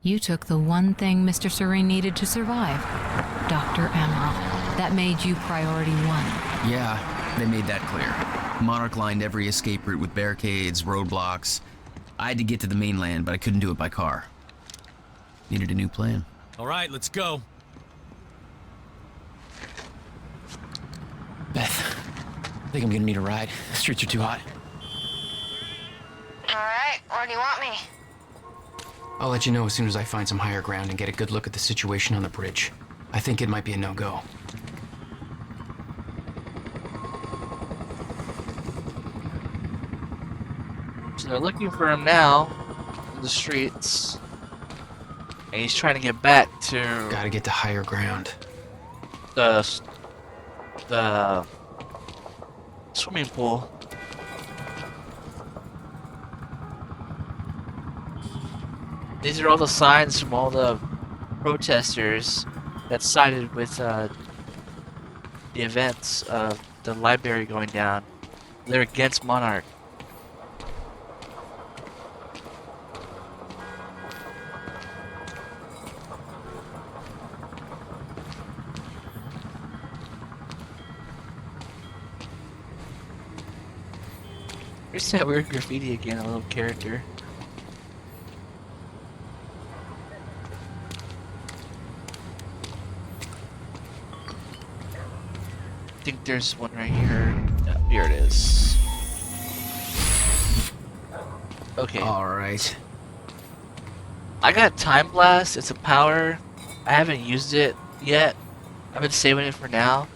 You took the one thing Mr. Serene needed to survive, Dr. Amaral. That made you priority one. Yeah, they made that clear. Monarch lined every escape route with barricades, roadblocks. I had to get to the mainland, but I couldn't do it by car. Needed a new plan. All right, let's go. Beth, I think I'm gonna need a ride. The streets are too hot. Alright, where do you want me? I'll let you know as soon as I find some higher ground and get a good look at the situation on the bridge. I think it might be a no-go. So they're looking for him now in the streets. And he's trying to get back to Gotta get to higher ground. the swimming pool. These are all the signs from all the protesters that sided with the events of the library going down. They're against Monarch. Here's that weird graffiti again, a little character. I think there's one right here. Yeah, here it is. Okay. Alright. I got Time Blast. It's a power. I haven't used it yet. I've been saving it for now.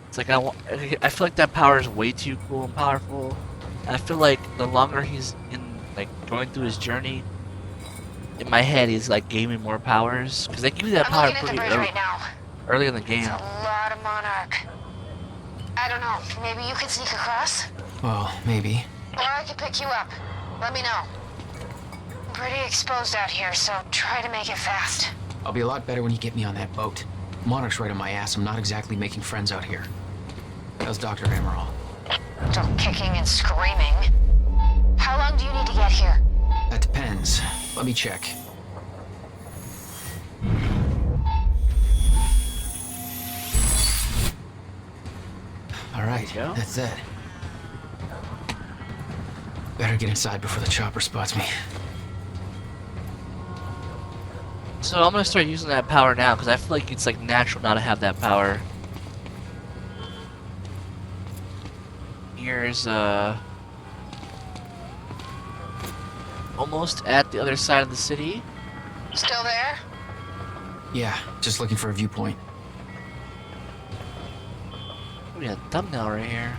It's like I feel like that power is way too cool and powerful. I feel like the longer he's going through his journey, in my head he's like gaining more powers because they give you that power I'm looking at the pretty bridge right now. early in the game. It's a lot of Monarch. I don't know, maybe you could sneak across? Well, maybe. Or I could pick you up. Let me know. I'm pretty exposed out here, so try to make it fast. I'll be a lot better when you get me on that boat. Monarch's right on my ass. I'm not exactly making friends out here. How's Dr. Amaral? Still kicking and screaming. How long do you need to get here? That depends. Let me check. Alright, Go. that's it. Better get inside before the chopper spots me. So I'm gonna start using that power now because I feel like it's like natural now to have that power. Here's almost at the other side of the city. Still there? Yeah, just looking for a viewpoint. We got a thumbnail right here.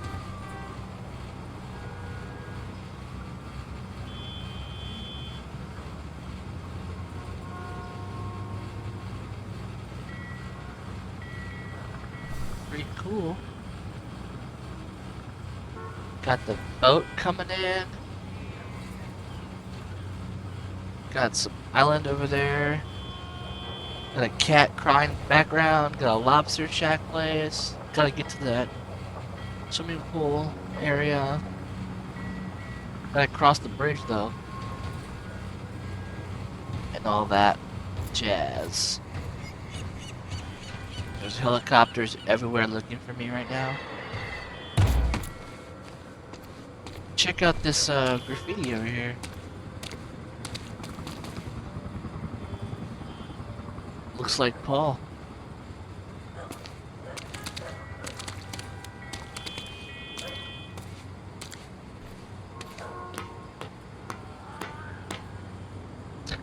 Pretty cool. Got the boat coming in. Got some island over there. Got a cat crying in the background. Got a lobster shack place. Gotta get to that swimming pool area. Gotta cross the bridge though. And all that jazz. There's helicopters everywhere looking for me right now. Check out this graffiti over here. Looks like Paul.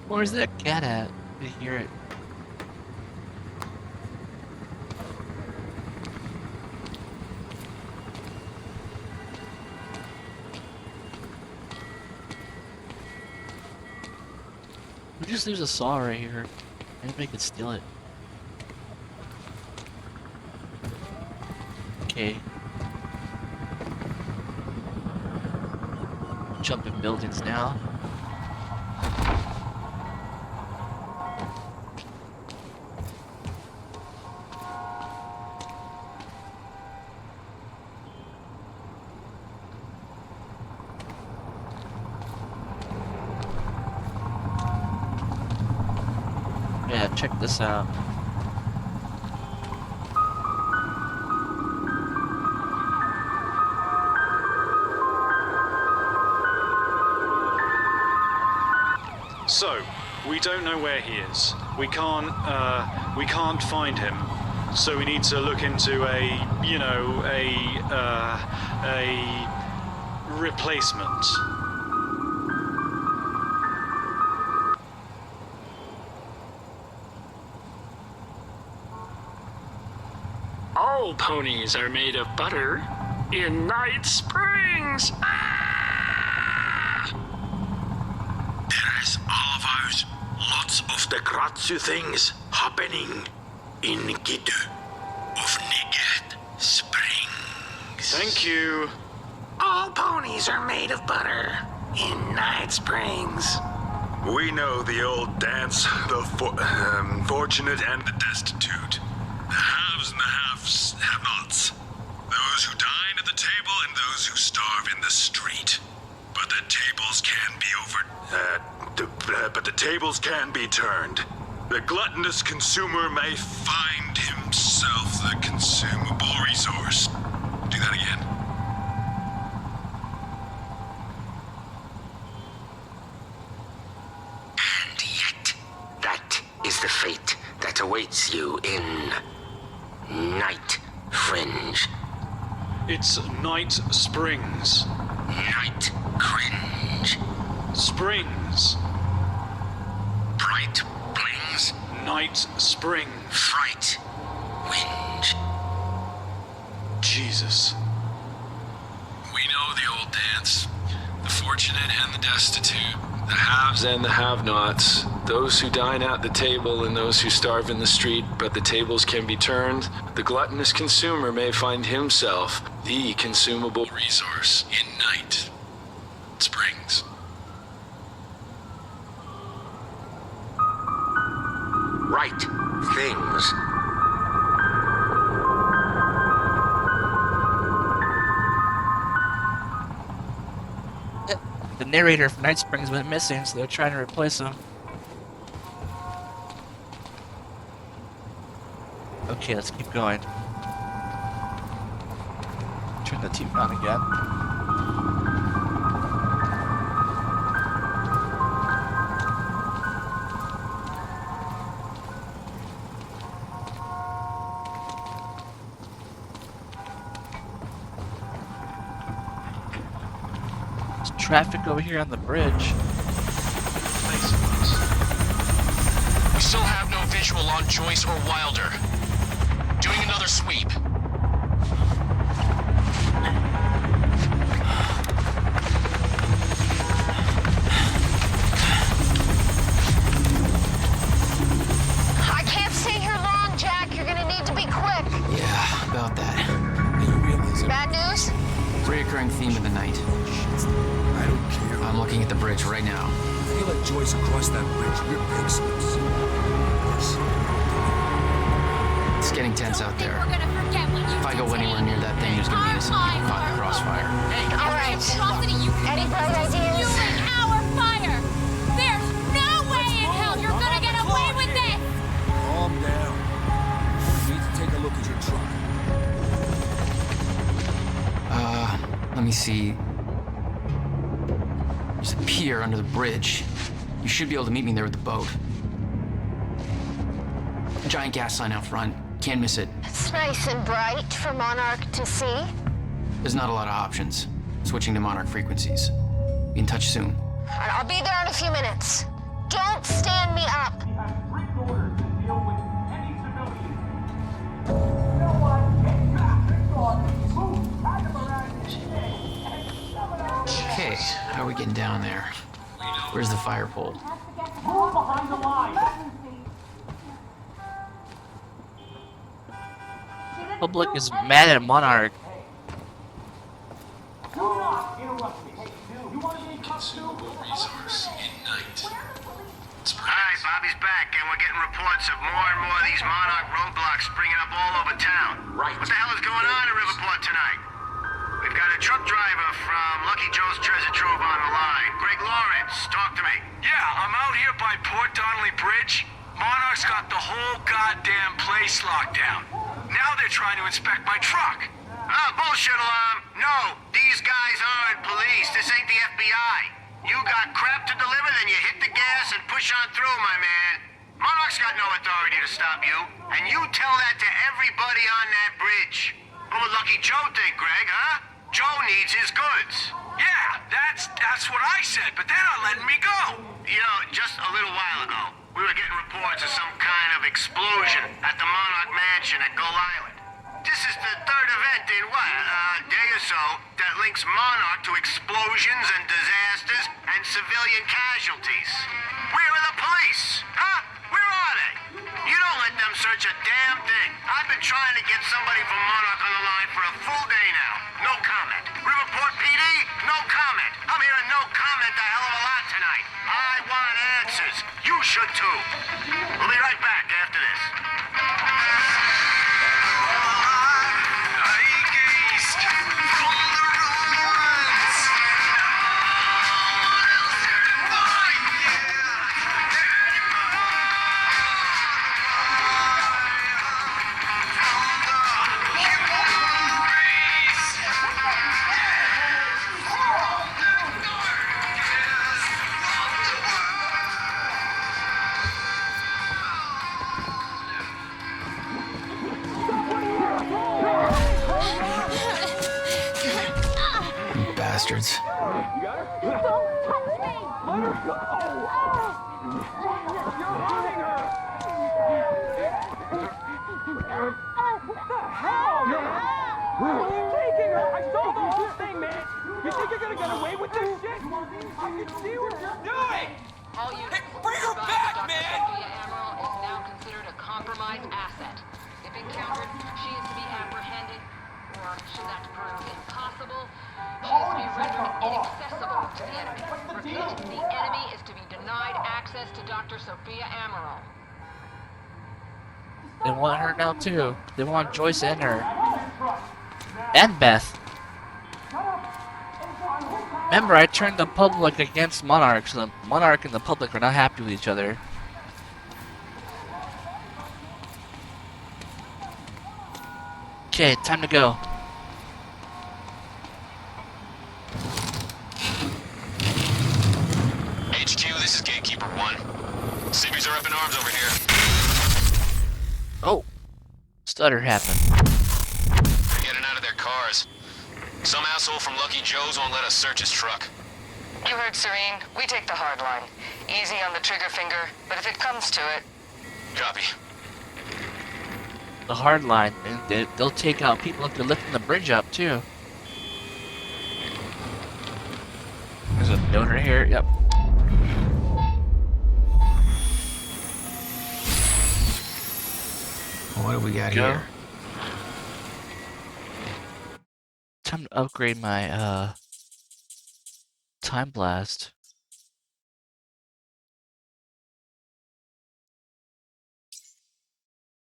Where's that cat at? I hear it. Who just leaves a saw right here? Anybody could steal it. Okay. Jumping buildings now. check this out. So, we don't know where he is. We can't find him. So we need to look into a replacement. All ponies are made of butter in Night Springs. There's always lots of the Gratsu things happening in Gitu of Night Springs. Thank you. All ponies are made of butter in Night Springs. We know the old dance, the fortunate and the destitute. The haves and the have-nots. Those who dine at the table and those who starve in the street. But the tables can be but the tables can be turned. The gluttonous consumer may find himself the consumable resource. Do that again. And yet, that is the fate that awaits you in Night Fringe. It's Night Springs. Night Cringe. Springs. Bright Blings. Night Spring. Fright. Whinge. Jesus. We know the old dance. The fortunate and the destitute. The haves and the have-nots. Those who dine at the table and those who starve in the street, but the tables can be turned. The gluttonous consumer may find himself the consumable resource in Night Springs. Right things. The narrator for Night Springs went missing, so they're trying to replace him. Okay, let's keep going. Turn the TV on again. Traffic over here on the bridge. We still have no visual on Joyce or Wilder. Doing another sweep. I can't stay here long, Jack. You're gonna need to be quick. Yeah, about that. Bad news? Reoccurring theme of the night. I don't care. I'm looking at the bridge right now. If you let Joyce across that bridge, we're pig slips. Yes. It's getting tense out there. We're gonna forget what you If I go did anywhere today. near that thing, there's gonna be innocent people caught in the crossfire. All right. Atrocity you Any commit bright is ideas? fueling our fire. There's no way in hell you're gonna get away with this. Calm down. I need to take a look at your truck. Let me see. There's a pier under the bridge. You should be able to meet me there with the boat. A giant gas sign out front. Can't miss it. It's nice and bright for Monarch to see. There's not a lot of options. Switching to Monarch frequencies. Be in touch soon. All right, I'll be there in a few minutes. Don't stand me up. Okay, how are we getting down there? Where's the fire pole? Public is mad at Monarch. Consumable resource in Night Springs. Alright, Bobby's back, and we're getting reports of more and more of these Monarch roadblocks springing up all over town. Right. What the hell is going on in Riverport tonight? We've got a truck driver from Lucky Joe's Treasure Trove on the line. Greg Lawrence, talk to me. Yeah, I'm out here by Port Donnelly Bridge. Monarch's got the whole goddamn place locked down. Now they're trying to inspect my truck. Bullshit alarm. No, these guys aren't police. This ain't the FBI. You got crap to deliver, then you hit the gas and push on through, my man. Monarch's got no authority to stop you, and you tell that to everybody on that bridge. What would Lucky Joe think, Greg, huh? Joe needs his goods. Yeah, that's what I said, but they're not letting me go. You know, just a little while ago, we were getting reports of some kind of explosion at the Monarch Mansion at Gull Island. This is the third event in what, a day or so that links Monarch to explosions and disasters and civilian casualties. Where are the police? Huh? Where are they? You don't let them search a damn thing. I've been trying to get somebody from Monarch on the line for a full day now. No comment. Riverport PD? No comment. I'm hearing no comment a hell of a lot tonight. I want answers. You should too. We'll be right back after this. Bastards. Bring her back, man! Admiral is now considered a compromised asset. If encountered, she is to be apprehended, or should that prove impossible, she is to be rendered inaccessible to the enemy. Repeat, the enemy is to be denied access to Dr. Sophia Amaral. They want her now too. They want Joyce and her. And Beth. Remember, I turned the public against Monarch, so the Monarch and the public are not happy with each other. Okay, time to go. HQ, this is Gatekeeper 1. Civvies are up in arms over here. Oh, stutter happened. They're getting out of their cars. Some asshole from Lucky Joe's won't let us search his truck. You heard Serene. We take the hard line. Easy on the trigger finger, but if it comes to it... Copy. The hard line, and they'll take out people if they're lifting the bridge up too. There's a note right here. Yep. What do we got here? Time to upgrade my time blast.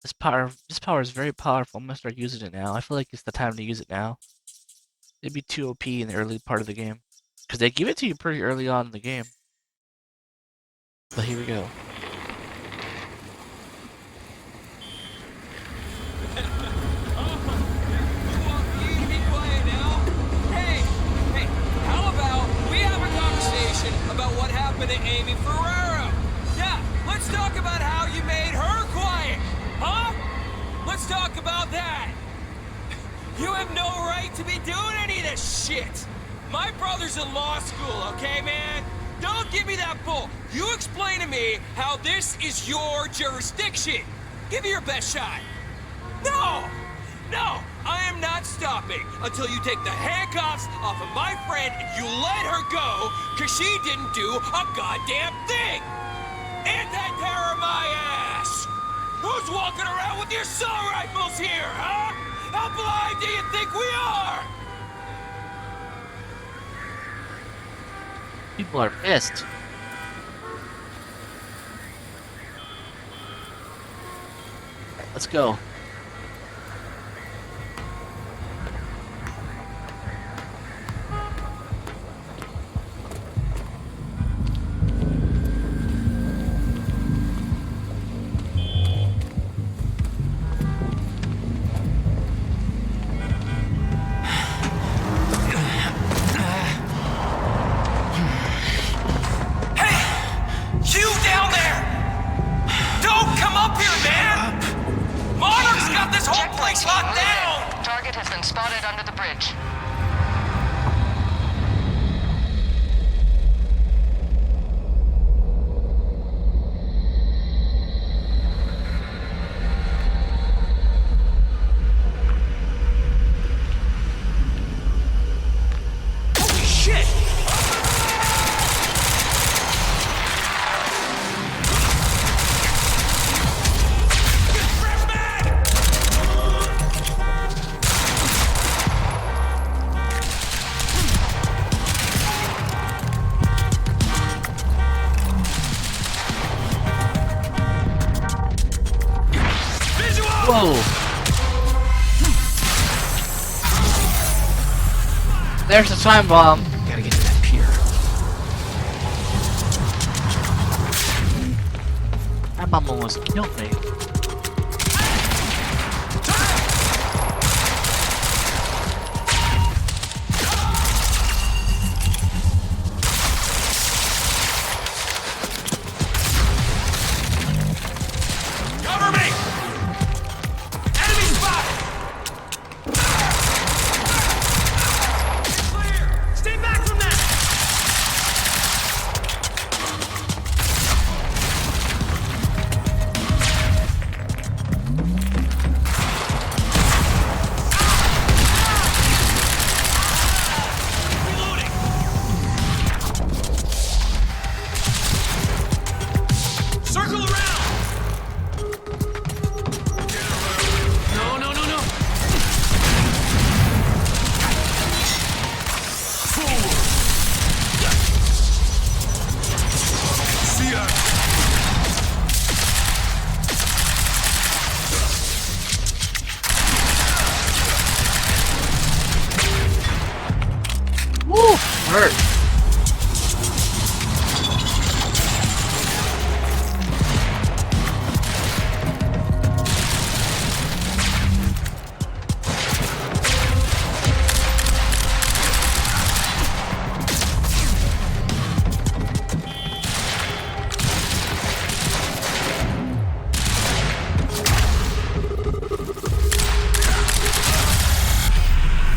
This power is very powerful. I'm gonna start using it now. I feel like it's the time to use it now. It'd be too OP in the early part of the game, because they give it to you pretty early on in the game. But here we go. About what happened to Amy Ferrero. Yeah, let's talk about how you made her quiet, huh? Let's talk about that. You have no right to be doing any of this shit. My brother's in law school, okay, man? Don't give me that bull. You explain to me how this is your jurisdiction. Give it your best shot. No, I am not stopping until you take the handcuffs off of my friend and you let her go, because she didn't do a goddamn thing. Anti-terror my ass. Who's walking around with your assault rifles here, huh? How blind do you think we are? People are pissed. Let's go. spotted under the bridge. Holy shit! Whoa! There's the time bomb. Gotta get to that pier. That bomb almost killed me. Cover me! Enemy spotted! Clear! Stay back from that! Reloading! Circle around! No, no, no, no! Forward! See ya! Woo! Hurt.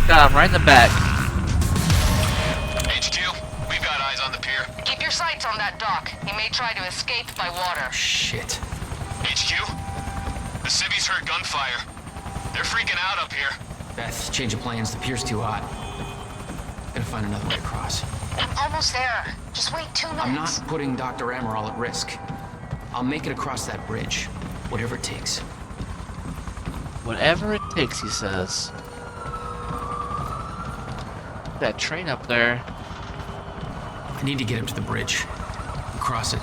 Got him right in the back. HQ, we've got eyes on the pier. Keep your sights on that dock. He may try to escape by water. Shit. HQ, the civvies heard gunfire. They're freaking out up here. Beth, change of plans. The pier's too hot. Gotta find another way across. I'm almost there. Just wait 2 minutes. I'm not putting Dr. Amaral at risk. I'll make it across that bridge. Whatever it takes. Whatever it takes, he says. That train up there. I need to get up to the bridge. And cross it.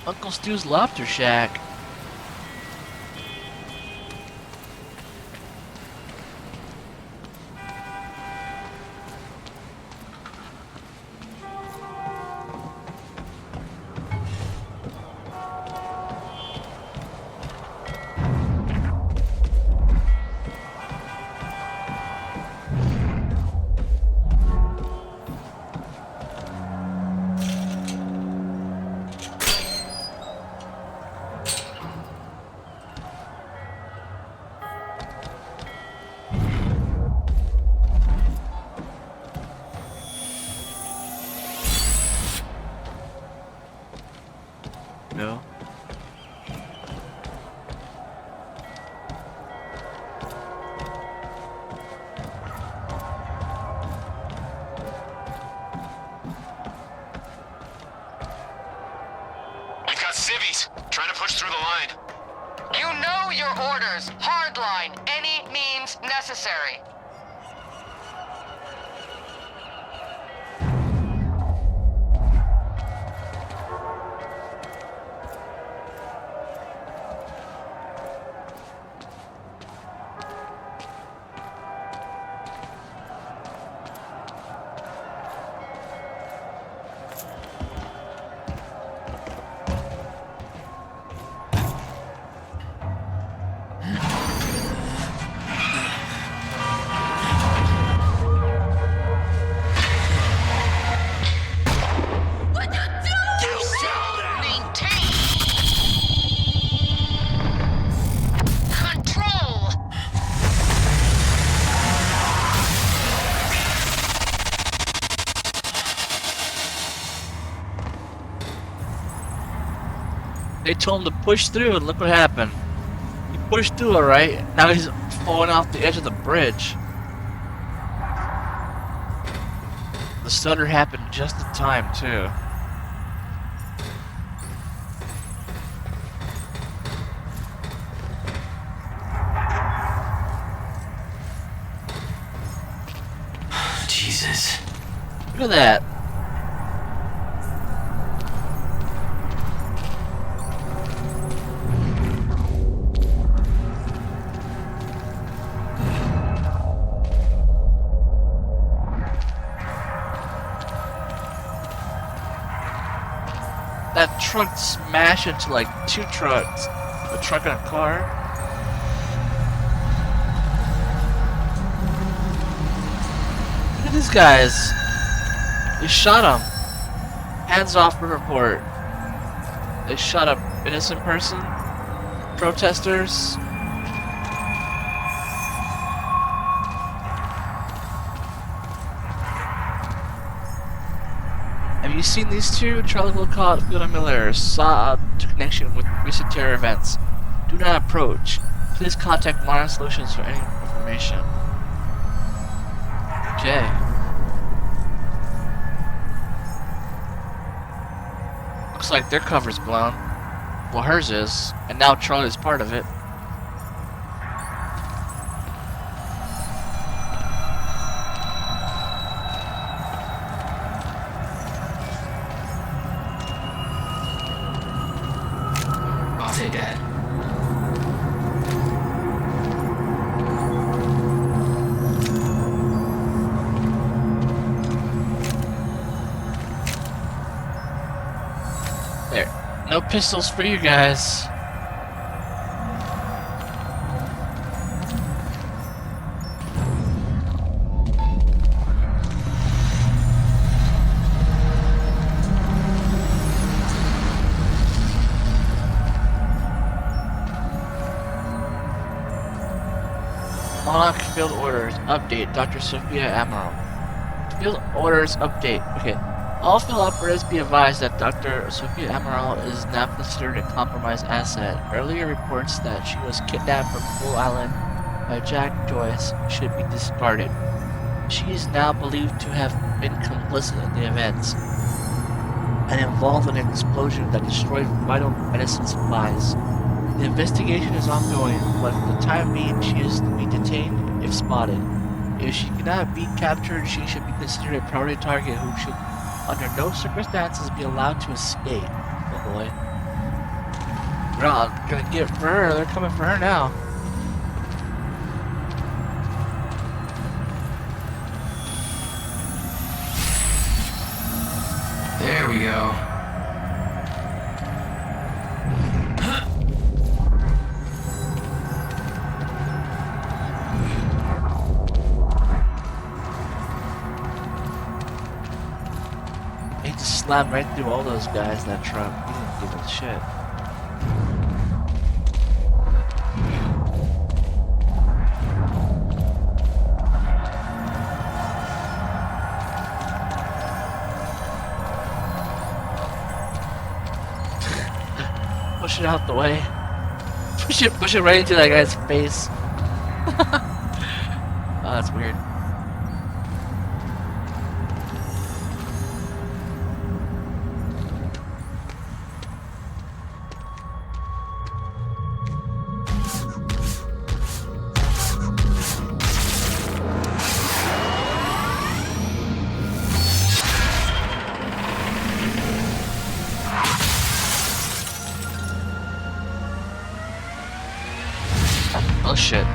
Uncle Stu's Lobster Shack. No. We've got civvies trying to push through the line. You know your orders. Hardline. Any means necessary. They told him to push through, and look what happened. He pushed through, alright. Now he's falling off the edge of the bridge. The stutter happened just in time, too. Jesus. Look at that. That truck smashed into like 2 trucks. A truck and a car. Look at these guys. They shot him. Hands off the report. They shot a innocent person. Protesters. Have you seen these two? Charlie Wilcott, Field and Miller saw a connection with recent terror events. Do not approach. Please contact Modern Solutions for any information. Okay. Looks like their cover's blown. Well, hers is, and now Charlie's part of it. I'll take that. There. No pistols for you guys. Monarch Field Orders Update, Dr. Sophia Amaral. Field Orders Update. Okay. All field operatives be advised that Dr. Sophia Amaral is now considered a compromised asset. Earlier reports that she was kidnapped from Bull Island by Jack Joyce should be discarded. She is now believed to have been complicit in the events and involved in an explosion that destroyed vital medicine supplies. The investigation is ongoing, but for the time being she is to be detained if spotted. If she cannot be captured, she should be considered a priority target who should under no circumstances be allowed to escape. Oh boy. We're not gonna get for her, they're coming for her now. There we go. He just slammed right through all those guys in that truck. He didn't give a shit. Push it out the way. Push it right into that guy's face. Oh, that's weird. Oh shit.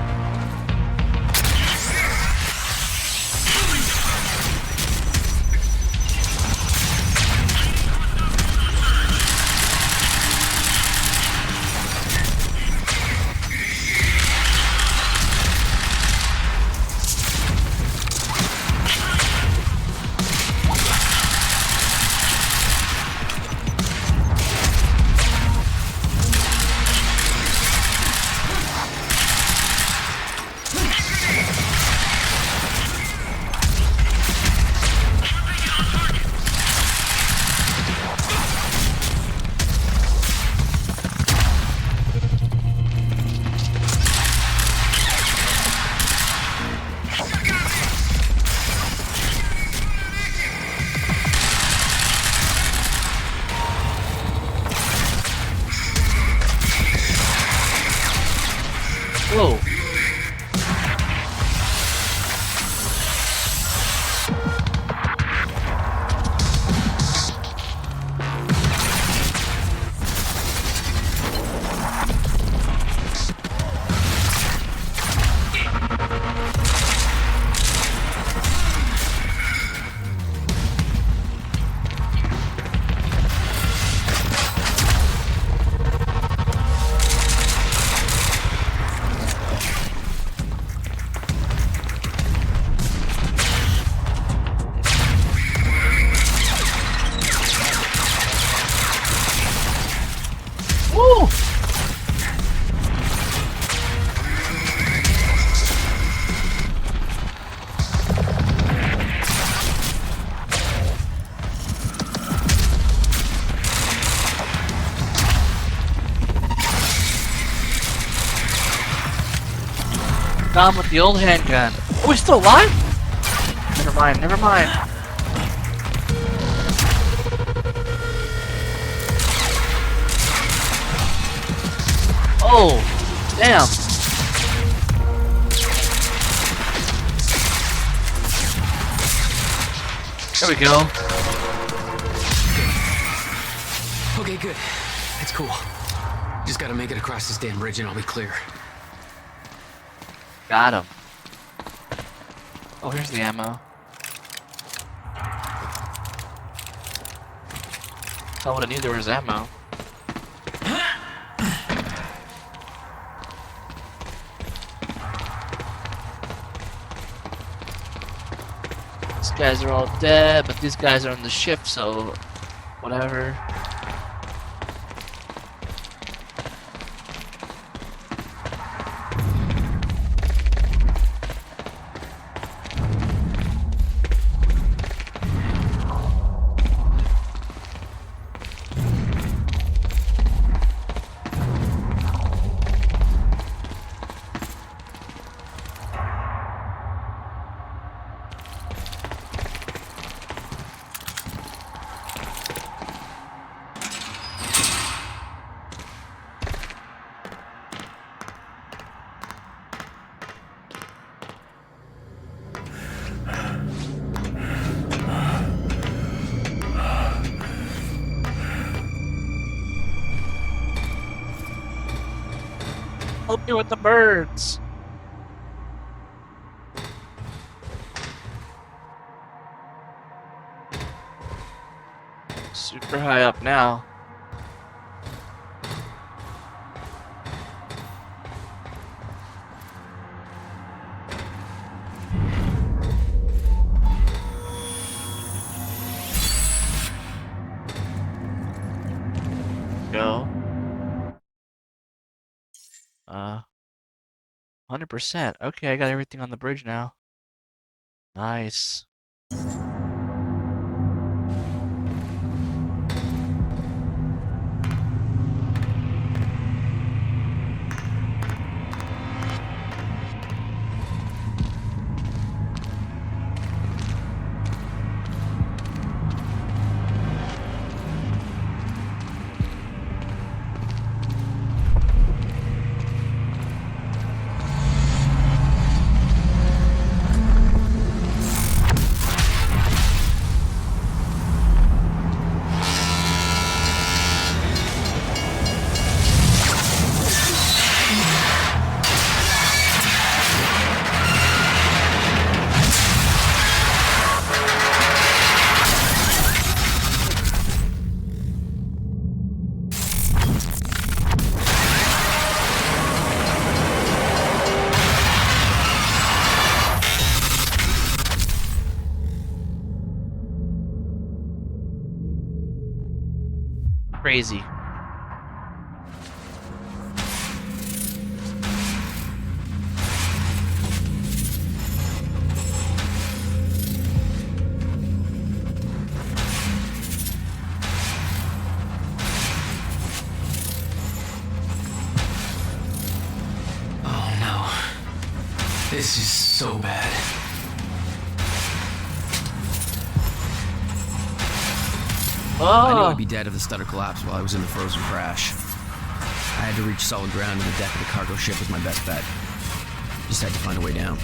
Tom with the old handgun. Oh, he's still alive? Never mind, never mind. Oh, damn. There we go. Okay, good. It's cool. Just gotta make it across this damn bridge and I'll be clear. Got him. Oh, here's the ammo. I would have knew there was ammo. These guys are all dead, but these guys are on the ship, so whatever. Help me with the birds. Super high up now. Go. 100%. Okay, I got everything on the bridge now. Nice. Crazy. Oh no. This is so bad. I knew I'd be dead if the stutter collapsed while I was in the frozen crash. I had to reach solid ground, and the deck of the cargo ship was my best bet. Just had to find a way down.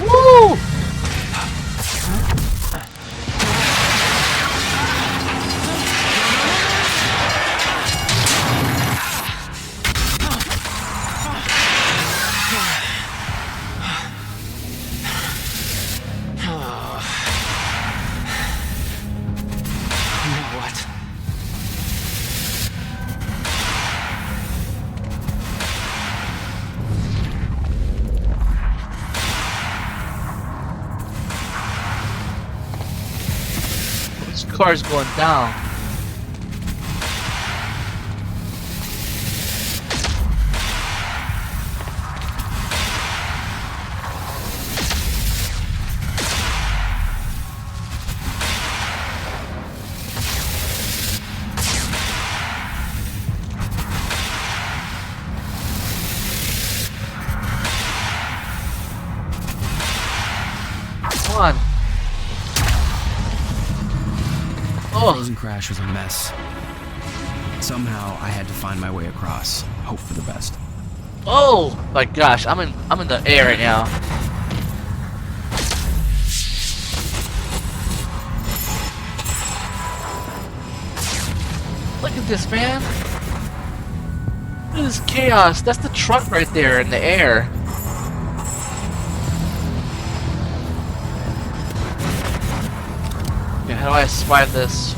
Woo! Car's going down. Come on. Oh. Frozen crash was a mess. Somehow I had to find my way across. Hope for the best. Oh my gosh, I'm in the air right now. Look at this, man. This is chaos. That's the truck right there in the air. Okay, how do I survive this?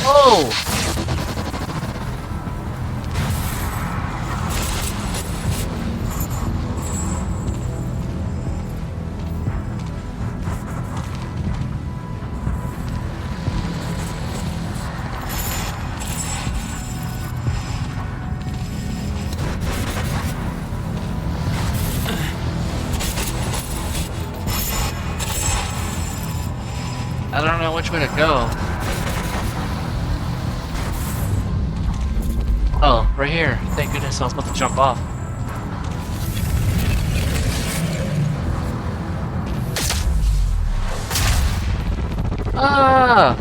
Oh! I don't know which way to go. Oh, right here. Thank goodness I was about to jump off. Ah!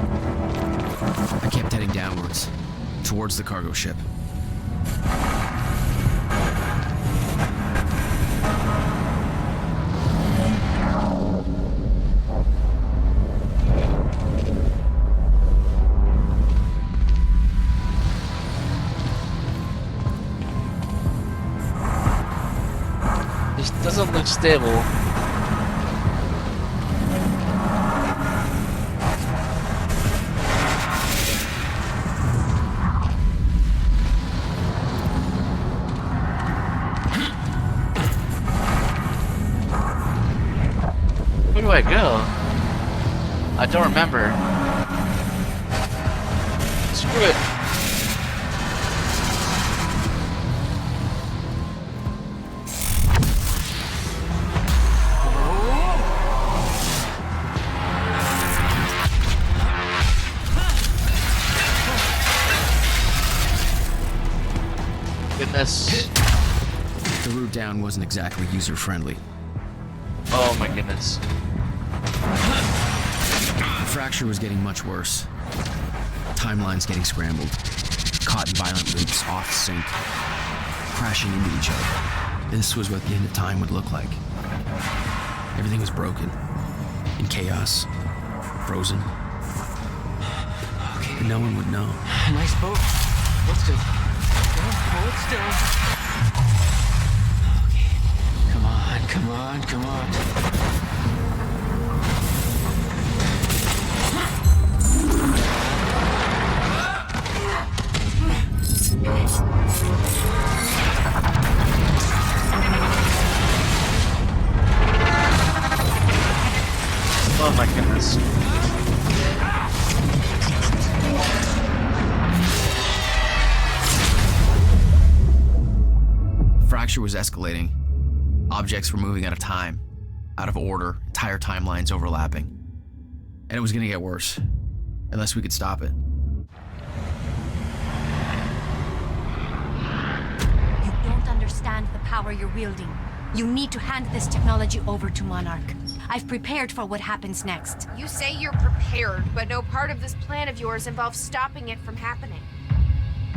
I kept heading downwards, towards the cargo ship. Doesn't look stable. Where do I go? I don't remember. Screw it. Goodness. The route down wasn't exactly user-friendly. Oh my goodness. The fracture was getting much worse. Timelines getting scrambled. Caught in violent loops, off sync. Crashing into each other. This was what the end of time would look like. Everything was broken. In chaos. Frozen. And no one would know. Nice boat. Let's go. Hold still. Okay. Come on, come on, come on. Oh my goodness. Fracture was escalating. Objects were moving out of time, out of order, entire timelines overlapping. And it was gonna get worse, unless we could stop it. You don't understand the power you're wielding. You need to hand this technology over to Monarch. I've prepared for what happens next. You say you're prepared, but no part of this plan of yours involves stopping it from happening.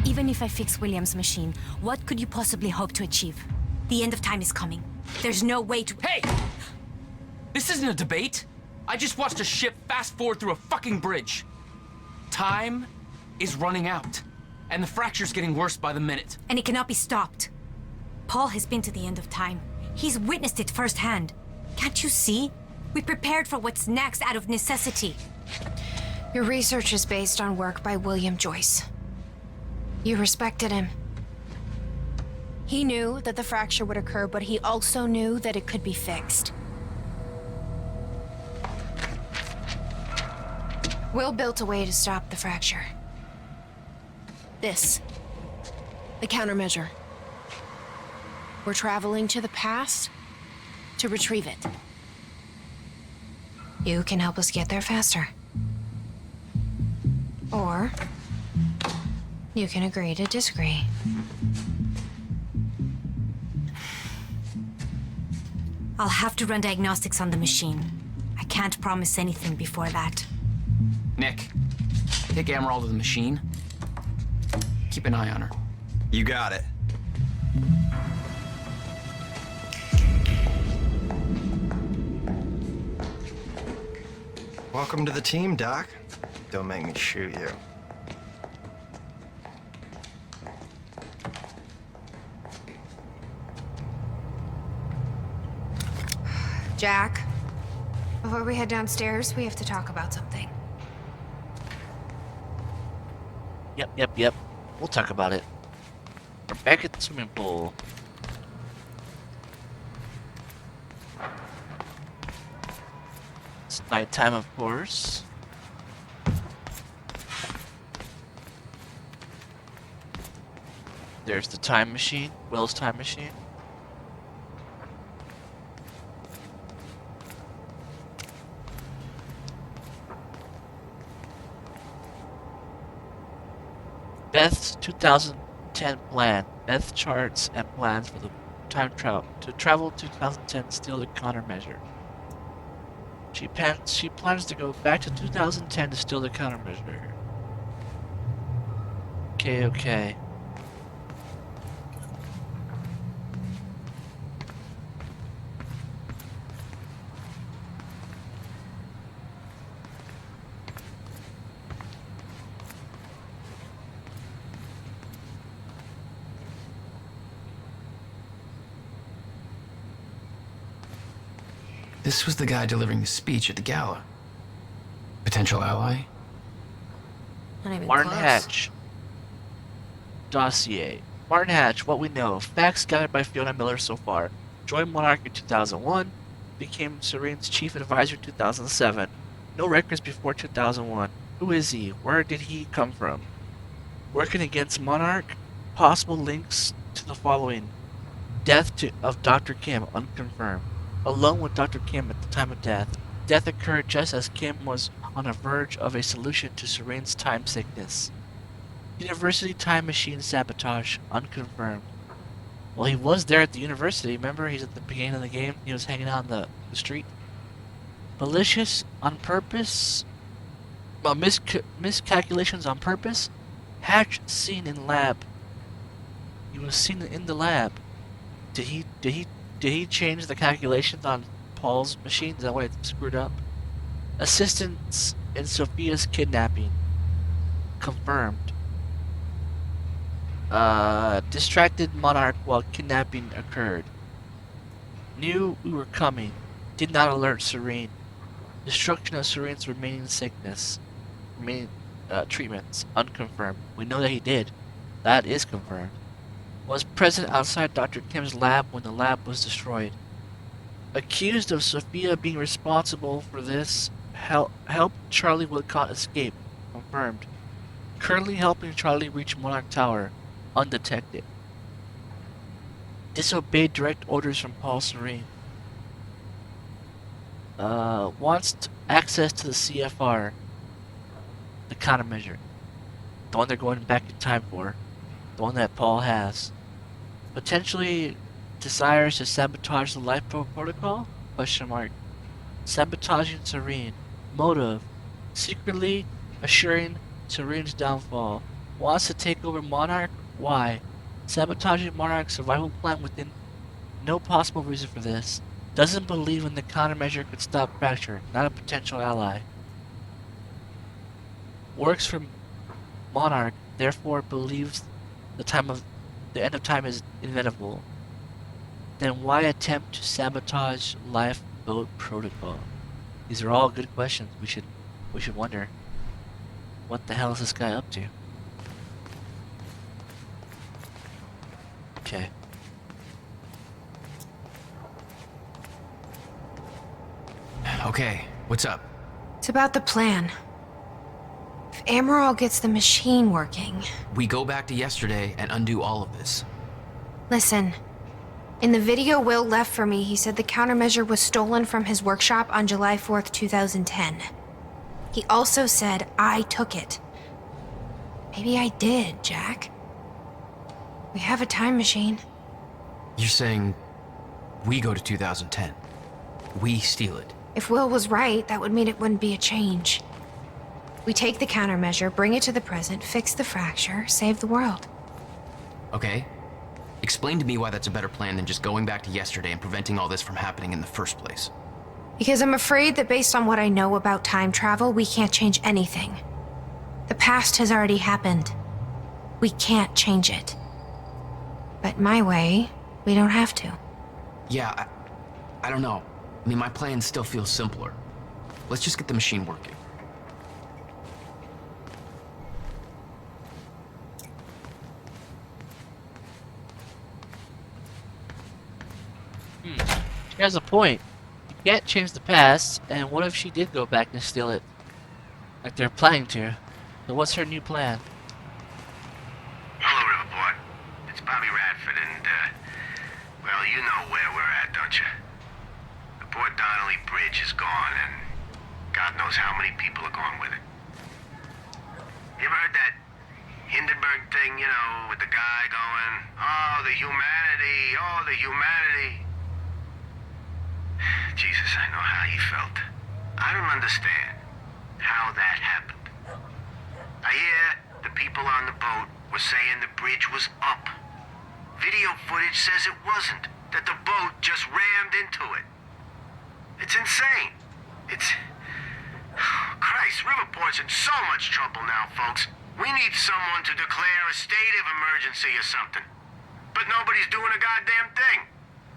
Even if I fix William's machine, what could you possibly hope to achieve? The end of time is coming. There's no way to— Hey! This isn't a debate. I just watched a ship fast forward through a fucking bridge. Time is running out, and the fracture's getting worse by the minute. And it cannot be stopped. Paul has been to the end of time. He's witnessed it firsthand. Can't you see? We prepared for what's next out of necessity. Your research is based on work by William Joyce. You respected him. He knew that the fracture would occur, but he also knew that it could be fixed. Will built a way to stop the fracture. This. The countermeasure. We're traveling to the past to retrieve it. You can help us get there faster. Or you can agree to disagree. I'll have to run diagnostics on the machine. I can't promise anything before that. Nick, take Emerald to the machine. Keep an eye on her. You got it. Welcome to the team, Doc. Don't make me shoot you. Jack, before we head downstairs, we have to talk about something. Yep. We'll talk about it. We're back at the swimming pool. It's nighttime, of course. There's the time machine, Will's time machine. Beth's 2010 plan. Beth charts and plans for the time travel to travel to 2010 steal the countermeasure. She plans to go back to 2010 to steal the countermeasure. Okay. This was the guy delivering the speech at the gala. Potential ally? Not even Martin close. Hatch. Dossier. Martin Hatch, what we know. Facts gathered by Fiona Miller so far. Joined Monarch in 2001. Became Serene's chief advisor in 2007. No records before 2001. Who is he? Where did he come from? Working against Monarch. Possible links to the following. Death of Dr. Kim, unconfirmed. Alone with Dr. Kim at the time of death. Death occurred just as Kim was on the verge of a solution to Serene's time sickness. University time machine sabotage, unconfirmed. Well, he was there at the university. Remember, he's at the beginning of the game. He was hanging out on the street. Malicious, on purpose. Well, miscalculations on purpose. Hatch seen in lab. He was seen in the lab. Did he change the calculations on Paul's machine? Is that why it's screwed up? Assistance in Sophia's kidnapping. Confirmed. Distracted Monarch while kidnapping occurred. Knew we were coming. Did not alert Serene. Destruction of Serene's remaining treatments. Unconfirmed. We know that he did. That is confirmed. Was present outside Dr. Kim's lab when the lab was destroyed. Accused of Sophia being responsible for this. Helped Charlie Woodcott escape. Confirmed. Currently helping Charlie reach Monarch Tower. Undetected. Disobeyed direct orders from Paul Serene. Wants access to the CFR. The countermeasure. The one they're going back in time for. The one that Paul has. Potentially desires to sabotage the Lifeboat protocol? Question mark. Sabotaging Serene. Motive. Secretly assuring Serene's downfall. Wants to take over Monarch? Why? Sabotaging Monarch's survival plan within no possible reason for this. Doesn't believe in the countermeasure could stop Fracture. Not a potential ally. Works for Monarch, therefore believes the end of time is inevitable. Then why attempt to sabotage Lifeboat protocol? These are all good questions. We should wonder, what the hell is this guy up to? Okay. Okay, what's up? It's about the plan. If Amaral gets the machine working... We go back to yesterday and undo all of this. Listen. In the video Will left for me, he said the countermeasure was stolen from his workshop on July 4th, 2010. He also said I took it. Maybe I did, Jack. We have a time machine. You're saying we go to 2010? We steal it. If Will was right, that would mean it wouldn't be a change. We take the countermeasure, bring it to the present, fix the fracture, save the world. Okay. Explain to me why that's a better plan than just going back to yesterday and preventing all this from happening in the first place. Because I'm afraid that based on what I know about time travel, we can't change anything. The past has already happened. We can't change it. But my way, we don't have to. Yeah, I don't know. I mean, my plan still feels simpler. Let's just get the machine working. She has a point. You can't change the past, and what if she did go back and steal it? Like they're planning to. So what's her new plan? Hello, Riverport. It's Bobby Radford, and, well, you know where we're at, don't you? The Port Donnelly Bridge is gone, and God knows how many people are gone with it. You ever heard that Hindenburg thing, you know, with the guy going, oh, the humanity, oh, the humanity. Jesus, I know how he felt. I don't understand how that happened. I hear the people on the boat were saying the bridge was up. Video footage says it wasn't, that the boat just rammed into it. It's insane. It's... Christ, Riverport's in so much trouble now, folks. We need someone to declare a state of emergency or something. But nobody's doing a goddamn thing.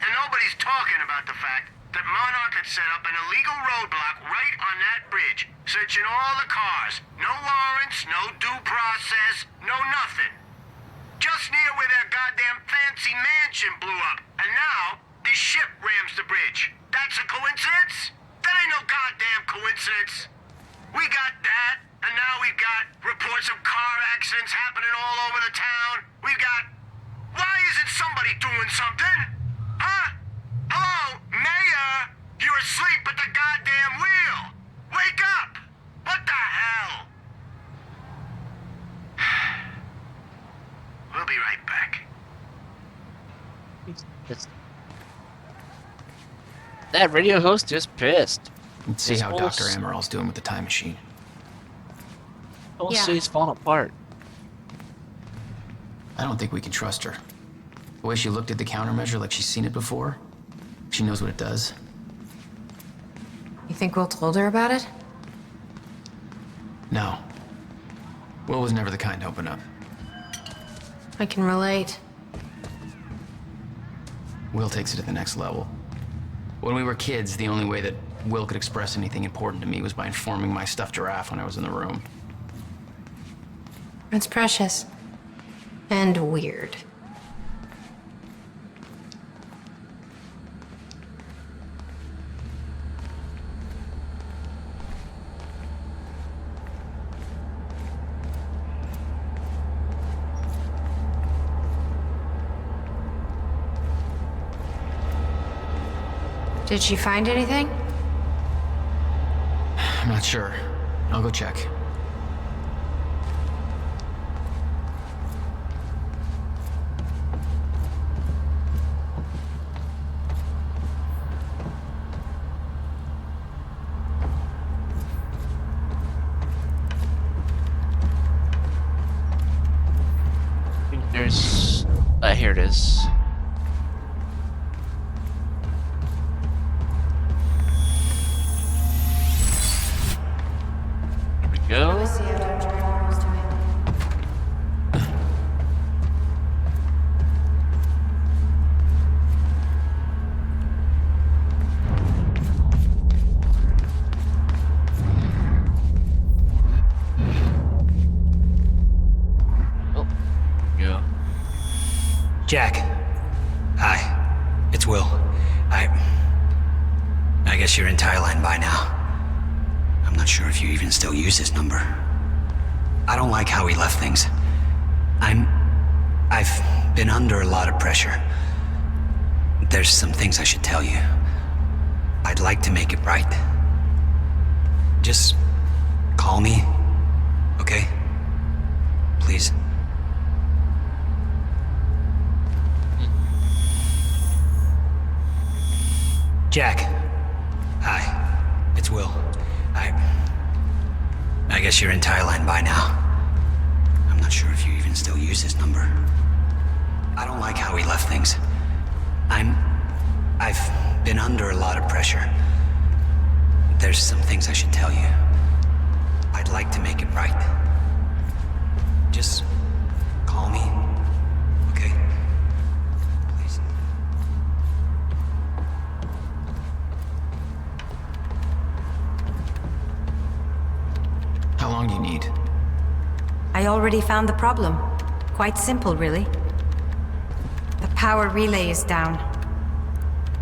And nobody's talking about the fact that Monarch had set up an illegal roadblock right on that bridge, searching all the cars. No warrants, no due process, no nothing. Just near where their goddamn fancy mansion blew up. And now, this ship rams the bridge. That's a coincidence? That ain't no goddamn coincidence. We got that, and now we've got reports of car accidents happening all over the town. We've got... Why isn't somebody doing something? Huh? Hello, Mayor? You're asleep at the goddamn wheel. Wake up! What the hell? We'll be right back. That radio host is pissed. Let's see how Dr. Amaral's doing with the time machine. Whole city's falling apart. I don't think we can trust her. The way she looked at the countermeasure like she's seen it before, she knows what it does. You think Will told her about it? No. Will was never the kind to open up. I can relate. Will takes it to the next level. When we were kids, the only way that Will could express anything important to me was by informing my stuffed giraffe when I was in the room. It's precious. And weird. Did she find anything? I'm not sure. I'll go check. There's... here it is. Here we go. Jack. Hi. It's Will. I guess you're in Thailand by now. I'm not sure if you even still use this number. I don't like how we left things. I've been under a lot of pressure. There's some things I should tell you. I'd like to make it right. Just call me, okay? Please. Jack, Hi, it's Will. I guess you're in Thailand by now. I'm not sure if you even still use this number. I don't like how we left things. I've been under a lot of pressure. There's some things I should tell you. I'd like to make it right. Just call me, okay? Please. How long do you need? I already found the problem. Quite simple, really. The power relay is down.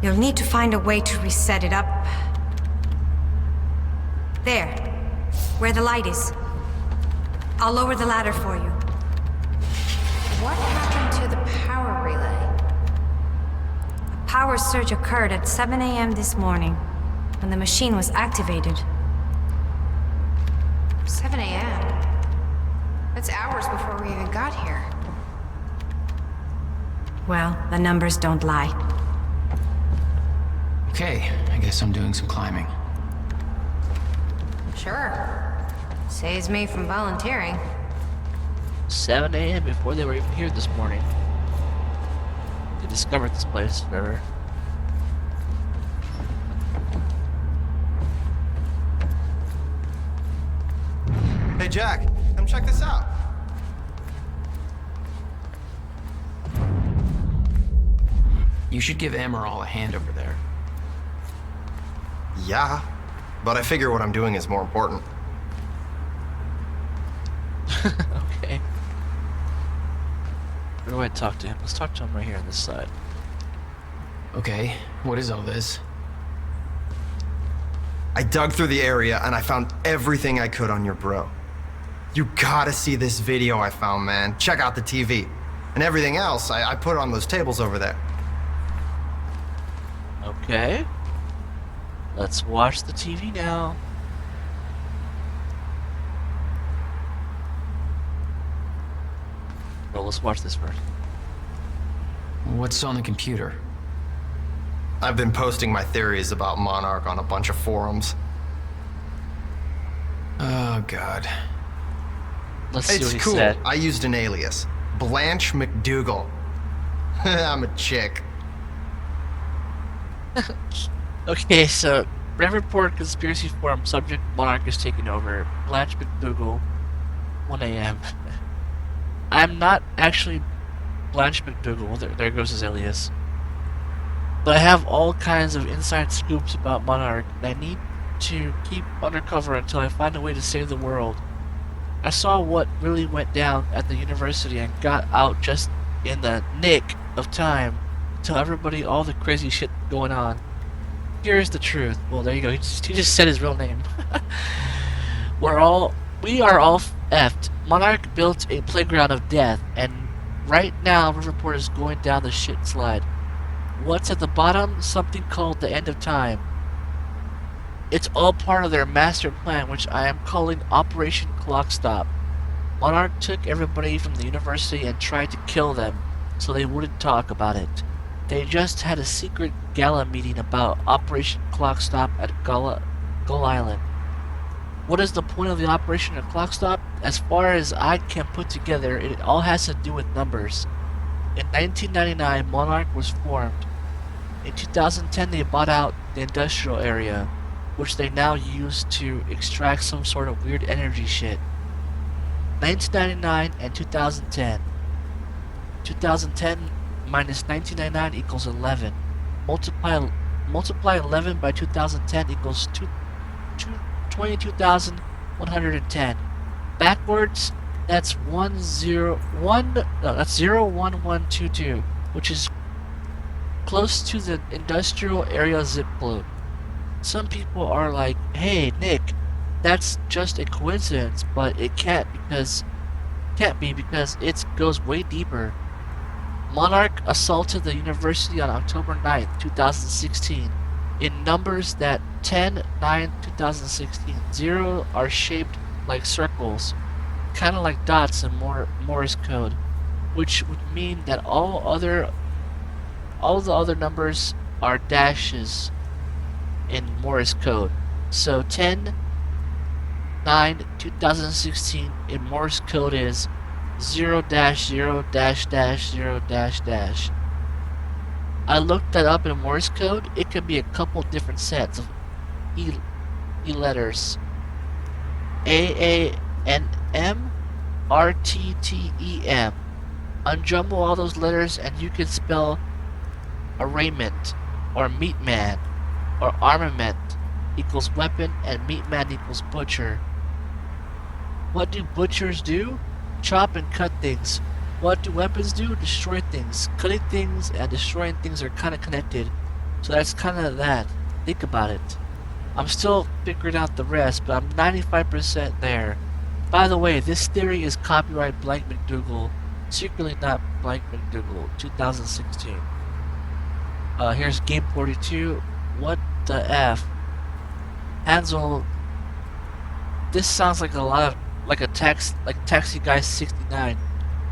You'll need to find a way to reset it up. There, where the light is. I'll lower the ladder for you. What happened to the power relay? A power surge occurred at 7 a.m. this morning, when the machine was activated. 7 a.m.? That's hours before we even got here. Well, the numbers don't lie. Okay, I guess I'm doing some climbing. Sure. Saves me from volunteering. 7 a.m. before they were even here this morning. They discovered this place, whatever. Hey, Jack, come check this out. You should give Amaral a hand over there. Yeah, but I figure what I'm doing is more important. Okay. Where do I talk to him? Let's talk to him right here on this side. Okay, what is all this? I dug through the area and I found everything I could on your bro. You gotta see this video I found, man. Check out the TV. And everything else, I put on those tables over there. Okay. Let's watch the TV now. Well, let's watch this first. What's on the computer? I've been posting my theories about Monarch on a bunch of forums. Oh, God. Let's see It's what he cool. said. I used an alias. Blanche McDougal. I'm a chick. Okay, so Red Report Conspiracy Forum subject Monarch is taking over. Blanche McDougal, 1 a.m. I'm not actually Blanche McDougal. There goes his alias. But I have all kinds of inside scoops about Monarch that I need to keep undercover until I find a way to save the world. I saw what really went down at the university and got out just in the nick of time to tell everybody all the crazy shit going on. Here's the truth. Well, there you go. He just said his real name. We are all effed. Monarch built a playground of death, and right now Riverport is going down the shit slide. What's at the bottom? Something called the end of time. It's all part of their master plan, which I am calling Operation Clock Stop. Monarch took everybody from the university and tried to kill them, so they wouldn't talk about it. They just had a secret gala meeting about Operation Clock Stop at Gull Island. What is the point of the Operation of Clock Stop? As far as I can put together, it all has to do with numbers. In 1999, Monarch was formed. In 2010, they bought out the industrial area, which they now use to extract some sort of weird energy shit. 1999 and 2010. 2010 minus 1999 equals 11. Multiply 11 by 2010 equals 22,110. Backwards, that's 01122, which is close to the industrial area zip code. Some people are like, "Hey, Nick, that's just a coincidence," but it can't be because it goes way deeper. Monarch assaulted the university on October 9th, 2016. In numbers that 10-9-2016, 0 are shaped like circles, kind of like dots in Morse code, which would mean that all the other numbers are dashes. in Morse code. So 10/9/2016 in Morse code is 0-0-0-. I looked that up in Morse code. It could be a couple different sets of E letters. AANM RTTEM. Unjumble all those letters and you can spell arraignment or meat man or armament equals weapon and meat man equals butcher. What do butchers do? Chop and cut things. What do weapons do? Destroy things. Cutting things and destroying things are kind of connected. So that's kind of that. Think about it. I'm still figuring out the rest, but I'm 95% there. By the way, this theory is copyright Blank McDougal. Secretly not Blank McDougal, 2016. Here's Game 42. What the F? Hansel, this sounds like a lot of, like Taxi Guy 69.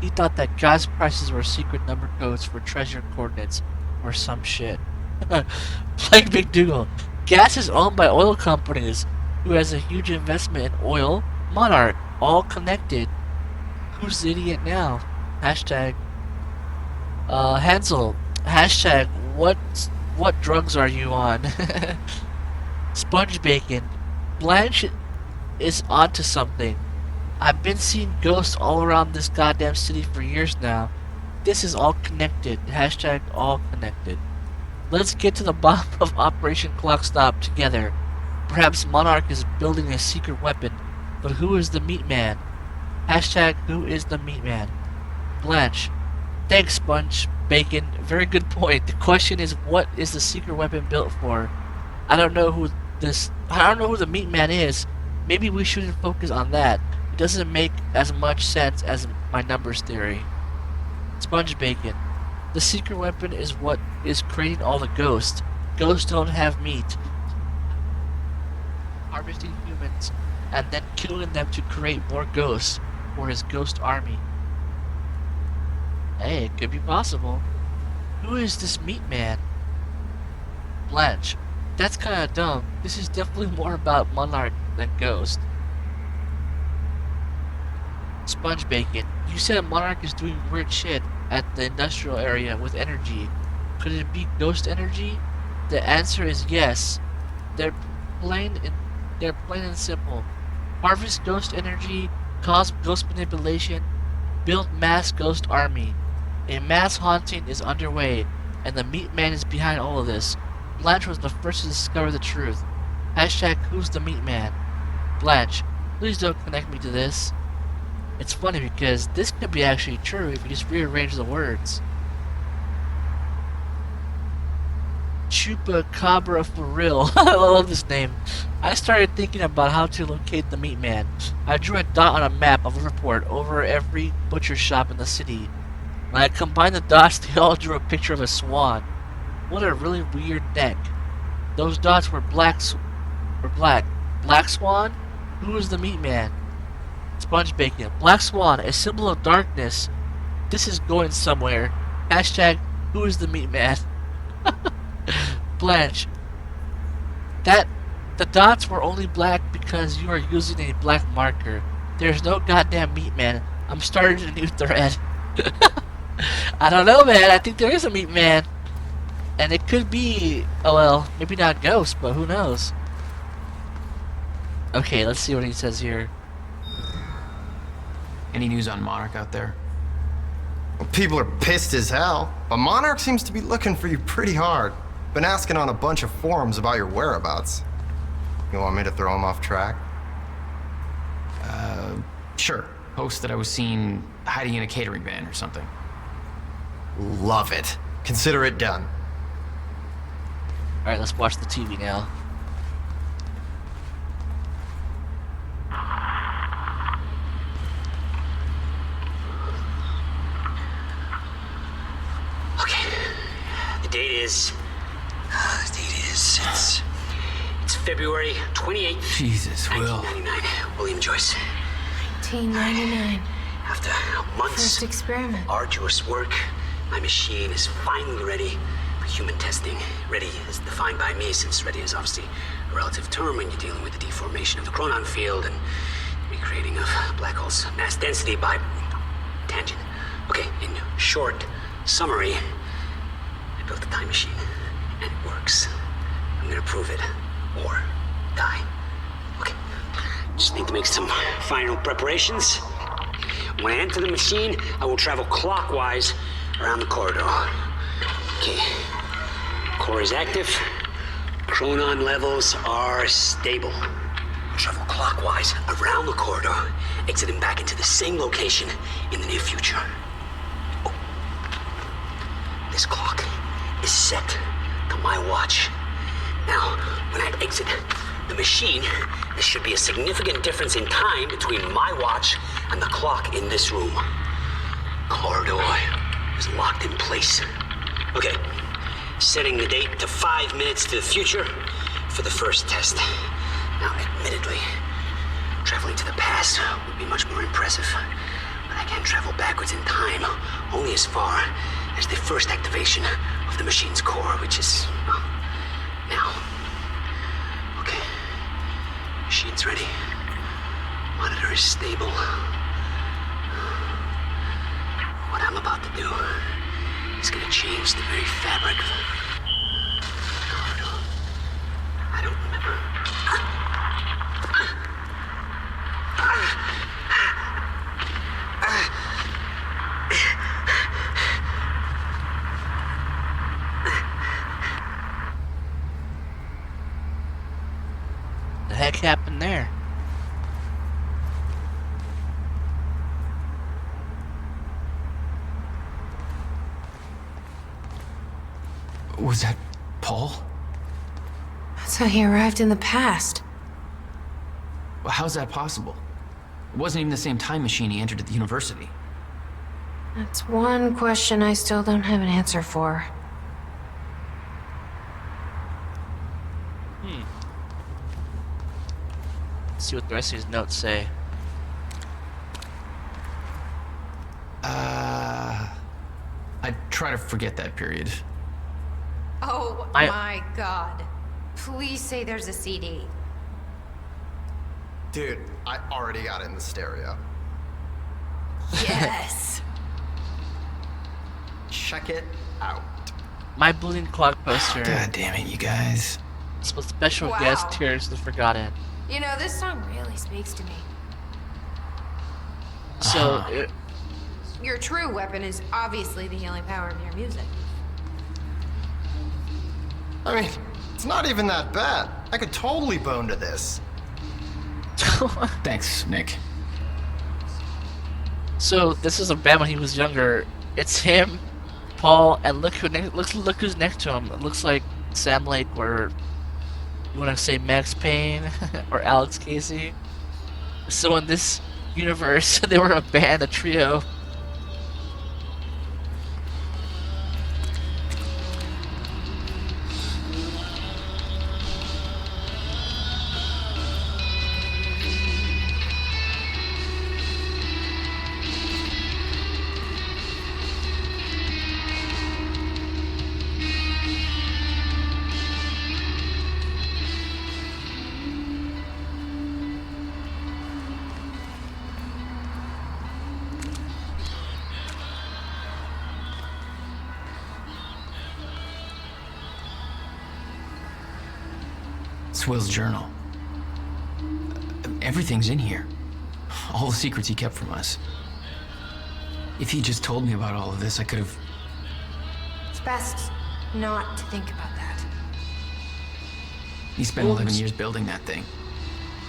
He thought that gas prices were secret number codes for treasure coordinates or some shit. Blank McDougal. Gas is owned by oil companies who has a huge investment in oil. Monarch. All connected. Who's the idiot now? Hashtag. Hansel. Hashtag. What drugs are you on? Sponge bacon. Blanche is onto something. I've been seeing ghosts all around this goddamn city for years now. This is all connected. Hashtag all connected. Let's get to the bottom of Operation Clock Stop together. Perhaps Monarch is building a secret weapon, but who is the meat man? Hashtag who is the meat man? Blanche. Thanks, Sponge Bacon. Very good point. The question is, what is the secret weapon built for? I don't know who the meat man is. Maybe we shouldn't focus on that. It doesn't make as much sense as my numbers theory. Sponge Bacon. The secret weapon is what is creating all the ghosts. Ghosts don't have meat. Harvesting humans and then killing them to create more ghosts for his ghost army. Hey, it could be possible. Who is this meat man? Blanche. That's kinda dumb. This is definitely more about Monarch than Ghost. Sponge Bacon. You said Monarch is doing weird shit at the industrial area with energy. Could it be ghost energy? The answer is yes. They're plain and simple. Harvest ghost energy, cause ghost manipulation, build mass ghost army. A mass haunting is underway, and the meat man is behind all of this. Blanche was the first to discover the truth. Hashtag who's the meat man? Blanche, please don't connect me to this. It's funny because this could be actually true if you just rearrange the words. Chupacabra for real. I love this name. I started thinking about how to locate the meat man. I drew a dot on a map of Liverport over every butcher shop in the city. When I combined the dots, they all drew a picture of a swan. What a really weird neck. Those dots were black. Black swan? Who is the meat man? Sponge Bacon. Black swan, a symbol of darkness. This is going somewhere. Hashtag who is the meat man? Blanche. The dots were only black because you are using a black marker. There's no goddamn meat man. I'm starting a new thread. I don't know, man. I think there is a meat man. And it could be, oh well, maybe not Ghost, but who knows? Okay, let's see what he says here. Any news on Monarch out there? Well, people are pissed as hell, but Monarch seems to be looking for you pretty hard. Been asking on a bunch of forums about your whereabouts. You want me to throw him off track? Sure. Post that I was seen hiding in a catering van or something. Love it. Consider it done. Alright, let's watch the TV now. Okay. The date is... It's February 28th, Jesus, Will. 1999. William Joyce. 1999. After months First experiment. arduous work, my machine is finally ready human testing. Ready is defined by me, since ready is obviously a relative term when you're dealing with the deformation of the chronon field and recreating of black holes' mass density by tangent. Okay, in short summary, I built a time machine, and it works. I'm gonna prove it, or die. Okay, just need to make some final preparations. When I enter the machine, I will travel clockwise around the corridor. Okay, core is active, chronon levels are stable. I'll travel clockwise around the corridor, exiting back into the same location in the near future. Oh. This clock is set to my watch. Now, when I exit the machine, there should be a significant difference in time between my watch and the clock in this room. Corridor is locked in place. Okay, setting the date to 5 minutes to the future for the first test. Now, admittedly, traveling to the past would be much more impressive, but I can travel backwards in time only as far as the first activation of the machine's core, which is, well, now. Okay, machine's ready. Monitor is stable. What I'm about to do is gonna change the very fabric of the corridor. I don't remember. The heck happened there? Was that Paul? That's how he arrived in the past. Well, how's that possible? It wasn't even the same time machine he entered at the university. That's one question I still don't have an answer for. Let's see what the rest of his notes say. I try to forget that period. Oh my god. Please say there's a CD. Dude, I already got it in the stereo. Yes. Check it out. My Bleeding Clock poster. God damn it, you guys. It's with special Wow. guest Tears the Forgotten. You know, this song really speaks to me. So, Your true weapon is obviously the healing power of your music. I mean, it's not even that bad. I could totally bone to this. Thanks, Nick. so this is a band when he was younger. It's him, Paul, and look who's next to him. It looks like Sam Lake, or you want to say Max Payne or Alex Casey. So in this universe, they were a band, a trio. It's Will's journal. Everything's in here. All the secrets he kept from us. If he just told me about all of this, I could have... It's best not to think about that. He spent 11 years building that thing.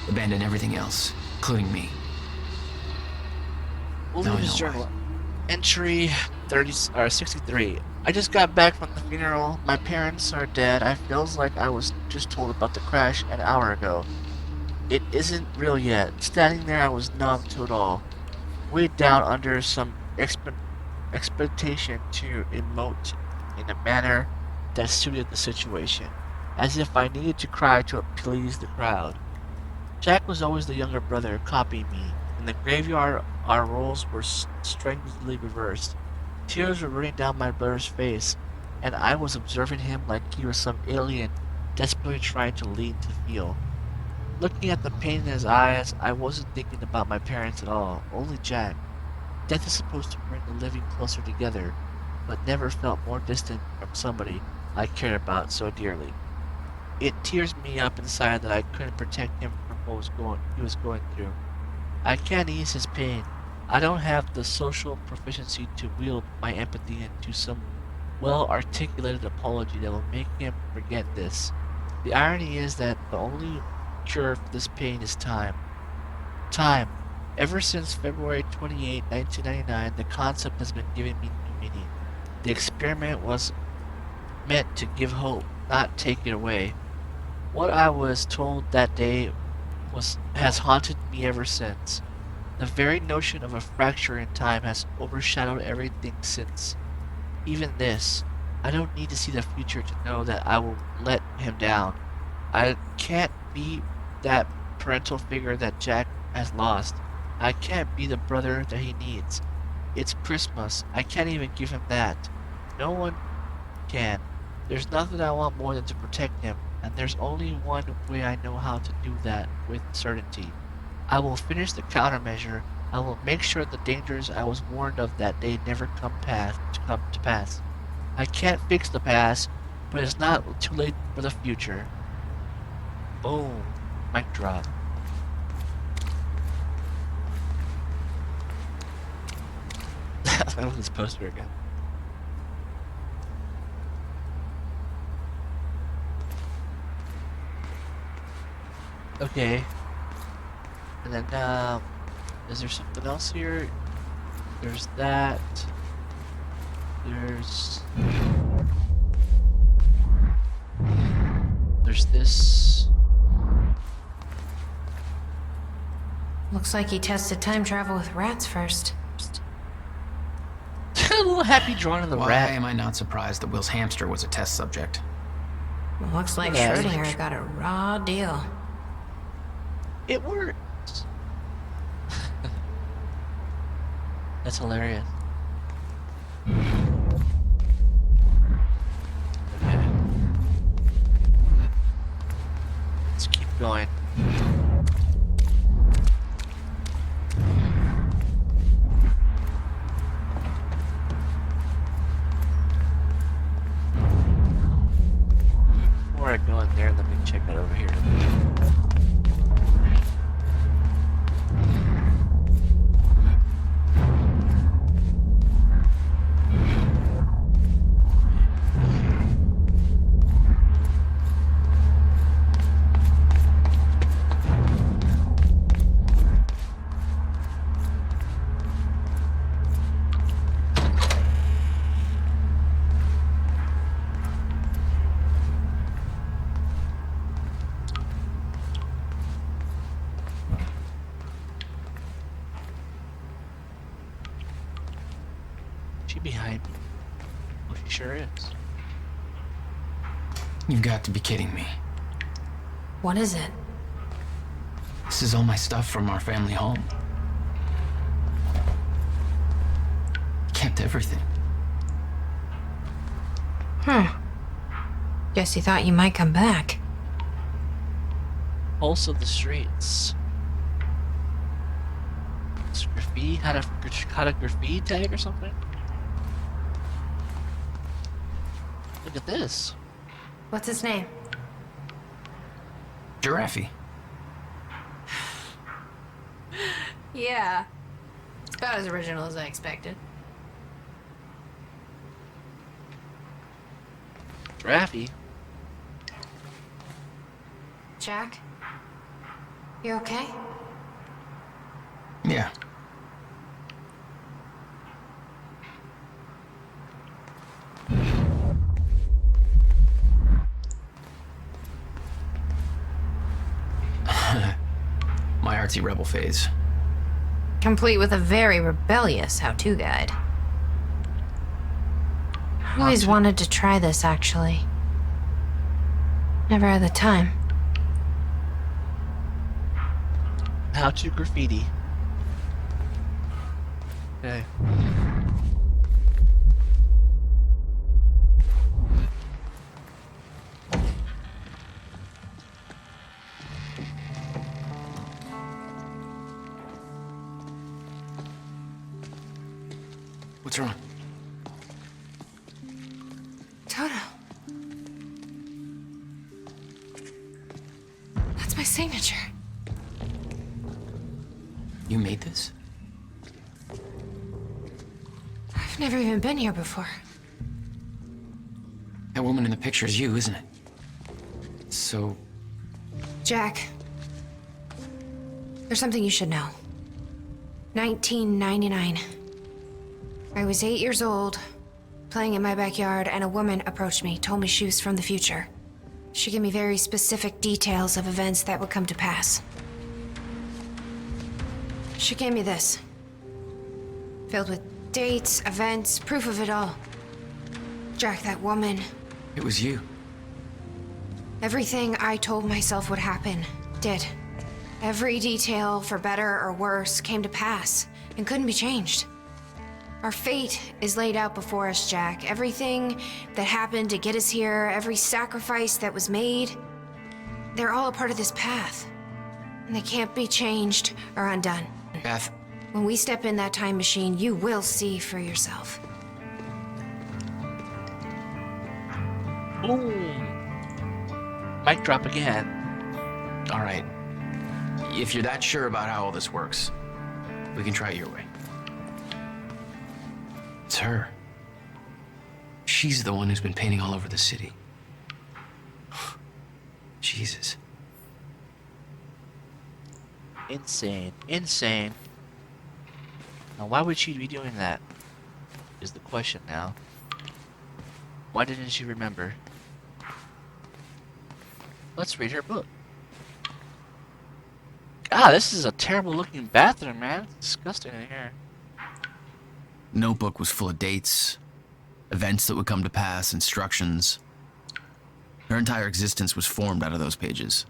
Abandoned everything else, including me. We'll Now leave I his know journal. Entry 63. I just got back from the funeral. My parents are dead. I feels like I was just told about the crash an hour ago. It isn't real yet. Standing there, I was numb to it all. Weighed down under some expectation to emote in a manner that suited the situation, as if I needed to cry to please the crowd. Jack was always the younger brother, copying me. In the graveyard, our roles were strangely reversed. Tears were running down my brother's face, and I was observing him like he was some alien desperately trying to lead to feel. Looking at the pain in his eyes, I wasn't thinking about my parents at all, only Jack. Death is supposed to bring the living closer together, but never felt more distant from somebody I cared about so dearly. It tears me up inside that I couldn't protect him from what he was going through. I can't ease his pain. I don't have the social proficiency to wield my empathy into some well-articulated apology that will make him forget this. The irony is that the only cure for this pain is time. Time. Ever since February 28, 1999, the concept has been giving me new meaning. The experiment was meant to give hope, not take it away. What I was told that day has haunted me ever since. The very notion of a fracture in time has overshadowed everything since. Even this. I don't need to see the future to know that I will let him down. I can't be that parental figure that Jack has lost. I can't be the brother that he needs. It's Christmas. I can't even give him that. No one can. There's nothing I want more than to protect him, and there's only one way I know how to do that with certainty. I will finish the countermeasure. I will make sure the dangers I was warned of that day never come to pass. I can't fix the past, but it's not too late for the future. Boom. Mic drop. I love this poster again. Okay. And then, is there something else here? There's that. There's this. Looks like he tested time travel with rats first. A little happy drawing of the Why rat. am I not surprised that Will's hamster was a test subject? Well, looks like Yeah, Schrodinger got a raw deal. It works. That's hilarious. Okay. Let's keep going. Before I go in there, let me check that over here. Behind me. Oh, she sure is. You've got to be kidding me. What is it? This is all my stuff from our family home. Kept everything. Guess he thought you might come back. Pulse of the streets. It's graffiti? Had a graffiti tag or something? Look at this. What's his name? Giraffe. Yeah. It's about as original as I expected. Giraffe? Jack? You okay? Yeah. My artsy rebel phase. Complete with a very rebellious how-to guide. I always wanted to try this, actually. Never had the time. How to graffiti. Okay. What's wrong? Toto. That's my signature. You made this? I've never even been here before. That woman in the picture is you, isn't it? So... Jack, there's something you should know. 1999. I was 8 years old, playing in my backyard, and a woman approached me, told me she was from the future. She gave me very specific details of events that would come to pass. She gave me this. Filled with dates, events, proof of it all. Jack, that woman... It was you. Everything I told myself would happen, did. Every detail, for better or worse, came to pass, and couldn't be changed. Our fate is laid out before us, Jack. Everything that happened to get us here, every sacrifice that was made, they're all a part of this path. And they can't be changed or undone. Beth. When we step in that time machine, you will see for yourself. Boom! Mic drop again. All right. If you're that sure about how all this works, we can try it your way. It's her. She's the one who's been painting all over the city. Jesus. Insane. Insane. Now, why would she be doing that? Is the question now. Why didn't she remember? Let's read her book. God, this is a terrible looking bathroom, man. It's disgusting in here. Notebook was full of dates, events that would come to pass, instructions. Her entire existence was formed out of those pages.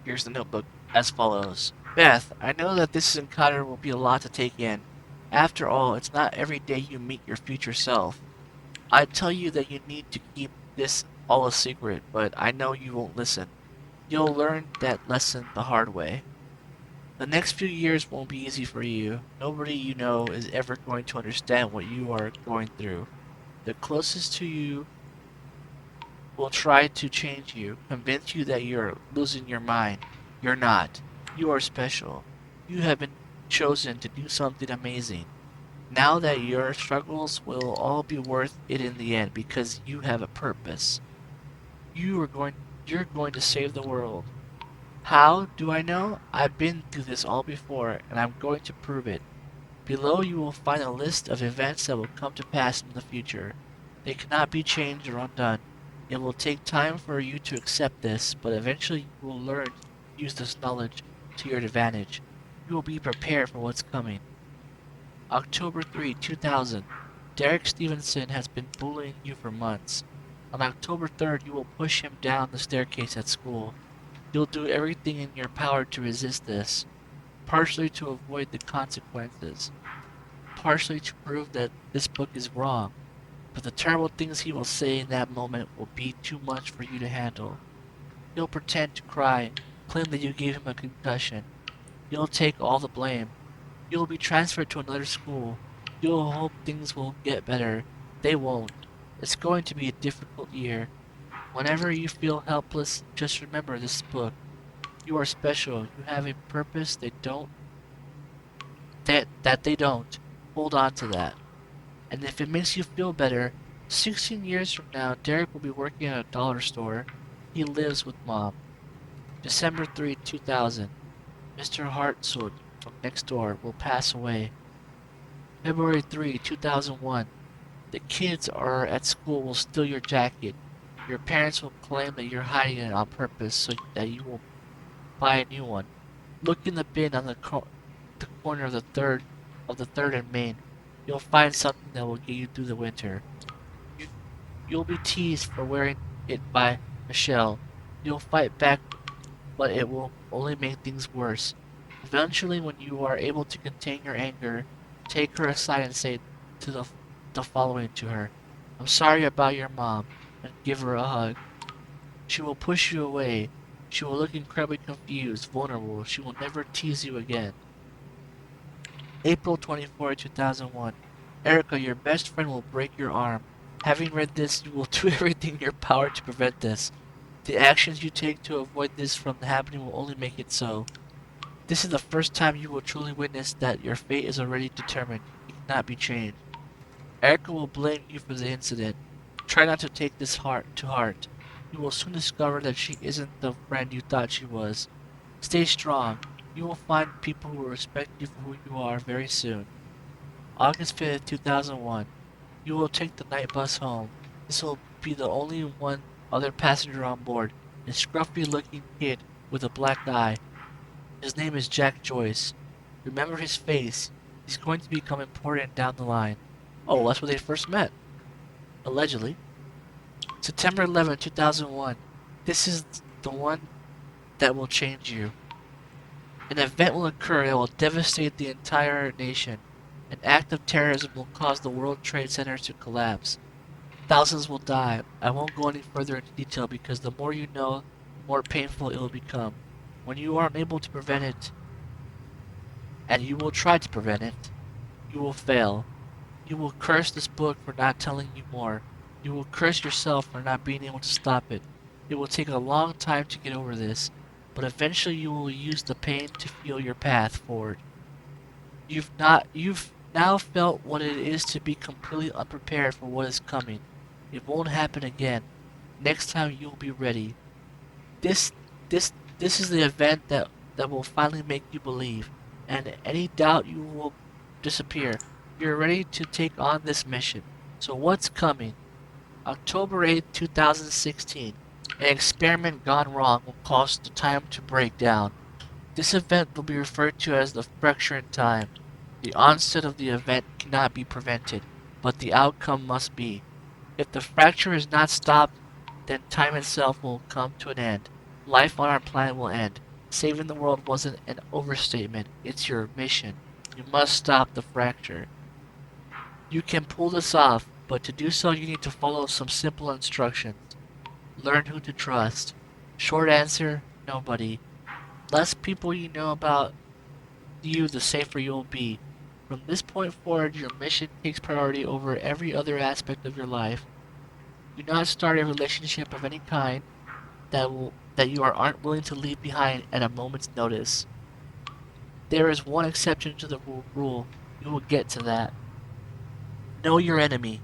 Here's the notebook as follows. Beth, I know that this encounter will be a lot to take in. After all, it's not every day you meet your future self. I tell you that you need to keep this all a secret, but I know you won't listen. You'll learn that lesson the hard way. The next few years won't be easy for you. Nobody you know is ever going to understand what you are going through. The closest to you will try to change you, convince you that you're losing your mind. You're not. You are special. You have been chosen to do something amazing. Now that your struggles will all be worth it in the end because you have a purpose. You're going to save the world. How do I know? I've been through this all before, and I'm going to prove it. Below you will find a list of events that will come to pass in the future. They cannot be changed or undone. It will take time for you to accept this, but eventually you will learn to use this knowledge to your advantage. You will be prepared for what's coming. October 3, 2000. Derek Stevenson has been bullying you for months. On October 3rd, you will push him down the staircase at school. You'll do everything in your power to resist this, partially to avoid the consequences, partially to prove that this book is wrong. But the terrible things he will say in that moment will be too much for you to handle. You'll pretend to cry, claim that you gave him a concussion. You'll take all the blame. You'll be transferred to another school. You'll hope things will get better. They won't. It's going to be a difficult year. Whenever you feel helpless, just remember this book. You are special. You have a purpose they don't. That they don't. Hold on to that. And if it makes you feel better, 16 years from now, Derek will be working at a dollar store. He lives with Mom. December 3, 2000. Mr. Hartzog from next door will pass away. February 3, 2001. The kids are at school will steal your jacket. Your parents will claim that you're hiding it on purpose so that you will buy a new one. Look in the bin on the corner of the third and Main. You'll find something that will get you through the winter. You'll be teased for wearing it by Michelle. You'll fight back, but it will only make things worse. Eventually, when you are able to contain your anger, take her aside and say the following to her. I'm sorry about your mom, and give her a hug. She will push you away. She will look incredibly confused, vulnerable. She will never tease you again. April 24, 2001. Erica, your best friend will break your arm. Having read this, you will do everything in your power to prevent this. The actions you take to avoid this from happening will only make it so. This is the first time you will truly witness that your fate is already determined. It cannot be changed. Erica will blame you for the incident. Try not to take this to heart. You will soon discover that she isn't the friend you thought she was. Stay strong. You will find people who will respect you for who you are very soon. August 5th, 2001. You will take the night bus home. This will be the only one other passenger on board. A scruffy-looking kid with a black eye. His name is Jack Joyce. Remember his face. He's going to become important down the line. Oh, that's where they first met. Allegedly. September 11, 2001. This is the one that will change you. An event will occur that will devastate the entire nation. An act of terrorism will cause the World Trade Center to collapse. Thousands will die. I won't go any further into detail because the more you know, the more painful it will become. When you aren't able to prevent it, and you will try to prevent it, you will fail. You will curse this book for not telling you more. You will curse yourself for not being able to stop it. It will take a long time to get over this, but eventually you will use the pain to feel your path forward. You've now felt what it is to be completely unprepared for what is coming. It won't happen again. Next time you'll be ready. This is the event that will finally make you believe, and any doubt you will disappear. You're ready to take on this mission. So what's coming? October 8, 2016. An experiment gone wrong will cause the time to break down. This event will be referred to as the fracture in time. The onset of the event cannot be prevented, but the outcome must be. If the fracture is not stopped, then time itself will come to an end. Life on our planet will end. Saving the world wasn't an overstatement. It's your mission. You must stop the fracture. You can pull this off, but to do so you need to follow some simple instructions. Learn who to trust. Short answer, nobody. Less people you know about you, the safer you'll be. From this point forward, your mission takes priority over every other aspect of your life. Do not start a relationship of any kind that you aren't willing to leave behind at a moment's notice. There is one exception to the rule. You will get to that. Know your enemy.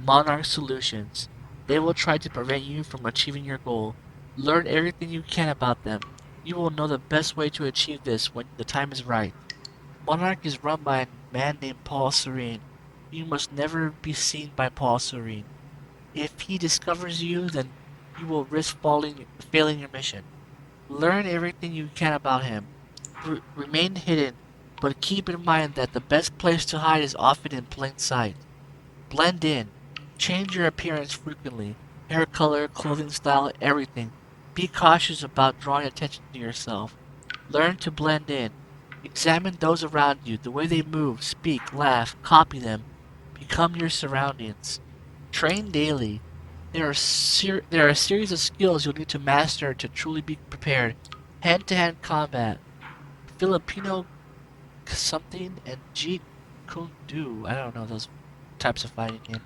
Monarch Solutions. They will try to prevent you from achieving your goal. Learn everything you can about them. You will know the best way to achieve this when the time is right. Monarch is run by a man named Paul Serene. You must never be seen by Paul Serene. If he discovers you, then you will risk failing your mission. Learn everything you can about him. Remain hidden, but keep in mind that the best place to hide is often in plain sight. Blend in. Change your appearance frequently. Hair color, clothing style, everything. Be cautious about drawing attention to yourself. Learn to blend in. Examine those around you, the way they move, speak, laugh, copy them. Become your surroundings. Train daily. There are a series of skills you'll need to master to truly be prepared. Hand-to-hand combat. Filipino something and Jeet Kune Do. I don't know those types of fighting games.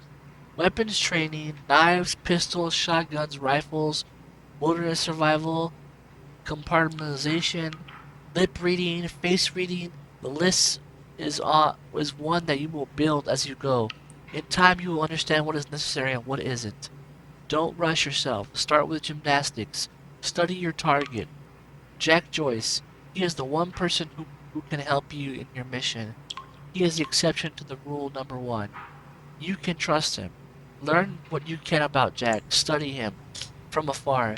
Weapons training, knives, pistols, shotguns, rifles, wilderness survival, compartmentalization, lip reading, face reading. The list is one that you will build as you go. In time, you will understand what is necessary and what isn't. Don't rush yourself. Start with gymnastics. Study your target. Jack Joyce. He is the one person who can help you in your mission. He is the exception to the rule number 1. You can trust him. Learn what you can about Jack. Study him from afar,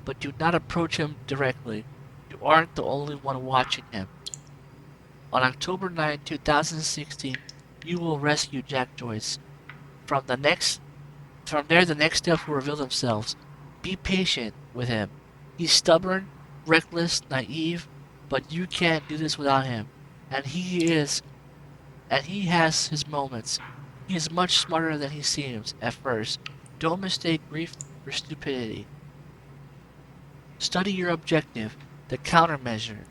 but do not approach him directly. You aren't the only one watching him. On October 9, 2016, you will rescue Jack Joyce. From there, the next steps will reveal themselves. Be patient with him. He's stubborn, reckless, naive, but you can't do this without him. And he has his moments. He is much smarter than he seems at first. Don't mistake grief for stupidity. Study your objective, the countermeasure.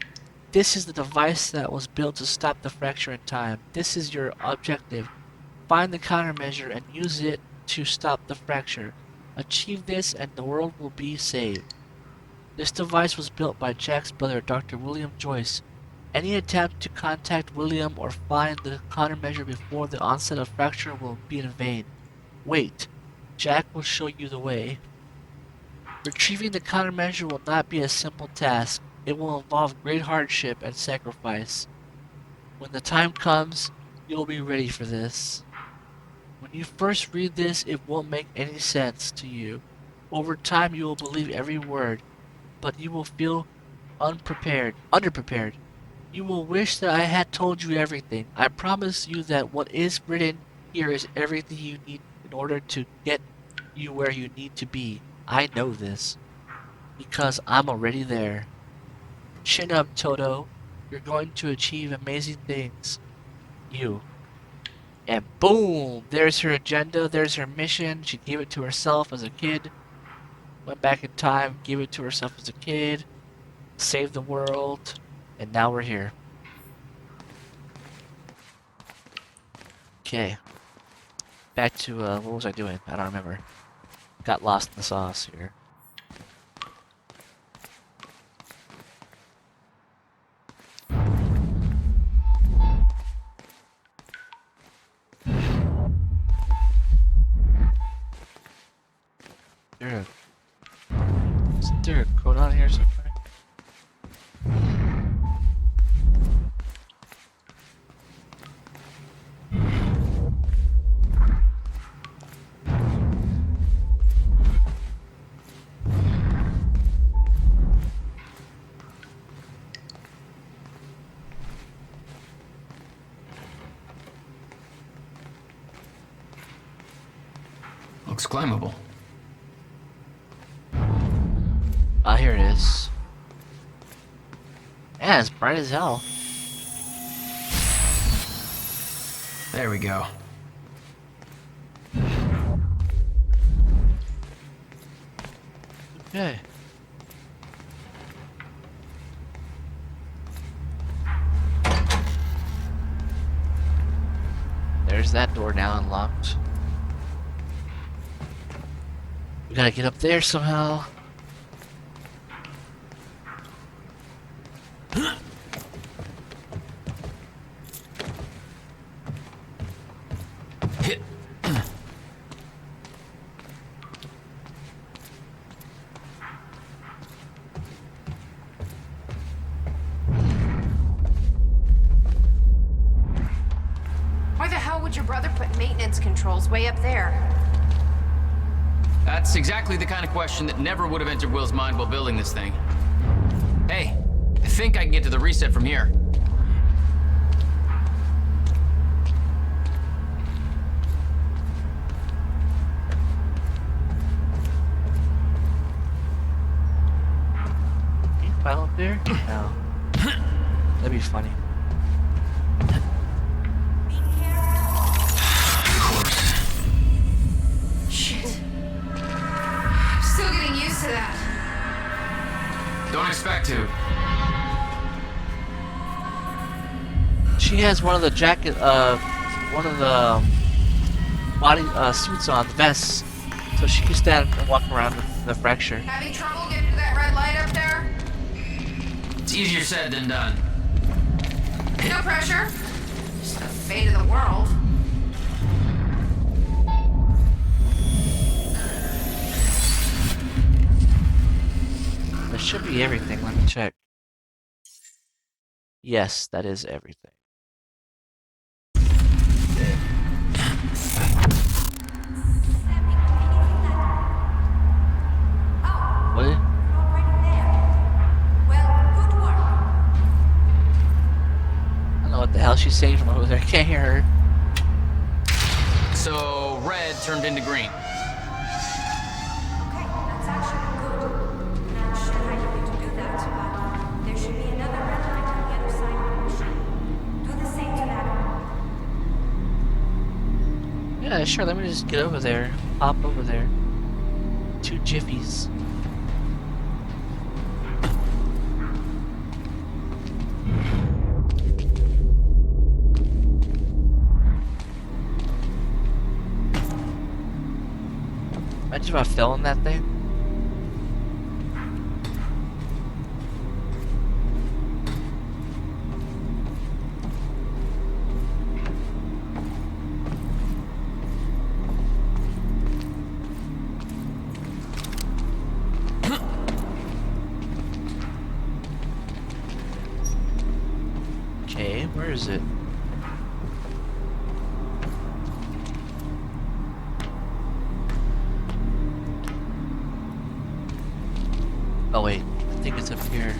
This is the device that was built to stop the fracture in time. This is your objective. find the countermeasure and use it to stop the fracture. Achieve this and the world will be saved. This device was built by Jack's brother, Dr. William Joyce. Any attempt to contact William or find the countermeasure before the onset of fracture will be in vain. Wait, Jack will show you the way. Retrieving the countermeasure will not be a simple task. It will involve great hardship and sacrifice. When the time comes, you'll be ready for this. When you first read this, it won't make any sense to you. Over time, you will believe every word, but you will feel underprepared. You will wish that I had told you everything. I promise you that what is written here is everything you need in order to get you where you need to be. I know this, because I'm already there. Chin up, Toto. You're going to achieve amazing things. You. And boom! There's her agenda, there's her mission. She gave it to herself as a kid. Went back in time, gave it to herself as a kid. Saved the world. And now we're here. Okay. Back to, what was I doing? I don't remember. Got lost in the sauce here. Is there a code on here somewhere? Looks climbable. Ah, here it is. Yeah, it's bright as hell. There we go. Okay. There's that door now unlocked. We gotta get up there somehow. Why the hell would your brother put maintenance controls way up there? That's exactly the kind of question that never would have entered Will's mind while building this thing. Hey, I think I can get to the reset from here. Can you climb up there? No. That'd be funny. To that. Don't expect to. She has one of the jacket, one of the body suits on, the vests, so she can stand and walk around the fracture. Having trouble getting to that red light up there? It's easier said than done. No pressure. Just the fate of the world. That should be everything. Let me check. Yes, that is everything. What? I don't know what the hell she's saying from over there. I can't hear her. So, red turned into green. Yeah, sure, let me just get over there. Hop over there. 2 jiffies. Imagine if I fell in that thing. Okay, where is it? Oh wait, I think it's up here.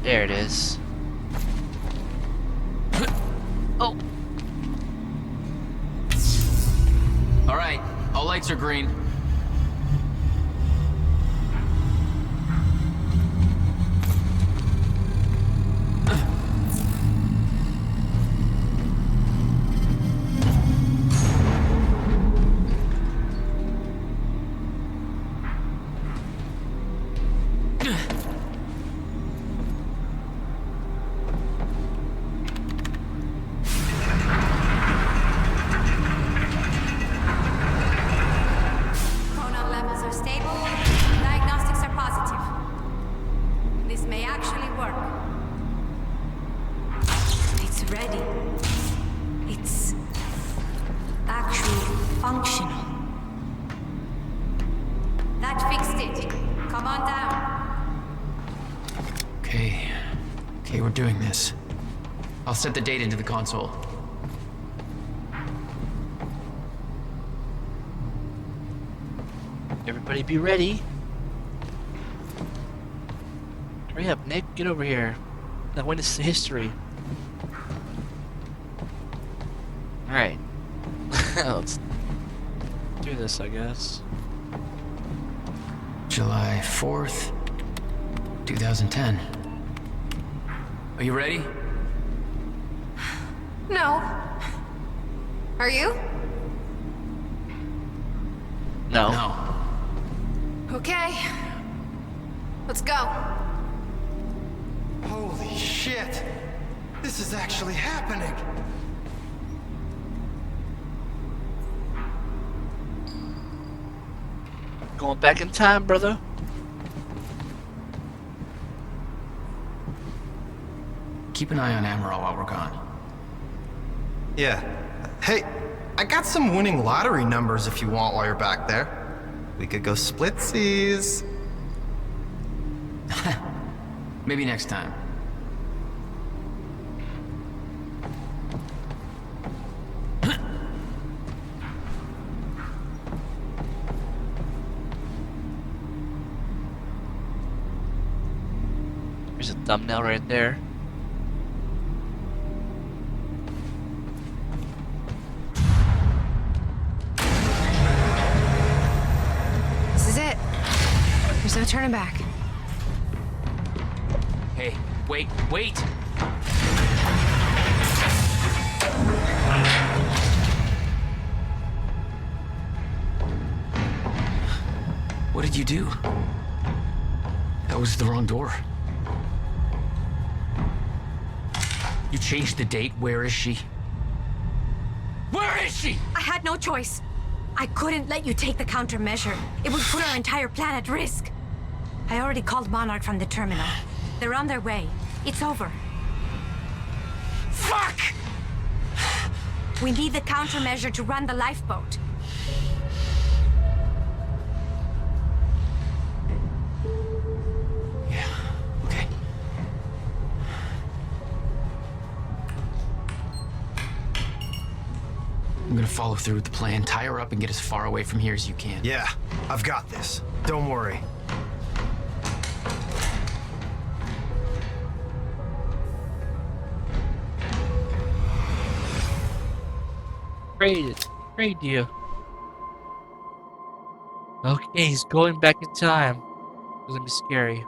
There it is. Oh! Alright, all lights are green. Chronal levels are stable. Diagnostics are positive. This may actually work. It's ready. It's actually functional. That fixed it. Come on down. Okay. Okay, we're doing this. I'll set the date into the console. Everybody be ready. Hurry up, Nick. Get over here. That witness history. Alright. Let's do this, I guess. July 4th, 2010. Are you ready? No. Are you? No. No. Okay. Let's go. Holy shit! This is actually happening! Going back in time, brother. Keep an eye on Amaral while we're gone. Yeah. Hey, I got some winning lottery numbers if you want while you're back there. We could go splitsies. Maybe next time. There's a thumbnail right there. This is it. There's no turning back. Hey, wait, wait! What did you do? That was the wrong door. You changed the date. Where is she? Where is she? I had no choice. I couldn't let you take the countermeasure. It would put our entire plan at risk. I already called Monarch from the terminal. They're on their way. It's over. Fuck! We need the countermeasure to run the lifeboat. Yeah, okay. I'm gonna follow through with the plan, tie her up, and get as far away from here as you can. Yeah, I've got this. Don't worry. Great deal. Okay, he's going back in time. It's gonna be scary.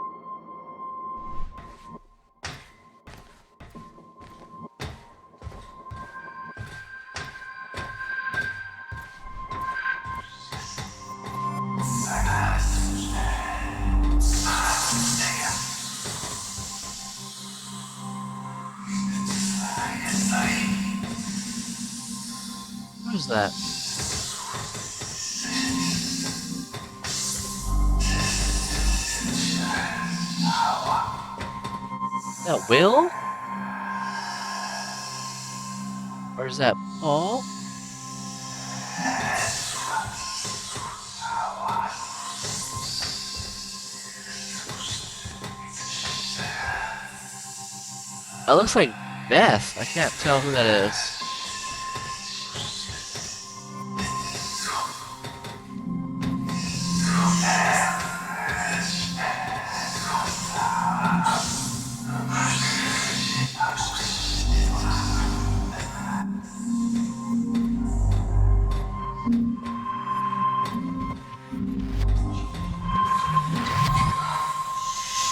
Who's that? That Will? Or is that Paul? That looks like Beth. I can't tell who that is.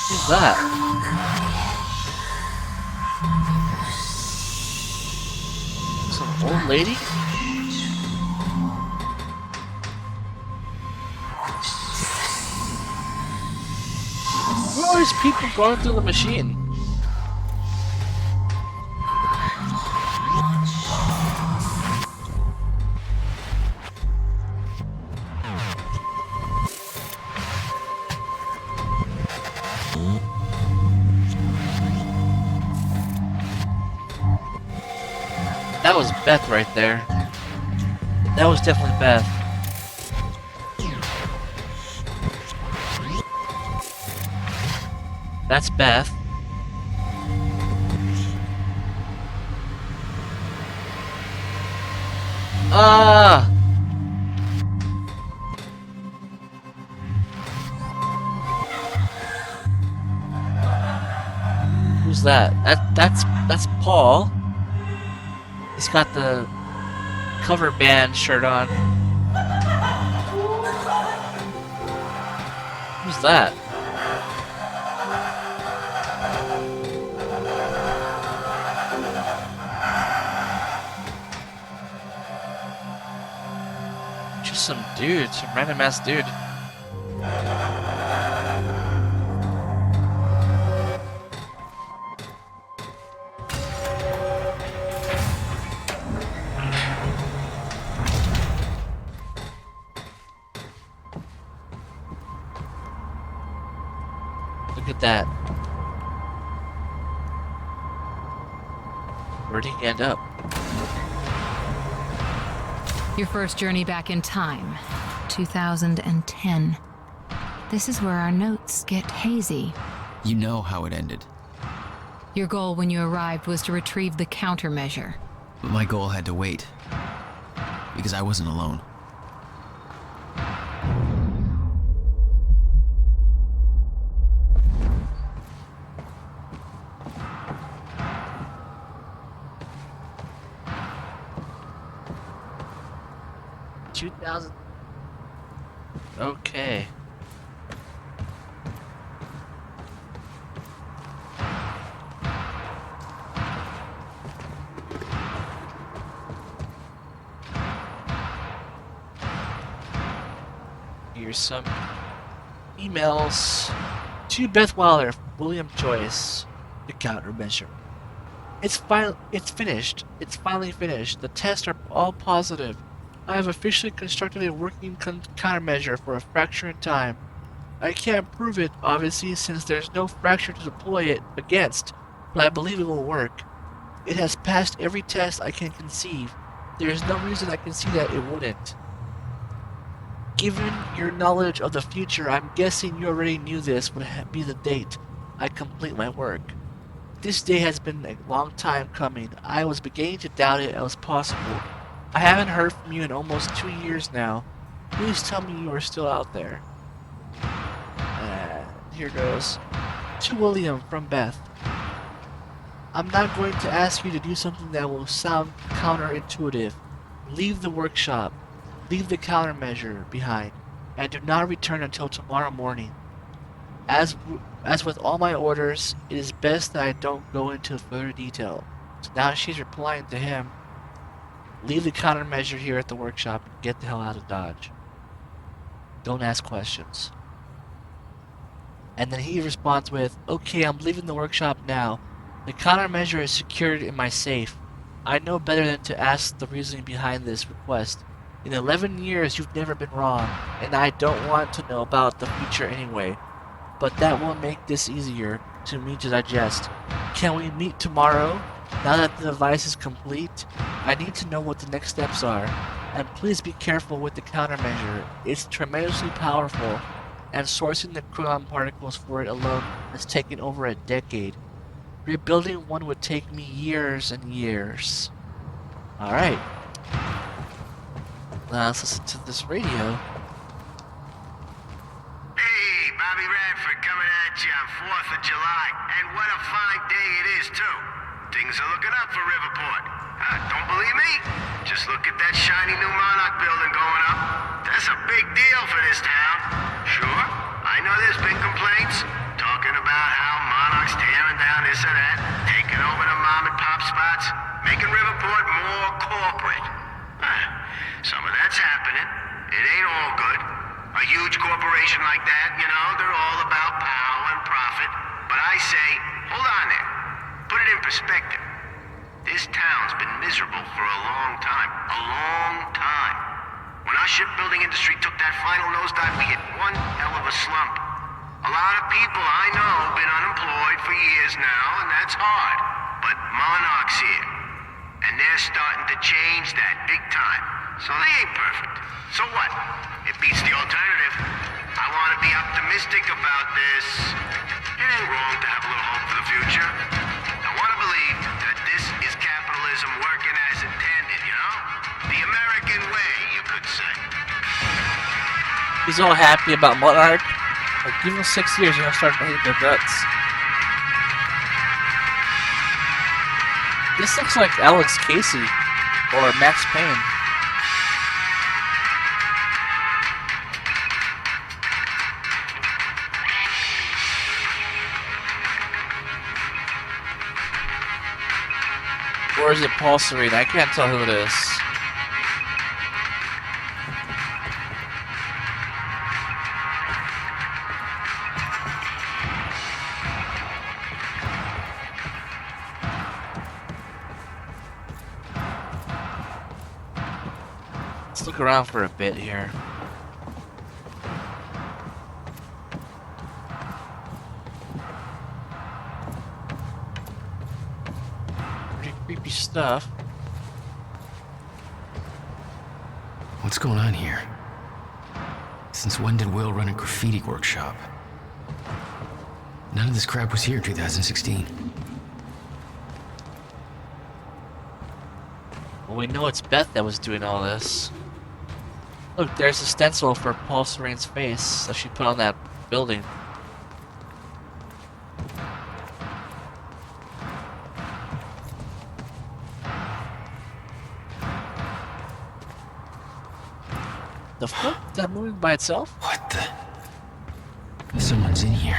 Who's that? Some old lady? Who are these people going through the machine? That was Beth right there. That was definitely Beth. That's Beth. Ah! Who's that? That's Paul. He's got the cover band shirt on. Who's that? Just some dude, some random ass dude. Look at that. Where'd he end up? Your first journey back in time, 2010. This is where our notes get hazy. You know how it ended. Your goal when you arrived was to retrieve the countermeasure. But my goal had to wait. Because I wasn't alone. Okay. Here's some emails to Beth Wilder, William Joyce, the countermeasure. It's finished. It's finally finished. The tests are all positive. I have officially constructed a working countermeasure for a fracture in time. I can't prove it, obviously, since there's no fracture to deploy it against, but I believe it will work. It has passed every test I can conceive. There is no reason I can see that it wouldn't. Given your knowledge of the future, I'm guessing you already knew this would be the date I complete my work. This day has been a long time coming. I was beginning to doubt it was possible. I haven't heard from you in almost 2 years now. Please tell me you are still out there. Here goes. To William from Beth. I'm not going to ask you to do something that will sound counterintuitive. Leave the workshop. Leave the countermeasure behind. And do not return until tomorrow morning. As with all my orders, it is best that I don't go into further detail. So now she's replying to him. Leave the countermeasure here at the workshop and get the hell out of Dodge. Don't ask questions. And then he responds with, okay, I'm leaving the workshop now. The countermeasure is secured in my safe. I know better than to ask the reasoning behind this request. In 11 years, you've never been wrong, and I don't want to know about the future anyway. But that will make this easier to me to digest. Can we meet tomorrow? Now that the device is complete, I need to know what the next steps are. And please be careful with the countermeasure. It's tremendously powerful, and sourcing the chronon particles for it alone has taken over a decade. Rebuilding one would take me years and years. Alright. Now let's listen to this radio. Hey, Bobby Radford coming at you on 4th of July. And what a fine day it is, too. Things are looking up for Riverport. Don't believe me? Just look at that shiny new Monarch building going up. That's a big deal for this town. Sure, I know there's been complaints, talking about how Monarch's tearing down this or that, taking over the mom and pop spots, making Riverport more corporate. Some of that's happening. It ain't all good. A huge corporation like that, you know, they're all about power and profit. But I say, hold on there. Put it in perspective. This town's been miserable for a long time. A long time. When our shipbuilding industry took that final nosedive, we hit one hell of a slump. A lot of people I know have been unemployed for years now, and that's hard. But Monarch's here. And they're starting to change that big time. So they ain't perfect. So what? It beats the alternative. I want to be optimistic about this. It ain't wrong to have a little hope for the future. I want to believe that this is capitalism working as intended, you know? The American way, you could say. He's all happy about Monarch. Like, give him 6 years, you're gonna start hating their guts. This looks like Alex Casey or Max Payne. Or is it Paul Serena? I can't tell who it is. Let's look around for a bit here. Creepy stuff. What's going on here? Since when did Will run a graffiti workshop? None of this crap was here in 2016. Well, we know it's Beth that was doing all this. Look, there's a stencil for Paul Serene's face that she put on that building. The fuck? Is that moving by itself? What the? Someone's in here.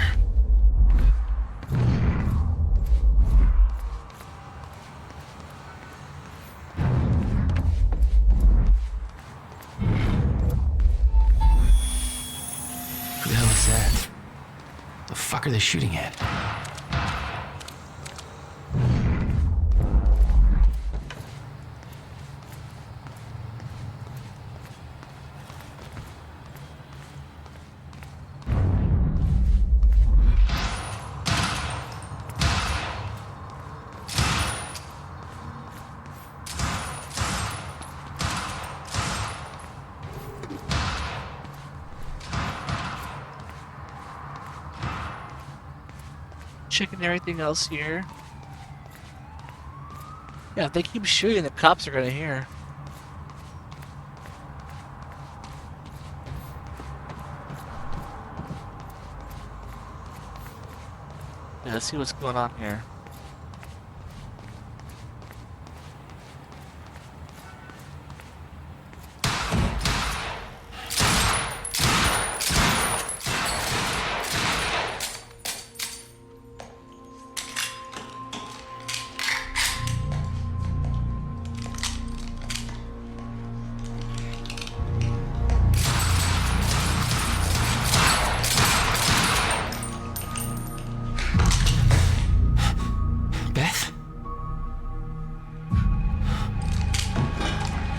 Who the hell is that? The fuck are they shooting at? Checking everything else here. Yeah, if they keep shooting, the cops are gonna hear. Yeah, let's see what's going on here.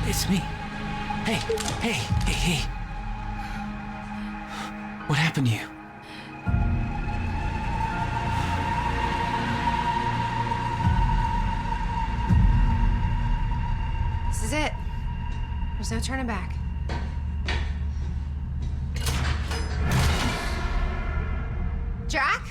It's me. Hey. What happened to you? This is it. There's no turning back. Jack?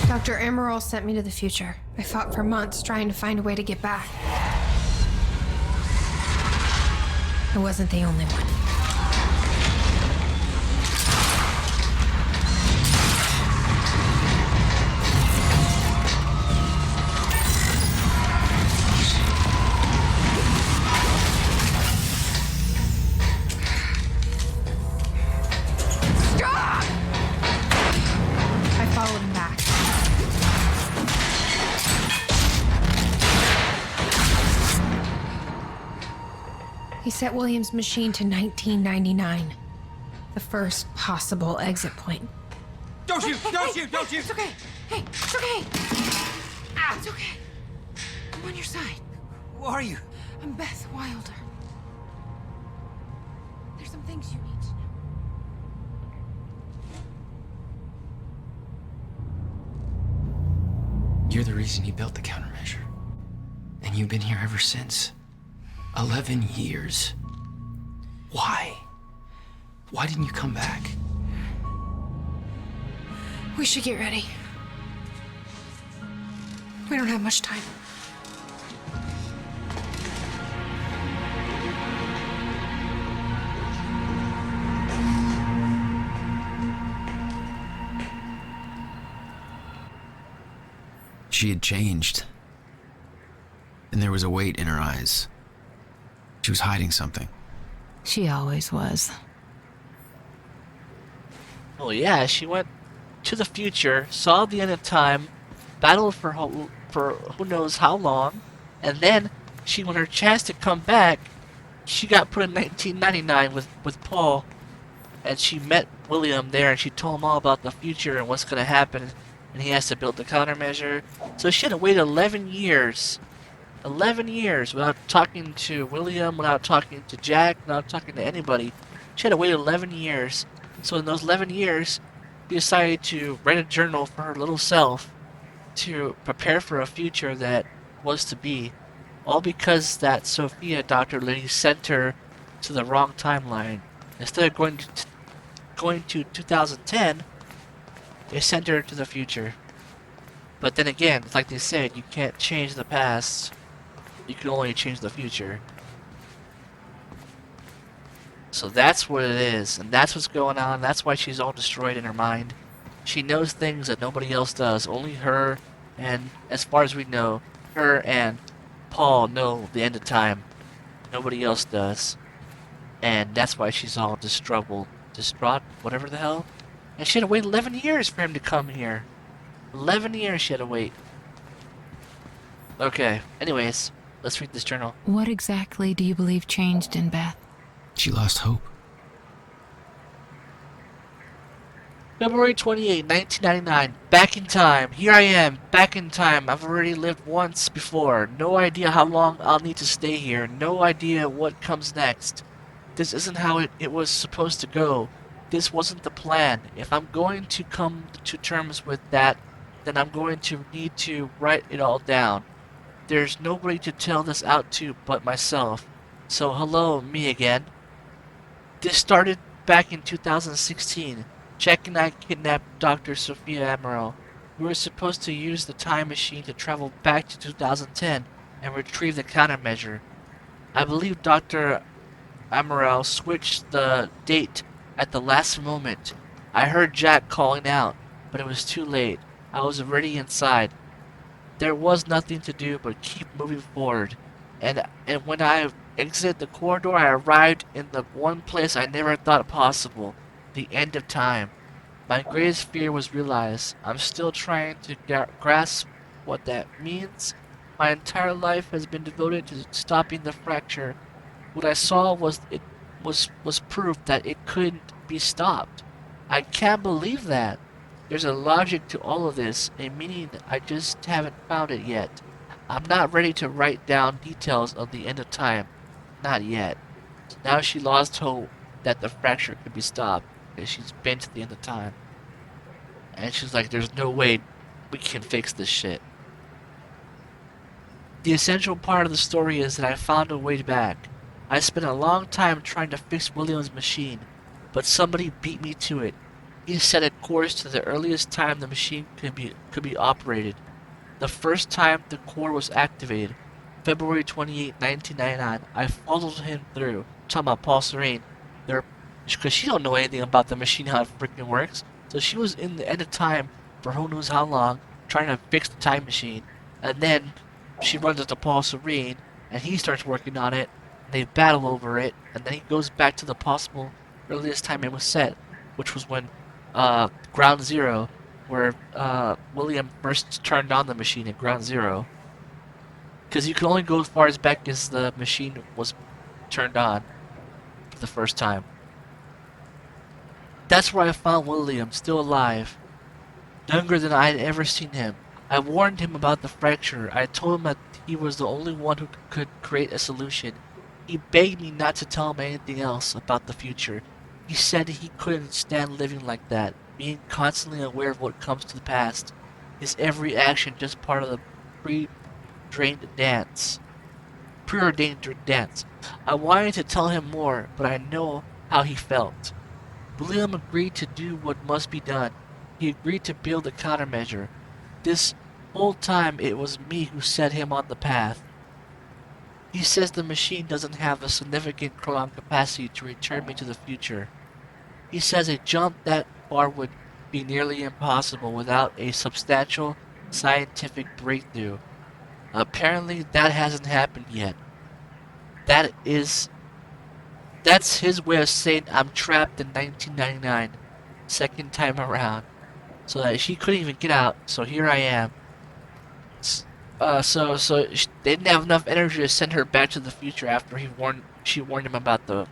Dr. Emerald sent me to the future. I fought for months trying to find a way to get back. I wasn't the only one. Stop! I followed him back. He set William's machine to 1999. The first possible exit point. Don't shoot! Don't shoot! It's okay! Hey, it's okay! Ah, it's okay. I'm on your side. Who are you? I'm Beth Wilder. There's some things you need to know. You're the reason he built the countermeasure. And you've been here ever since. 11 years. Why? Why didn't you come back? We should get ready. We don't have much time. She had changed. And there was a weight in her eyes. She was hiding something. She always was. Oh yeah, she went to the future, saw the end of time, battled for who knows how long, and then when her chance to come back, she got put in 1999 with Paul, and she met William there, and she told him all about the future and what's going to happen, and he has to build the countermeasure. So she had to wait 11 years. 11 years without talking to William, without talking to Jack, without talking to anybody. She had to wait 11 years. So in those 11 years, she decided to write a journal for her little self to prepare for a future that was to be. All because that Sophia Dr. Liddy sent her to the wrong timeline. Instead of going to 2010, they sent her to the future. But then again, like they said, you can't change the past. You can only change the future. So that's what it is, and that's what's going on. That's why she's all destroyed in her mind. She knows things that nobody else does. Only her, and as far as we know, her and Paul know the end of time. Nobody else does. And that's why she's all distraught, whatever the hell. And she had to wait 11 years for him to come here. 11 years she had to wait. Okay, anyways, let's read this journal. What exactly do you believe changed in Beth? She lost hope. February 28, 1999. Back in time. Here I am, back in time. I've already lived once before. No idea how long I'll need to stay here. No idea what comes next. This isn't how it was supposed to go. This wasn't the plan. If I'm going to come to terms with that, then I'm going to need to write it all down. There's nobody to tell this out to but myself. So hello, me again. This started back in 2016. Jack and I kidnapped Dr. Sophia Amaral. We were supposed to use the time machine to travel back to 2010 and retrieve the countermeasure. I believe Dr. Amaral switched the date at the last moment. I heard Jack calling out, but it was too late. I was already inside. There was nothing to do but keep moving forward. And when I exited the corridor, I arrived in the one place I never thought possible. The end of time. My greatest fear was realized. I'm still trying to grasp what that means. My entire life has been devoted to stopping the fracture. What I saw was proof that it couldn't be stopped. I can't believe that. There's a logic to all of this, a meaning I just haven't found it yet. I'm not ready to write down details of the end of time. Not yet. Now she lost hope that the fracture could be stopped because she's been to the end of time. And she's like, there's no way we can fix this shit. The essential part of the story is that I found a way back. I spent a long time trying to fix William's machine, but somebody beat me to it. He set a course to the earliest time the machine could be operated. The first time the core was activated, February 28, 1999, I followed him through. Talking about Paul Serene, because she don't know anything about the machine, how it freaking works. So she was in the end of time for who knows how long, trying to fix the time machine. And then she runs into Paul Serene, and he starts working on it. And they battle over it, and then he goes back to the possible earliest time it was set, which was when Ground Zero, where William first turned on the machine at Ground Zero. Because you can only go as far as back as the machine was turned on for the first time. That's where I found William, still alive, younger than I had ever seen him. I warned him about the fracture. I told him that he was the only one who could create a solution. He begged me not to tell him anything else about the future. He said he couldn't stand living like that, being constantly aware of what comes to the past. His every action just part of the preordained dance. I wanted to tell him more, but I know how he felt. William agreed to do what must be done. He agreed to build a countermeasure. This whole time it was me who set him on the path. He says the machine doesn't have a significant chron capacity to return me to the future. He says a jump that far would be nearly impossible without a substantial scientific breakthrough. Apparently that hasn't happened yet. That's his way of saying I'm trapped in 1999, second time around. So that she couldn't even get out, so here I am. So they didn't have enough energy to send her back to the future after she warned him about the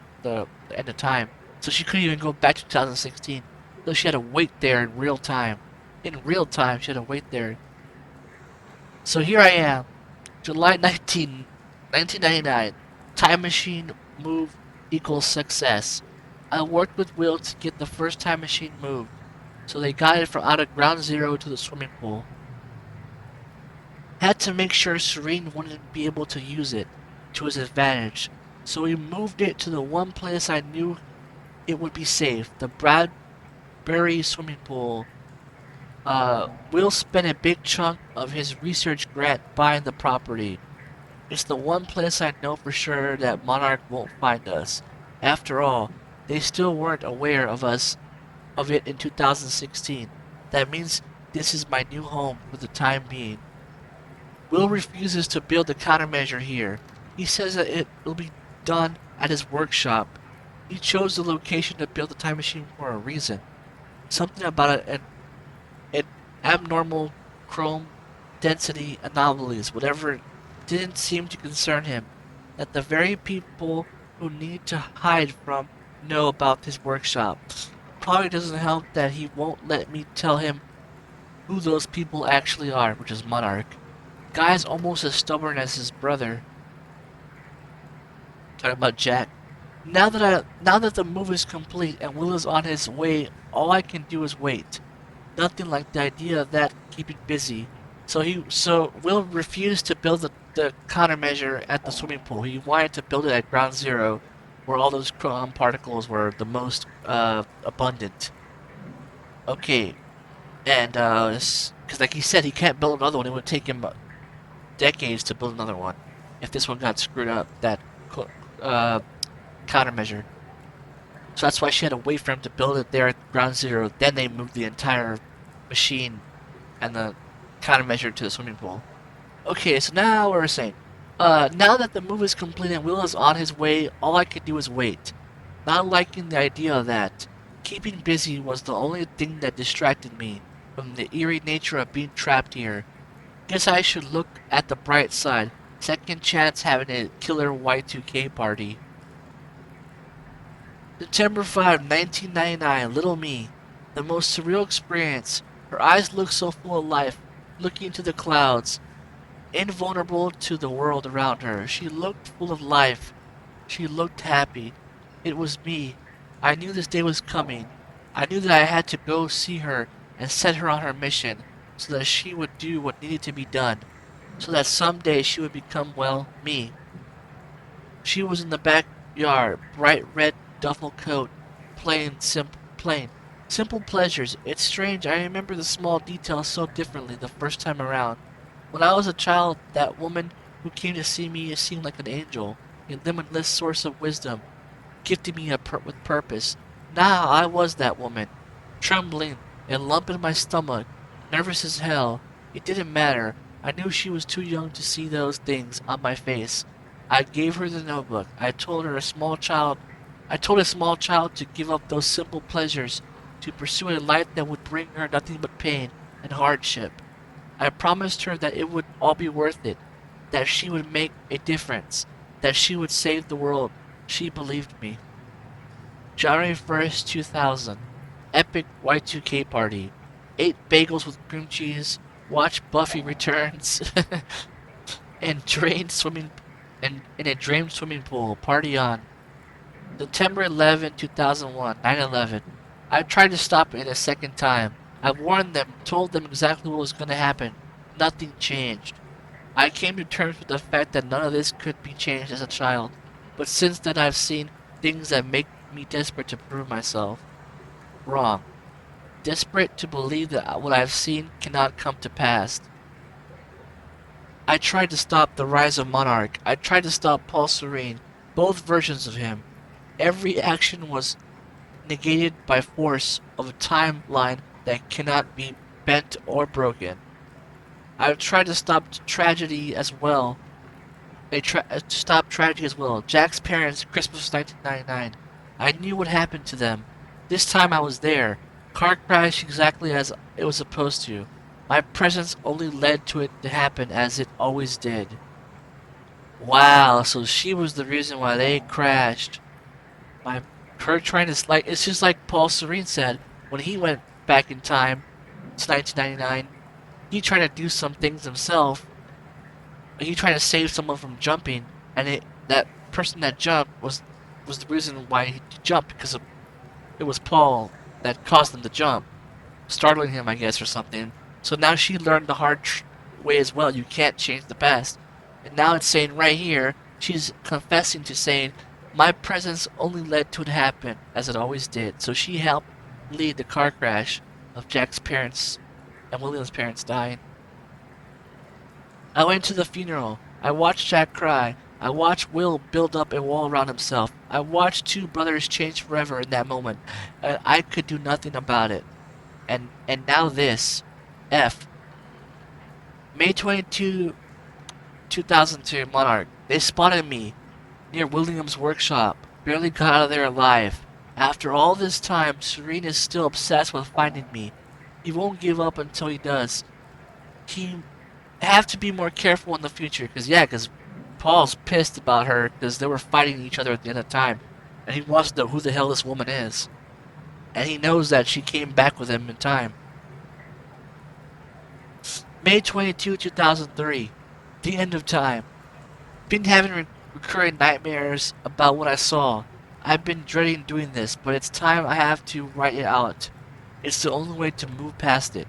end of time. So she couldn't even go back to 2016. So she had to wait there in real time. In real time, she had to wait there. So here I am, July 19, 1999. Time machine move equals success. I worked with Will to get the first time machine moved, so they got it from out of Ground Zero to the swimming pool. Had to make sure Serene wouldn't be able to use it to his advantage, so we moved it to the one place I knew it would be safe, the Bradbury swimming pool. Will spent a big chunk of his research grant buying the property. It's the one place I know for sure that Monarch won't find us. After all, they still weren't aware of it in 2016. That means this is my new home for the time being. Will refuses to build a countermeasure here. He says that it will be done at his workshop. He chose the location to build the time machine for a reason. Something about an abnormal chrome density anomalies, whatever, didn't seem to concern him. That the very people who need to hide from know about his workshop. Probably doesn't help that he won't let me tell him who those people actually are, which is Monarch. Guy's almost as stubborn as his brother. Talking about Jack. Now that the move is complete and Will is on his way, all I can do is wait. Nothing like the idea of that keeping busy. So Will refused to build the countermeasure at the swimming pool. He wanted to build it at Ground Zero, where all those chrome particles were the most abundant. Okay, and because like he said, he can't build another one. It would take him decades to build another one if this one got screwed up. That countermeasure. So that's why she had to wait for him to build it there at Ground Zero. Then they moved the entire machine and the countermeasure to the swimming pool. Okay, so now we're saying, now that the move is complete and Will is on his way, all I can do is wait. Not liking the idea of that. Keeping busy was the only thing that distracted me from the eerie nature of being trapped here. Guess I should look at the bright side. Second chance having a killer Y2K party. September 5, 1999, little me. The most surreal experience. Her eyes looked so full of life, looking into the clouds, invulnerable to the world around her. She looked full of life. She looked happy. It was me. I knew this day was coming. I knew that I had to go see her and set her on her mission, so that she would do what needed to be done, so that someday she would become, well, me. She was in the backyard, bright red duffel coat, plain. Simple pleasures. It's strange, I remember the small details so differently the first time around. When I was a child, that woman who came to see me seemed like an angel, a limitless source of wisdom, gifting me with purpose. Now I was that woman, trembling, a lump in my stomach, nervous as hell. It didn't matter. I knew she was too young to see those things on my face. I gave her the notebook. I told a small child to give up those simple pleasures, to pursue a life that would bring her nothing but pain and hardship. I promised her that it would all be worth it, that she would make a difference, that she would save the world. She believed me. January 1st, 2000. Epic Y2K party. 8 bagels with cream cheese. Watch Buffy Returns. In a drained swimming pool. Party on. September 11, 2001. 9/11. I tried to stop it a second time. I warned them, told them exactly what was going to happen. Nothing changed. I came to terms with the fact that none of this could be changed as a child. But since then I've seen things that make me desperate to prove myself wrong. Desperate to believe that what I've seen cannot come to pass. I tried to stop the rise of Monarch. I tried to stop Paul Serene, both versions of him. Every action was negated by force of a timeline that cannot be bent or broken. I've tried to stop tragedy as well. Jack's parents, Christmas 1999. I knew what happened to them. This time I was there. Car crash exactly as it was supposed to. My presence only led to it to happen as it always did. Wow, so she was the reason why they crashed. Her trying to, like, it's just like Paul Serene said when he went back in time to 1999. He tried to do some things himself. He tried to save someone from jumping, and that person that jumped was the reason why he jumped, because it was Paul that caused him to jump, startling him, I guess, or something. So now she learned the hard way as well. You can't change the past. And now it's saying right here, she's confessing to saying, my presence only led to it happen, as it always did. So she helped lead the car crash of Jack's parents and William's parents dying. I went to the funeral. I watched Jack cry. I watched Will build up a wall around himself. I watched 2 brothers change forever in that moment, and I could do nothing about it. And now this. F. May 22, 2002, Monarch. They spotted me near William's workshop. Barely got out of there alive. After all this time, Serene is still obsessed with finding me. He won't give up until he does. He have to be more careful in the future, because Paul's pissed about her because they were fighting each other at the end of time, and he wants to know who the hell this woman is. And he knows that she came back with him in time. May 22, 2003. The end of time. Been having recurring nightmares about what I saw. I've been dreading doing this, but it's time I have to write it out. It's the only way to move past it.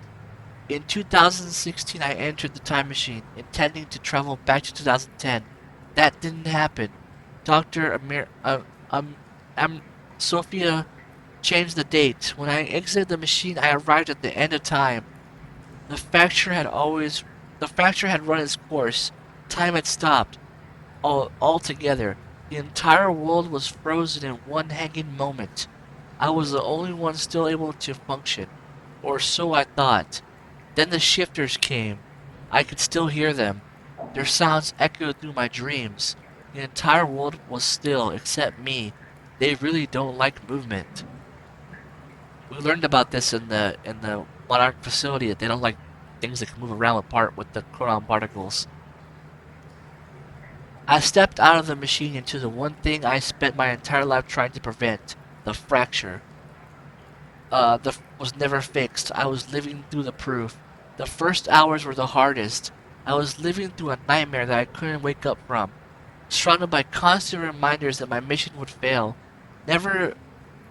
In 2016, I entered the time machine, intending to travel back to 2010. That didn't happen. Dr. Sophia changed the date. When I exited the machine, I arrived at the end of time. The fracture had run its course. Time had stopped. Altogether. The entire world was frozen in one hanging moment. I was the only one still able to function. Or so I thought. Then the shifters came. I could still hear them. Their sounds echoed through my dreams. The entire world was still, except me. They really don't like movement. We learned about this in the Monarch facility, that they don't like things that can move around with the chronon particles. I stepped out of the machine into the one thing I spent my entire life trying to prevent, the fracture. Was never fixed. I was living through the proof. The first hours were the hardest. I was living through a nightmare that I couldn't wake up from, surrounded by constant reminders that my mission would fail, never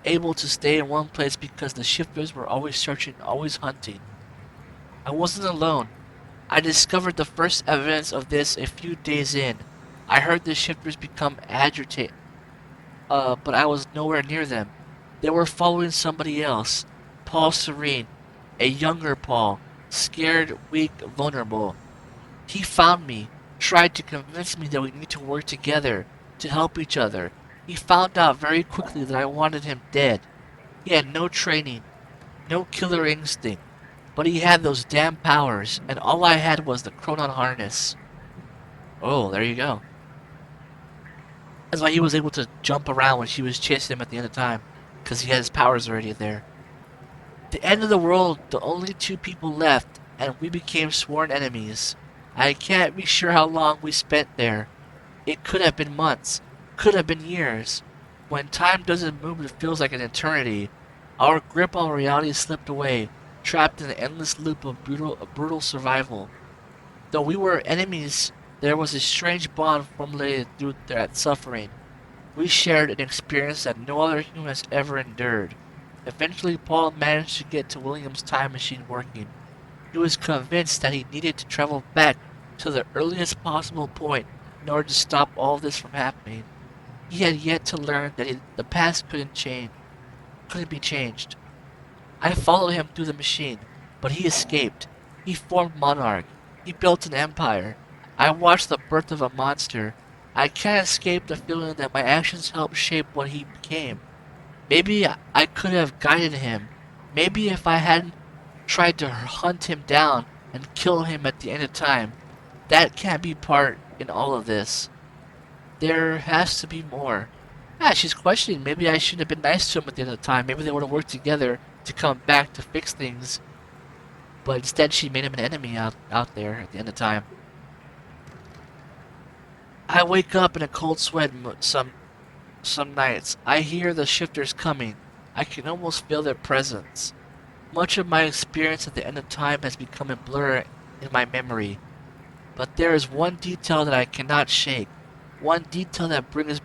able to stay in one place because the shifters were always searching, always hunting. I wasn't alone. I discovered the first evidence of this a few days in. I heard the shifters become agitated, but I was nowhere near them. They were following somebody else, Paul Serene, a younger Paul, scared, weak, vulnerable. He found me, tried to convince me that we need to work together, to help each other. He found out very quickly that I wanted him dead. He had no training, no killer instinct, but he had those damn powers, and all I had was the chronon harness. Oh, there you go. That's why he was able to jump around when she was chasing him at the end of time, because he had his powers already there. The end of the world, the only two people left, and we became sworn enemies. I can't be sure how long we spent there. It could have been months, could have been years. When time doesn't move, it feels like an eternity. Our grip on reality slipped away, trapped in an endless loop of brutal survival. Though we were enemies, there was a strange bond formulated through that suffering. We shared an experience that no other human has ever endured. Eventually, Paul managed to get to William's time machine working. He was convinced that he needed to travel back to the earliest possible point in order to stop all this from happening. He had yet to learn that the past couldn't be changed. I followed him through the machine, but he escaped. He formed Monarch. He built an empire. I watched the birth of a monster. I can't escape the feeling that my actions helped shape what he became. Maybe I could have guided him. Maybe if I hadn't tried to hunt him down and kill him at the end of time. That can't be part in all of this. There has to be more. Yeah, she's questioning. Maybe I should have been nice to him at the end of time. Maybe they would have worked together to come back to fix things. But instead she made him an enemy out there at the end of time. I wake up in a cold sweat some nights. I hear the shifters coming. I can almost feel their presence. Much of my experience at the end of time has become a blur in my memory. But there is one detail that I cannot shake. One detail that brings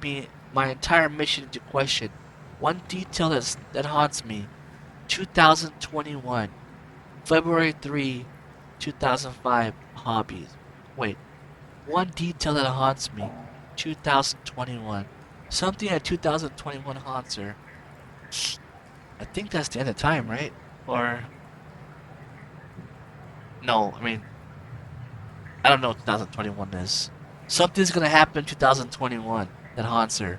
my entire mission into question. One detail that haunts me. 2021. February 3, 2005. Hobbies. Wait. One detail that haunts me. 2021. Something at 2021 haunts her. I think that's the end of time, right? Or... No, I mean... I don't know what 2021 is. Something's gonna happen in 2021 that haunts her.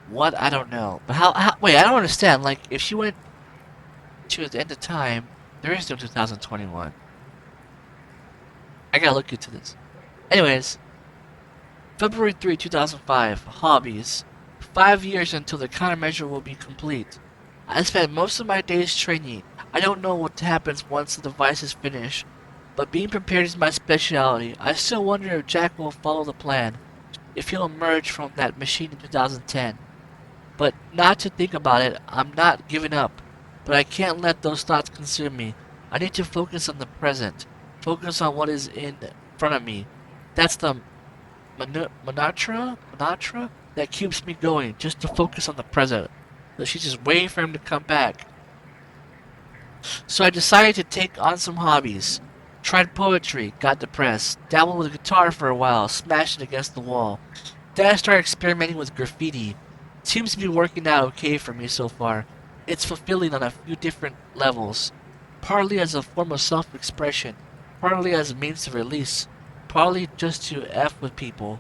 What? I don't know. But how... Wait, I don't understand. Like, if she went to the end of time, there is no 2021. I gotta look into this. Anyways... February 3, 2005. Hobbies. 5 years until the countermeasure will be complete. I spent most of my days training. I don't know what happens once the device is finished, but being prepared is my specialty. I still wonder if Jack will follow the plan, if he'll emerge from that machine in 2010. But not to think about it, I'm not giving up. But I can't let those thoughts consume me. I need to focus on the present. Focus on what is in front of me. That's the mantra that keeps me going, just to focus on the present. So she's just waiting for him to come back. So I decided to take on some hobbies. Tried poetry, got depressed, dabbled with a guitar for a while, smashed it against the wall. Then I started experimenting with graffiti. It seems to be working out okay for me so far. It's fulfilling on a few different levels. Partly as a form of self-expression, partly as a means of release, partly just to F with people.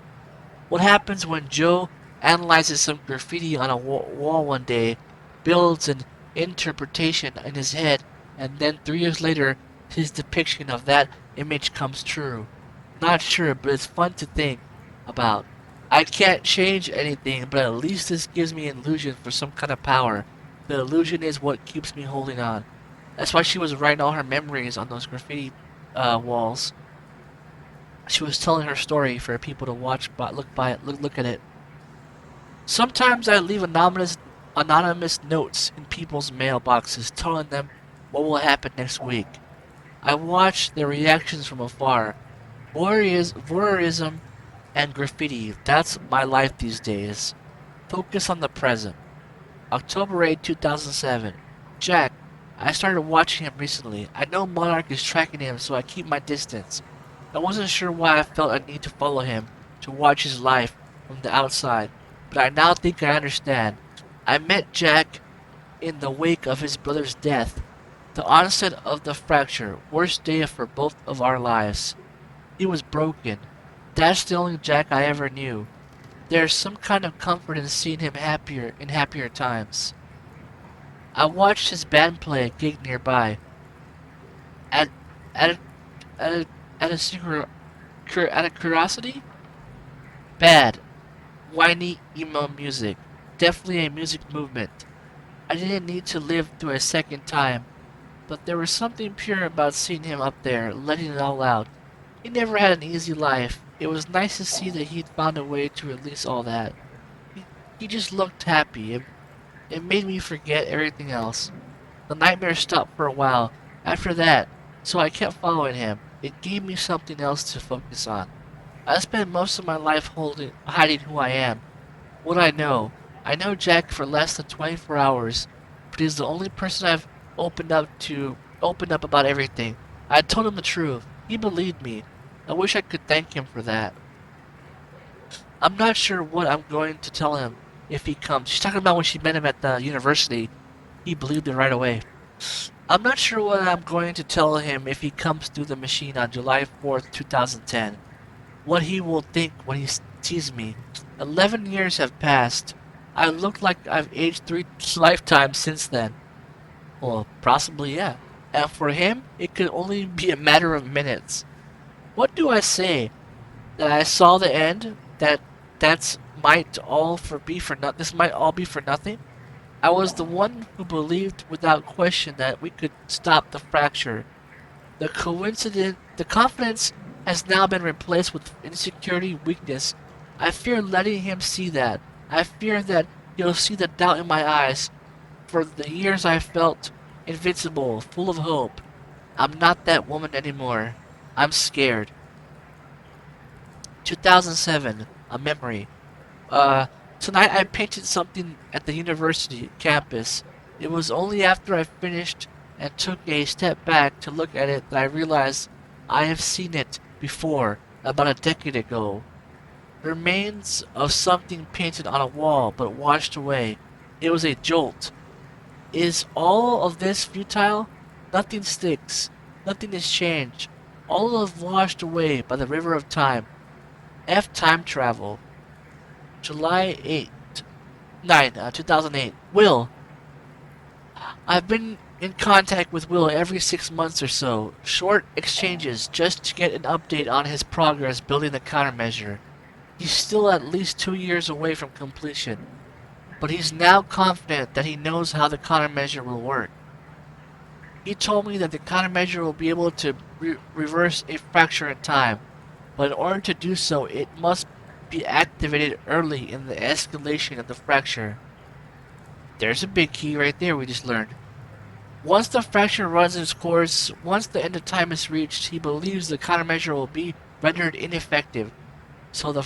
What happens when Joe analyzes some graffiti on a wall one day, builds an interpretation in his head, and then 3 years later, his depiction of that image comes true? Not sure, but it's fun to think about. I can't change anything, but at least this gives me an illusion for some kind of power. The illusion is what keeps me holding on. That's why she was writing all her memories on those graffiti walls. She was telling her story for people to watch, look at it. Sometimes I leave anonymous notes in people's mailboxes telling them what will happen next week. I watch their reactions from afar. Voyeurism and graffiti, that's my life these days. Focus on the present. October 8, 2007. Jack, I started watching him recently. I know Monarch is tracking him, so I keep my distance. I wasn't sure why I felt a need to follow him, to watch his life from the outside, but I now think I understand. I met Jack in the wake of his brother's death. The onset of the fracture, worst day for both of our lives. He was broken. That's the only Jack I ever knew. There's some kind of comfort in seeing him happier times. I watched his band play a gig nearby. At a curiosity? Bad. Whiny emo music. Definitely a music movement. I didn't need to live through a second time, but there was something pure about seeing him up there, letting it all out. He never had an easy life. It was nice to see that he'd found a way to release all that. He just looked happy. It made me forget everything else. The nightmare stopped for a while after that, so I kept following him. It gave me something else to focus on. I spent most of my life hiding who I am, what I know. I know Jack for less than 24 hours, but he's the only person I've opened up about everything. I told him the truth. He believed me. I wish I could thank him for that. I'm not sure what I'm going to tell him if he comes. She's talking about when she met him at the university. He believed it right away. I'm not sure what I'm going to tell him if he comes through the machine on July 4th, 2010. What he will think when he sees me. 11 years have passed. I look like I've aged 3 lifetimes since then. Well, possibly, yeah. And for him, it could only be a matter of minutes. What do I say? That I saw the end? This might all be for nothing? I was the one who believed without question that we could stop the fracture. The confidence has now been replaced with insecurity, weakness. I fear letting him see that. I fear that he'll see the doubt in my eyes. For the years I felt invincible, full of hope. I'm not that woman anymore. I'm scared. 2007, a memory. Tonight I painted something at the university campus. It was only after I finished and took a step back to look at it that I realized I have seen it before, about a decade ago. Remains of something painted on a wall but washed away. It was a jolt. Is all of this futile? Nothing sticks. Nothing has changed. All is washed away by the river of time. F time travel. July 2008. Will. I've been in contact with Will every 6 months or so. Short exchanges just to get an update on his progress building the countermeasure. He's still at least 2 years away from completion, but he's now confident that he knows how the countermeasure will work. He told me that the countermeasure will be able to reverse a fracture in time, but in order to do so, it must be activated early in the escalation of the fracture. There's a big key right there we just learned. Once the fracture runs its course, once the end of time is reached, he believes the countermeasure will be rendered ineffective. So the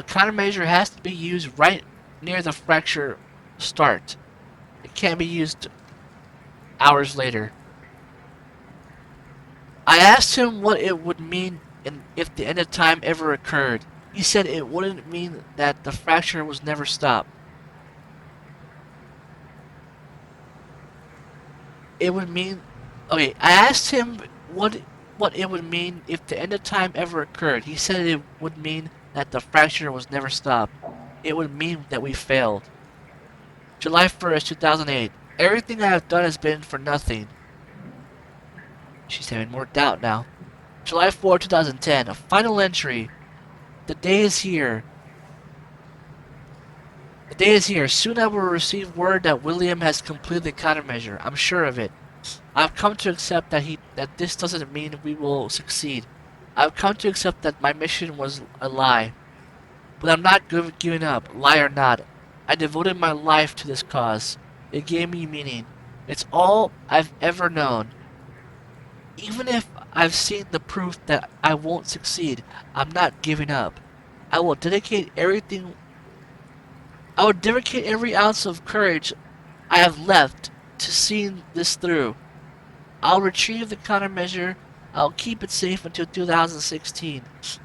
countermeasure has to be used right near the fracture start. It can't be used hours later. I asked him what it would mean if the end of time ever occurred. He said it wouldn't mean that the fracture was never stopped. It would mean... Okay, I asked him what it would mean if the end of time ever occurred. He said it would mean that the fracture was never stopped. It would mean that we failed. July 1st, 2008. Everything I have done has been for nothing. She's having more doubt now. July 4, 2010. A final entry. The day is here. The day is here. Soon I will receive word that William has completed the countermeasure. I'm sure of it. I've come to accept that this doesn't mean we will succeed. I've come to accept that my mission was a lie. But I'm not giving up, lie or not. I devoted my life to this cause. It gave me meaning. It's all I've ever known. Even if I've seen the proof that I won't succeed, I'm not giving up. I will dedicate every ounce of courage I have left to seeing this through. I'll retrieve the countermeasure. I'll keep it safe until 2016.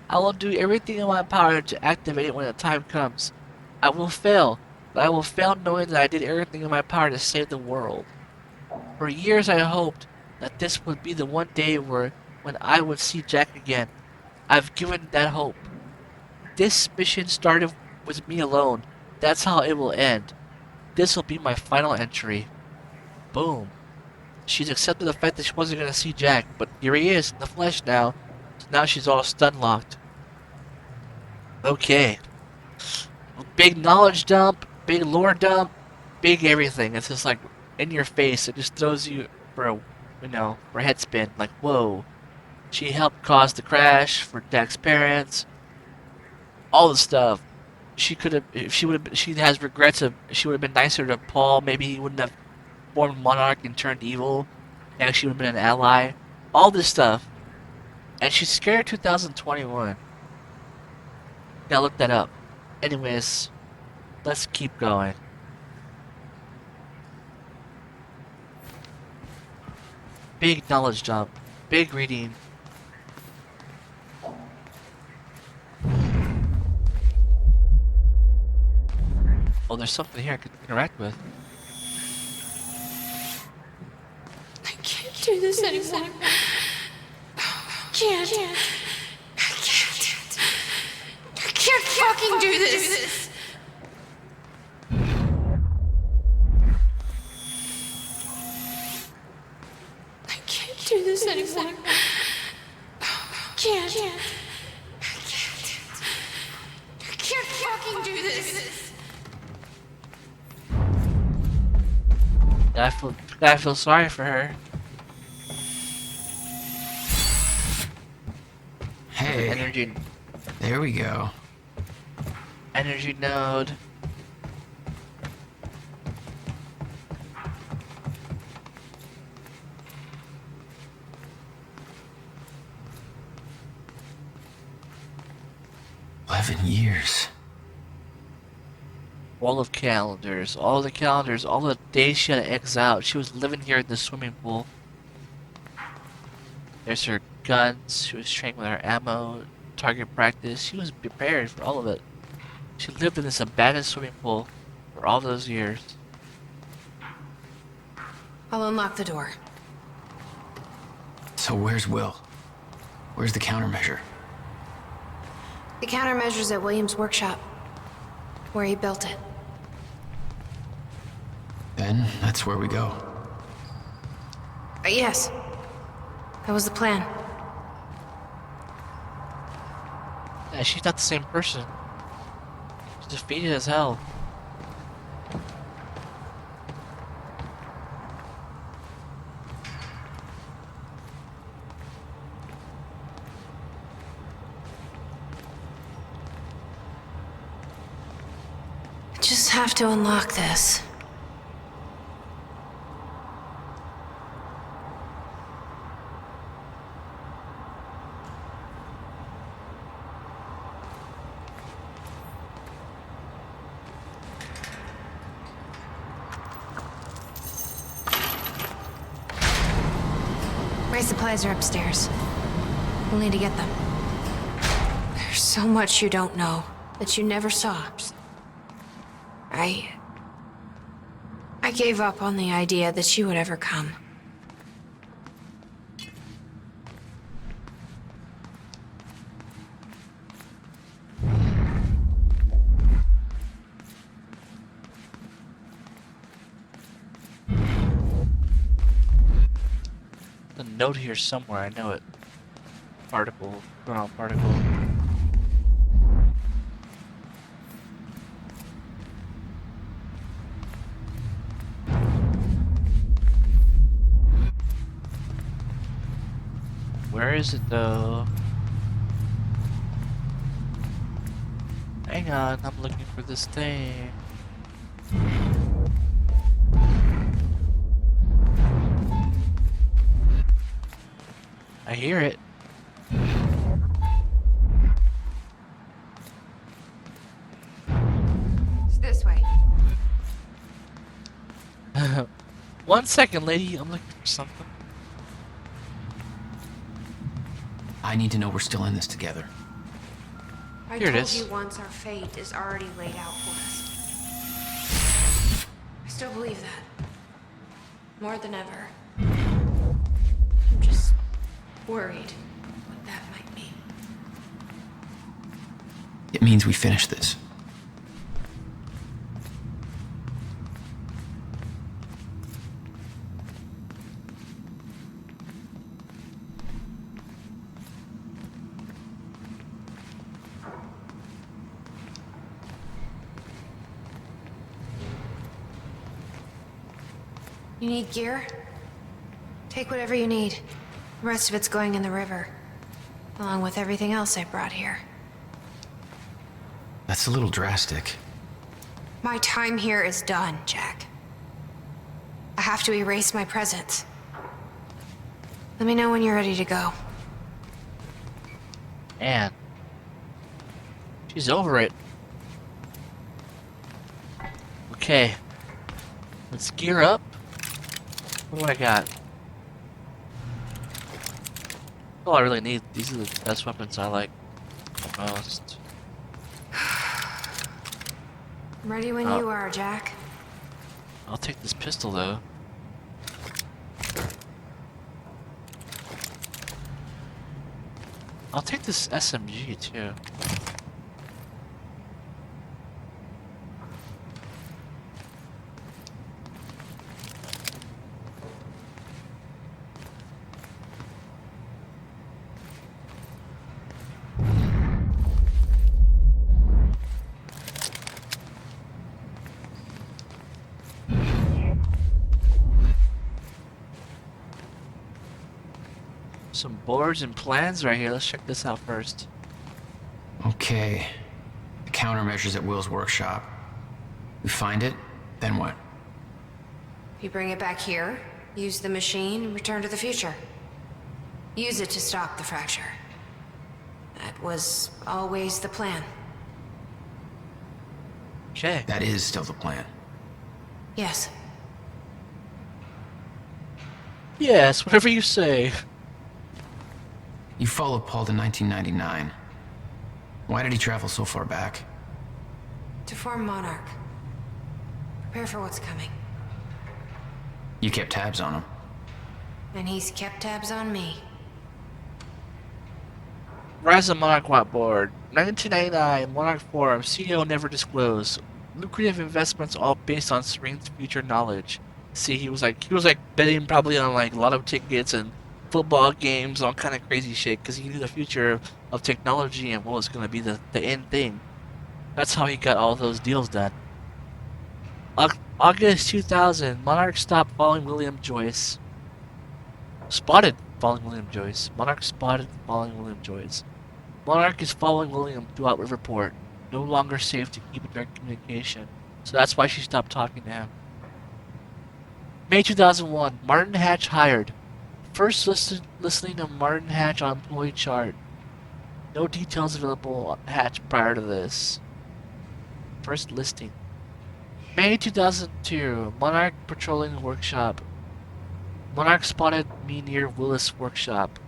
I will do everything in my power to activate it when the time comes. I will fail, but I will fail knowing that I did everything in my power to save the world. For years I hoped that this would be the one day when I would see Jack again. I've given that hope. This mission started with me alone. That's how it will end. This will be my final entry. Boom. She's accepted the fact that she wasn't going to see Jack, but here he is in the flesh now. So now she's all stun-locked. Okay. Big knowledge dump, big lore dump, big everything. It's just like in your face. It just throws you for a, for a head spin. Like, whoa. She helped cause the crash for Jack's parents. All the stuff. She could have, if she would have, she has regrets of, she would have been nicer to Paul. Maybe he wouldn't have formed Monarch and turned evil. And she would have been an ally. All this stuff. And she's scared 2021. Gotta look that up. Anyways, let's keep going. Big knowledge dump. Big reading. Oh, there's something here I could interact with. I can't do this anymore. I can't. I can't fucking do this. I can't do this anymore. I can't. I can't fucking do this. I feel sorry for her. Hey. Energy. There we go. Energy node. $11 All of calendars, all the calendars, all the days she had to X out. She was living here in the swimming pool. There's her guns. She was trained with her ammo, target practice. She was prepared for all of it. She lived in this abandoned swimming pool for all those years. I'll unlock the door. So where's Will? Where's the countermeasure? The countermeasure's at William's workshop, where he built it. Then that's where we go. Yes. That was the plan. Yeah, she's not the same person. She's defeated as hell. I just have to unlock this. My supplies are upstairs. We'll need to get them. There's so much you don't know that you never saw. I gave up on the idea that she would ever come. The note here somewhere, I know it. Particle, ground particle. Where is it though? Hang on, I'm looking for this thing. I hear it. It's this way. 1 second, lady. I'm looking for something. I need to know we're still in this together. I Here it told is. you once our fate is already laid out for us. I still believe that. More than ever. I'm just worried what that might mean. It means we finish this. You need gear? Take whatever you need. The rest of it's going in the river. Along with everything else I brought here. That's a little drastic. My time here is done, Jack. I have to erase my presence. Let me know when you're ready to go. And she's over it. Okay. Let's gear up. What do I got? All I really need. These are the best weapons I like most. I'm ready when you are, Jack. I'll take this pistol though. I'll take this SMG too. Some boards and plans right here. Let's check this out first. Okay. The countermeasures at Will's workshop. We find it, then what? You bring it back here, use the machine, and return to the future. Use it to stop the fracture. That was always the plan. Okay. That is still the plan. Yes. Yes, whatever you say. You followed Paul to 1999. Why did he travel so far back? To form Monarch. Prepare for what's coming. You kept tabs on him. And he's kept tabs on me. Rise of Monarch whiteboard. 1999, Monarch Forum, CEO never disclosed. Lucrative investments all based on Serene's future knowledge. See, he was like betting probably on like lotto tickets and football games, all kind of crazy shit, because he knew the future of technology and what was going to be the end thing. That's how he got all those deals done. August 2000, Monarch stopped following William Joyce. Spotted following William Joyce. Monarch spotted following William Joyce. Monarch is following William throughout Riverport. No longer safe to keep in direct communication. So that's why she stopped talking to him. May 2001, Martin Hatch hired. First listening to Martin Hatch on employee chart. No details available on Hatch prior to this. First listing. May 2002, Monarch patrolling the workshop. Monarch spotted me near Will's workshop.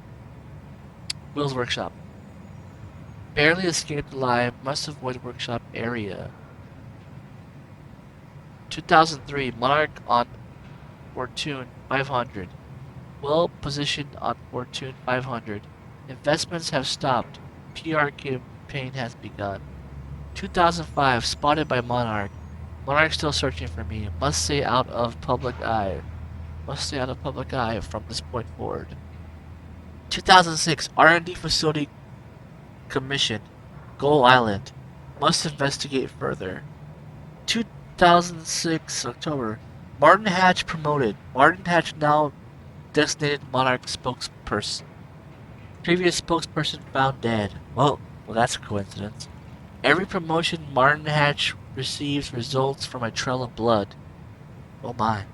Barely escaped alive, must avoid workshop area. 2003, Monarch on Fortune 500. Well positioned on Fortune 500. Investments have stopped. PR campaign has begun. 2005, spotted by Monarch. Monarch still searching for me. Must stay out of public eye. From this point forward. 2006, R&D facility commission. Gull Island. Must investigate further. 2006, October. Martin Hatch promoted. Martin Hatch now designated Monarch spokesperson. Previous spokesperson found dead. Well, that's a coincidence. Every promotion Martin Hatch receives results from a trail of blood. Oh my.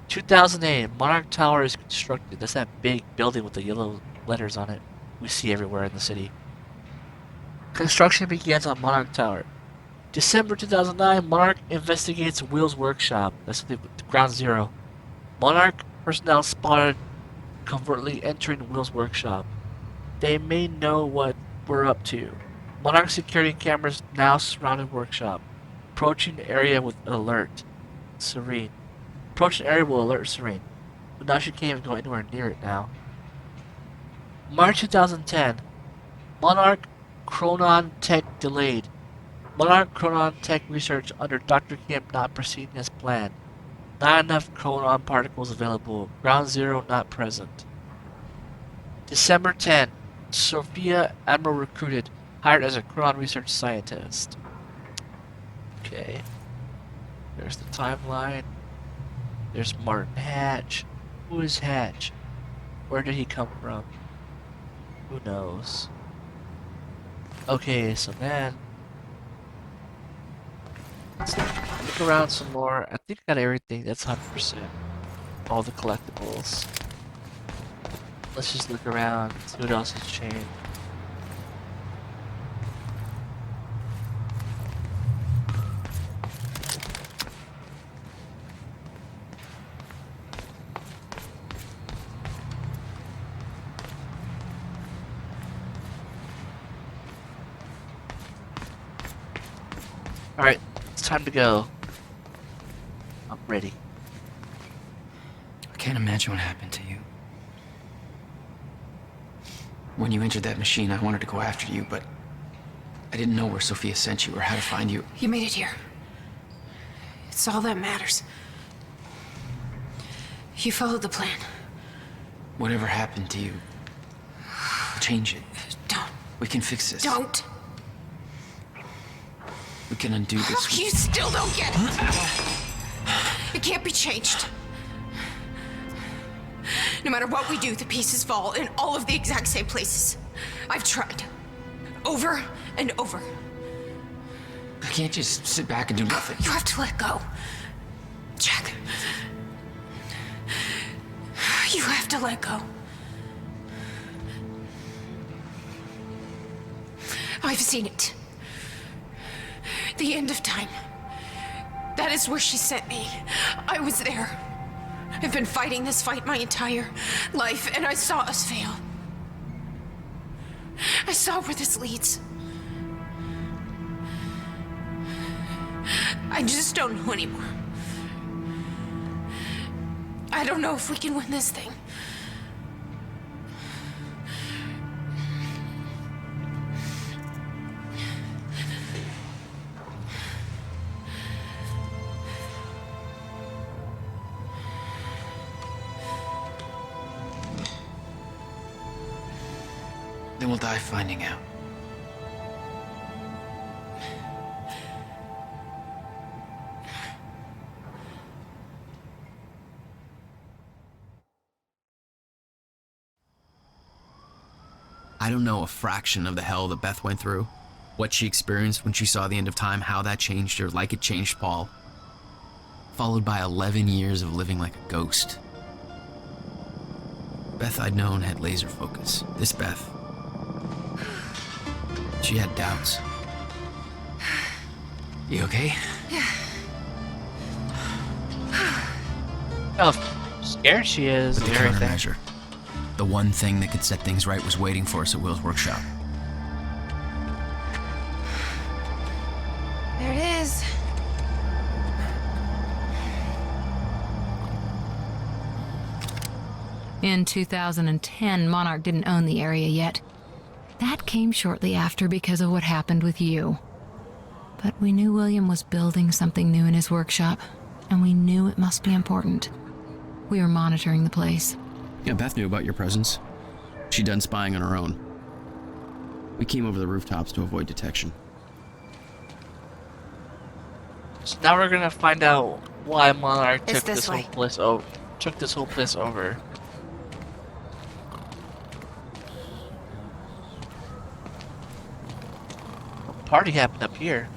2008, Monarch Tower is constructed. That's that big building with the yellow letters on it we see everywhere in the city. Construction begins on Monarch Tower. December 2009, Monarch investigates Will's workshop. That's the ground zero. Monarch personnel spotted covertly entering Will's workshop. They may know what we're up to. Monarch security cameras now surround the workshop. Approaching area with alert. Serene. Approaching area will alert Serene. But now she can't even go anywhere near it now. March 2010. Monarch Chronon Tech delayed. Monarch Chronon Tech research under Dr. Kim not proceeding as planned. Not enough chronon particles available. Ground zero not present. December 10. Sophia Admiral recruited. Hired as a chronon research scientist. Okay. There's the timeline. There's Martin Hatch. Who is Hatch? Where did he come from? Who knows? Okay, so then let's look around some more. I think I got everything. That's 100%. All the collectibles. Let's just look around, see what else has changed. Alright, it's time to go. I'm ready. I can't imagine what happened to you. When you entered that machine, I wanted to go after you, but I didn't know where Sophia sent you or how to find you. You made it here. It's all that matters. You followed the plan. Whatever happened to you, change it. Don't. We can fix this. Don't. We can undo this. Oh, you still don't get it. It can't be changed. No matter what we do, the pieces fall in all of the exact same places. I've tried. Over and over. I can't just sit back and do nothing. You have to let go. Jack. You have to let go. I've seen it. The end of time. That is where she sent me. I was there. I've been fighting this fight my entire life, and I saw us fail. I saw where this leads. I just don't know anymore. I don't know if we can win this thing. Then we'll die finding out. I don't know a fraction of the hell that Beth went through, what she experienced when she saw the end of time, how that changed her like it changed Paul. Followed by 11 years of living like a ghost. Beth I'd known had laser focus. This Beth, she had doubts. You okay? Yeah. How scared she is The and everything. countermeasure. The one thing that could set things right was waiting for us at Will's workshop. There it is. In 2010, Monarch didn't own the area yet. That came shortly after because of what happened with you. But we knew William was building something new in his workshop, and we knew it must be important. We were monitoring the place. Yeah, Beth knew about your presence. She'd done spying on her own. We came over the rooftops to avoid detection. So now we're gonna find out why Monarch It's took this this whole way. place over. Took this whole place over. party happened up here.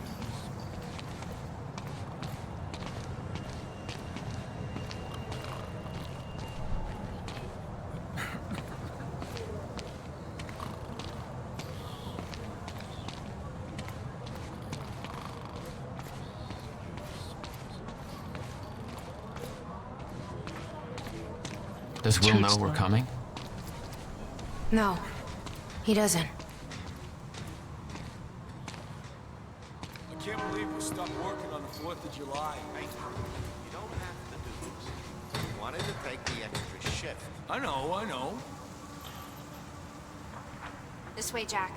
Does Will know we're coming? No, he doesn't. I can't believe we stopped working on the 4th of July. Hey, you don't have to do this. You wanted to take the extra shift. I know. This way, Jack.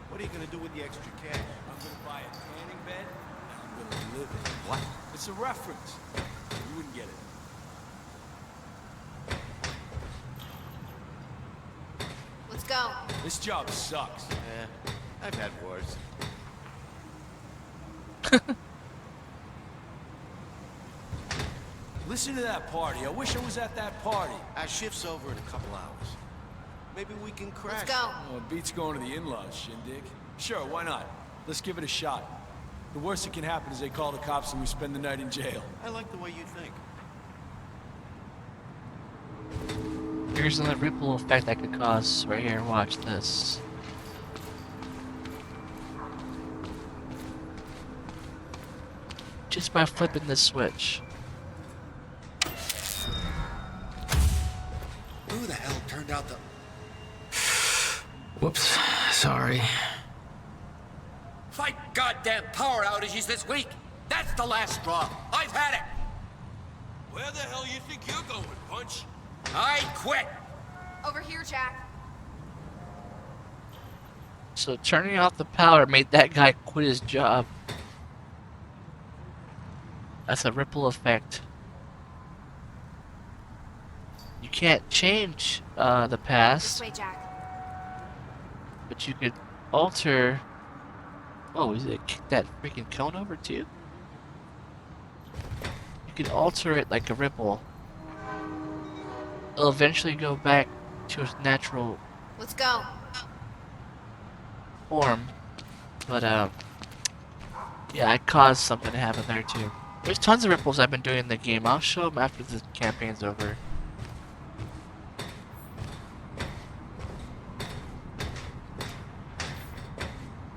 What are you gonna do with the extra cash? I'm gonna buy a tanning bed, and I'm gonna live in it. What? It's a reference. You wouldn't get it. Let's go. This job sucks. Yeah, I've had worse. Listen to that party. I wish I was at that party. Our shift's over in a couple hours. Maybe we can crash. Let's go. Oh, it beats going to the in-laws, shindig. Sure, why not? Let's give it a shot. The worst that can happen is they call the cops and we spend the night in jail. I like the way you think. Here's another ripple effect I could cause right here. Watch this. Just by flipping this switch. Who the hell turned out the... Whoops, sorry. 5 goddamn power outages this week. That's the last straw. I've had it. Where the hell you think you're going, Punch? I quit. Over here, Jack. So turning off the power made that guy quit his job. That's a ripple effect. You can't change the past, This way, Jack. but you could alter. Oh, is it kick that freaking cone over too? You can alter it like a ripple. It'll eventually go back to its natural Let's go. form, but yeah, I caused something to happen there too. There's tons of ripples I've been doing in the game. I'll show them after the campaign's over.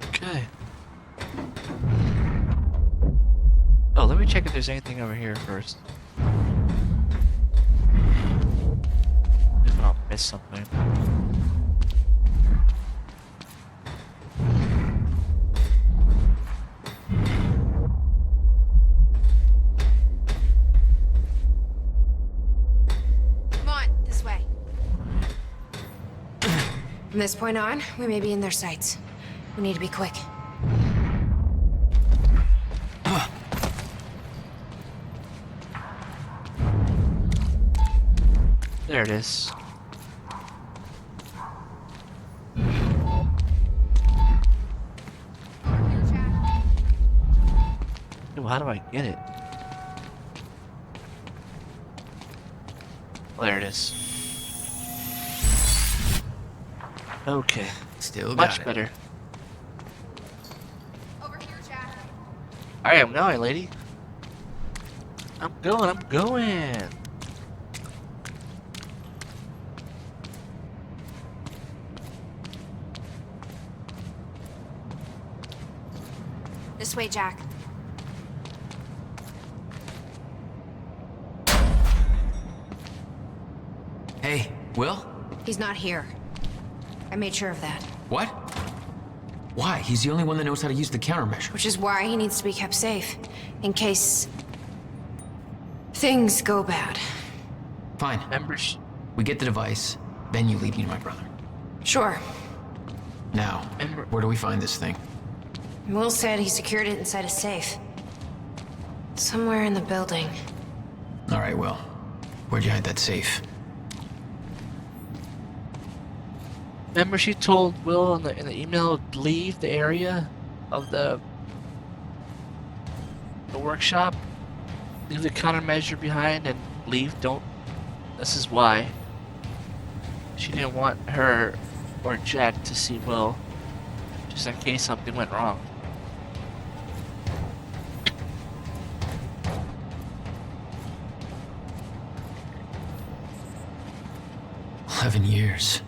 Okay. Oh, let me check if there's anything over here first. If I'll miss something. Come on, this way. From this point on, we may be in their sights. We need to be quick. There it is. Ooh, how do I get it? Well, there it is. Okay. Still got Much it. better. Over here, Jack. Alright, I'm going, lady. I'm going. This way, Jack. Hey, Will? He's not here. I made sure of that. What? Why? He's the only one that knows how to use the countermeasure. Which is why he needs to be kept safe. In case... things go bad. Fine. Members. We get the device, then you lead me to my brother. Sure. Now, where do we find this thing? Will said he secured it inside a safe. Somewhere in the building. All right, Will. Where'd you hide that safe? Remember, she told Will in the email leave the area of the workshop, leave the countermeasure behind, and leave. Don't. This is why. She didn't want her or Jack to see Will. just in case something went wrong. Years.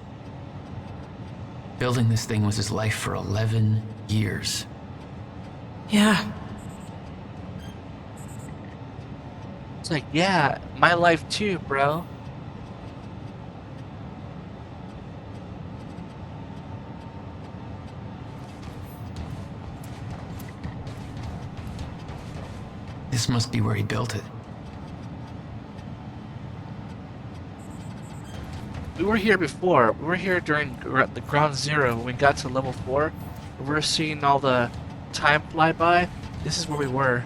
Building this thing was his life for 11 years. Yeah. It's like, yeah, my life too, bro. This must be where he built it. We were here before. We were here during the ground zero when we got to level 4. We were seeing all the time fly by. This is where we were.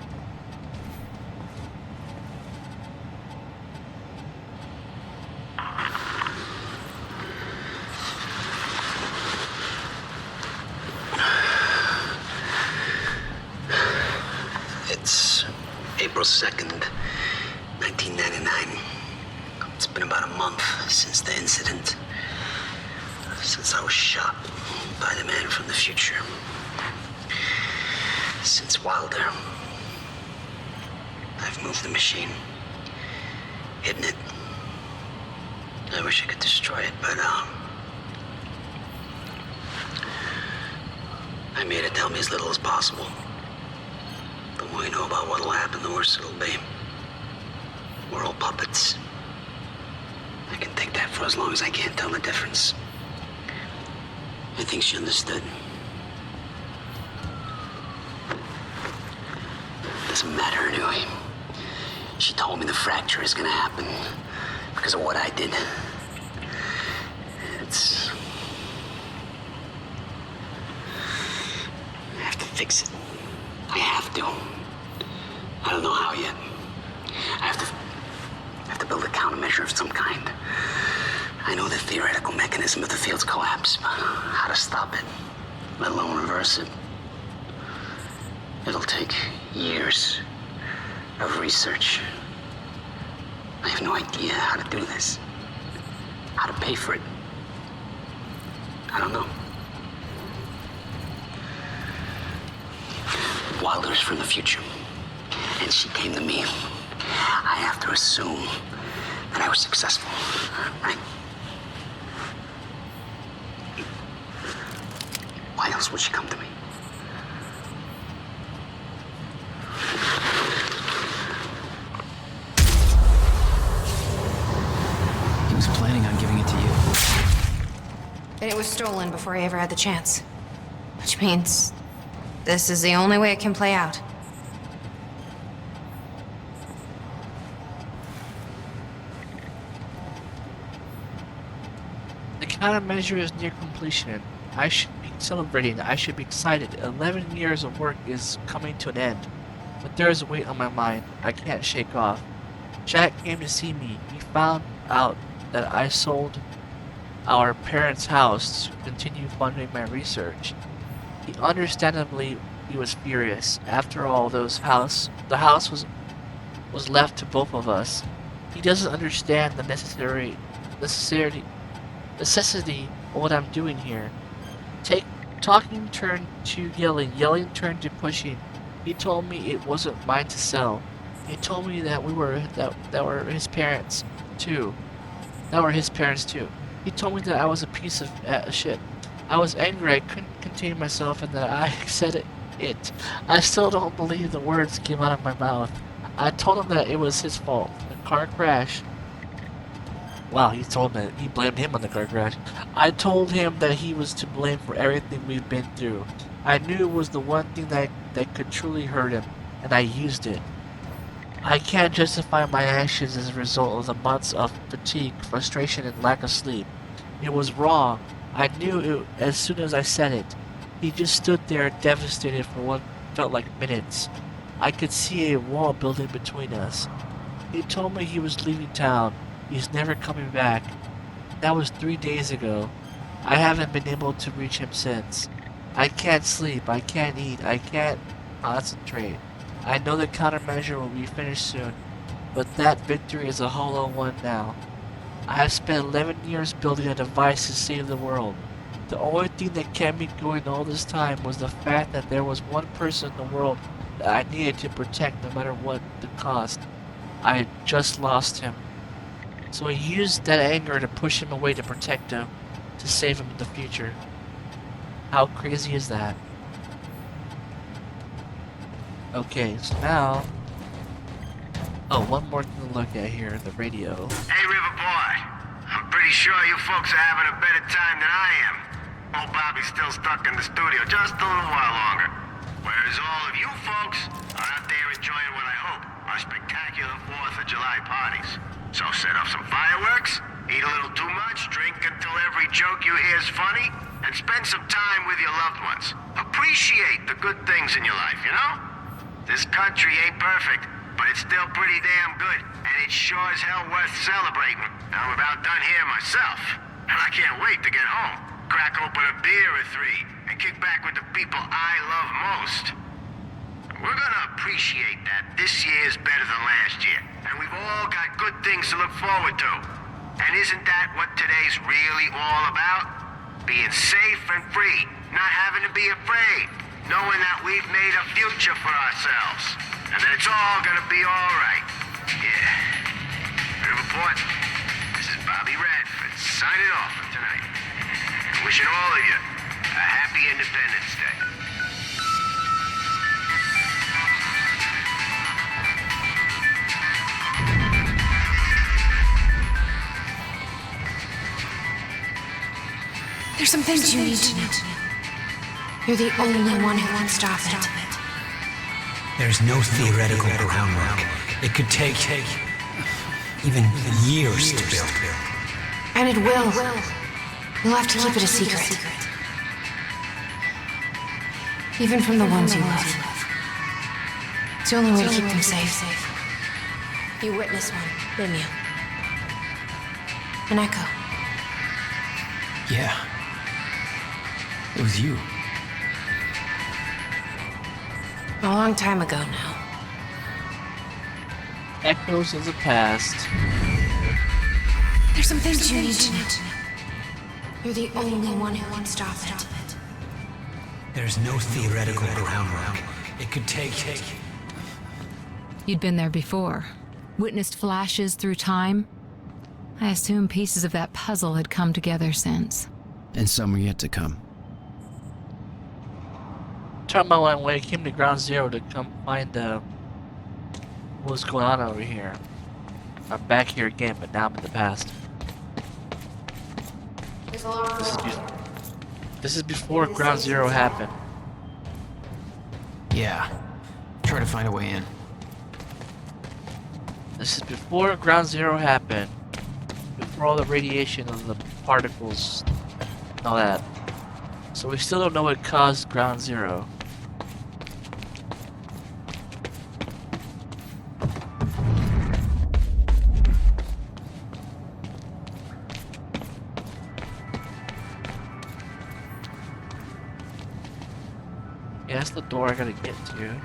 It's April 2nd, 1999. It's been about a month since the incident. Since I was shot by the man from the future. Since Wilder. I've moved the machine. Hidden it. I wish I could destroy it, but I made it tell me as little as possible. The more you know about what'll happen, the worse it'll be. We're all puppets. I can take that for as long as I can't tell the difference. I think she understood. Doesn't matter anyway. She told me the fracture is gonna happen because of what I did. I have to fix it. I have to. I don't know how yet. I have to build a countermeasure of some kind. I know the theoretical mechanism of the field's collapse, but how to stop it, let alone reverse it. It'll take years of research. I have no idea how to do this. How to pay for it. I don't know. Wilder's from the future, and she came to me. I have to assume that I was successful, right? Why else would she come to me? He was planning on giving it to you. And it was stolen before I ever had the chance. Which means this is the only way it can play out. The countermeasure is near completion. I should be celebrating. I should be excited. 11 years of work is coming to an end. But there is a weight on my mind I can't shake off. Jack came to see me. He found out that I sold our parents' house to continue funding my research. He understandably he was furious. After all, the house was left to both of us. He doesn't understand the necessity of what I'm doing here. Talking turned to yelling, yelling turned to pushing. He told me it wasn't mine to sell. He told me that that were his parents too. He told me that I was a piece of shit. I was angry. I couldn't contain myself, and that I said it. I still don't believe the words came out of my mouth. I told him that it was his fault. The car crash. Wow, he told me he blamed him on the car crash. I told him that he was to blame for everything we've been through. I knew it was the one thing that could truly hurt him, and I used it. I can't justify my actions as a result of the months of fatigue, frustration, and lack of sleep. It was wrong. I knew it as soon as I said it. He just stood there devastated for what felt like minutes. I could see a wall building between us. He told me he was leaving town. He's never coming back. That was 3 days ago. I haven't been able to reach him since. I can't sleep, I can't eat, I can't concentrate. I know the countermeasure will be finished soon, but that victory is a hollow one now. I have spent 11 years building a device to save the world. The only thing that kept me going all this time was the fact that there was one person in the world that I needed to protect no matter what the cost. I had just lost him. So I used that anger to push him away to protect him, to save him in the future. How crazy is that? Okay, so now... Oh, one more thing to look at here, the radio. Hey, River Boy. I'm pretty sure you folks are having a better time than I am. Old Bobby's still stuck in the studio just a little while longer. Whereas all of you folks are out there enjoying what I hope are spectacular 4th of July parties. So set up some fireworks, eat a little too much, drink until every joke you hear is funny, and spend some time with your loved ones. Appreciate the good things in your life, you know? This country ain't perfect, but it's still pretty damn good, and it's sure as hell worth celebrating. I'm about done here myself, and I can't wait to get home, crack open a beer or 3, and kick back with the people I love most. We're gonna appreciate that this year's better than last year, and we've all got good things to look forward to. And isn't that what today's really all about? Being safe and free, not having to be afraid, knowing that we've made a future for ourselves, and that it's all gonna be all right. Yeah. Riverport, this is Bobby Radford signing off for tonight. Wishing all of you a happy Independence Day. There's some things you need to know. You're the only one who can stop it. There's no theoretical groundwork. It could take even years to build. And it will. You'll have to keep it a secret. Even from the ones you love. It's the only way to keep them safe. You witnessed one, didn't you? An echo. Yeah. It was you. A long time ago now. Echoes of the past. There's some things you need to know. You're the only one who can stop it. There's no theoretical groundwork. It could take... You'd been there before. Witnessed flashes through time. I assume pieces of that puzzle had come together since. And some are yet to come. Turned my one way, came to ground zero to come find what's going on over here. I'm back here again, but now I'm in the past. This is before ground zero happened. Yeah. Try to find a way in. This is before ground zero happened. Before all the radiation of the particles and all that. So we still don't know what caused ground zero. Yeah, that's the door I gotta get to.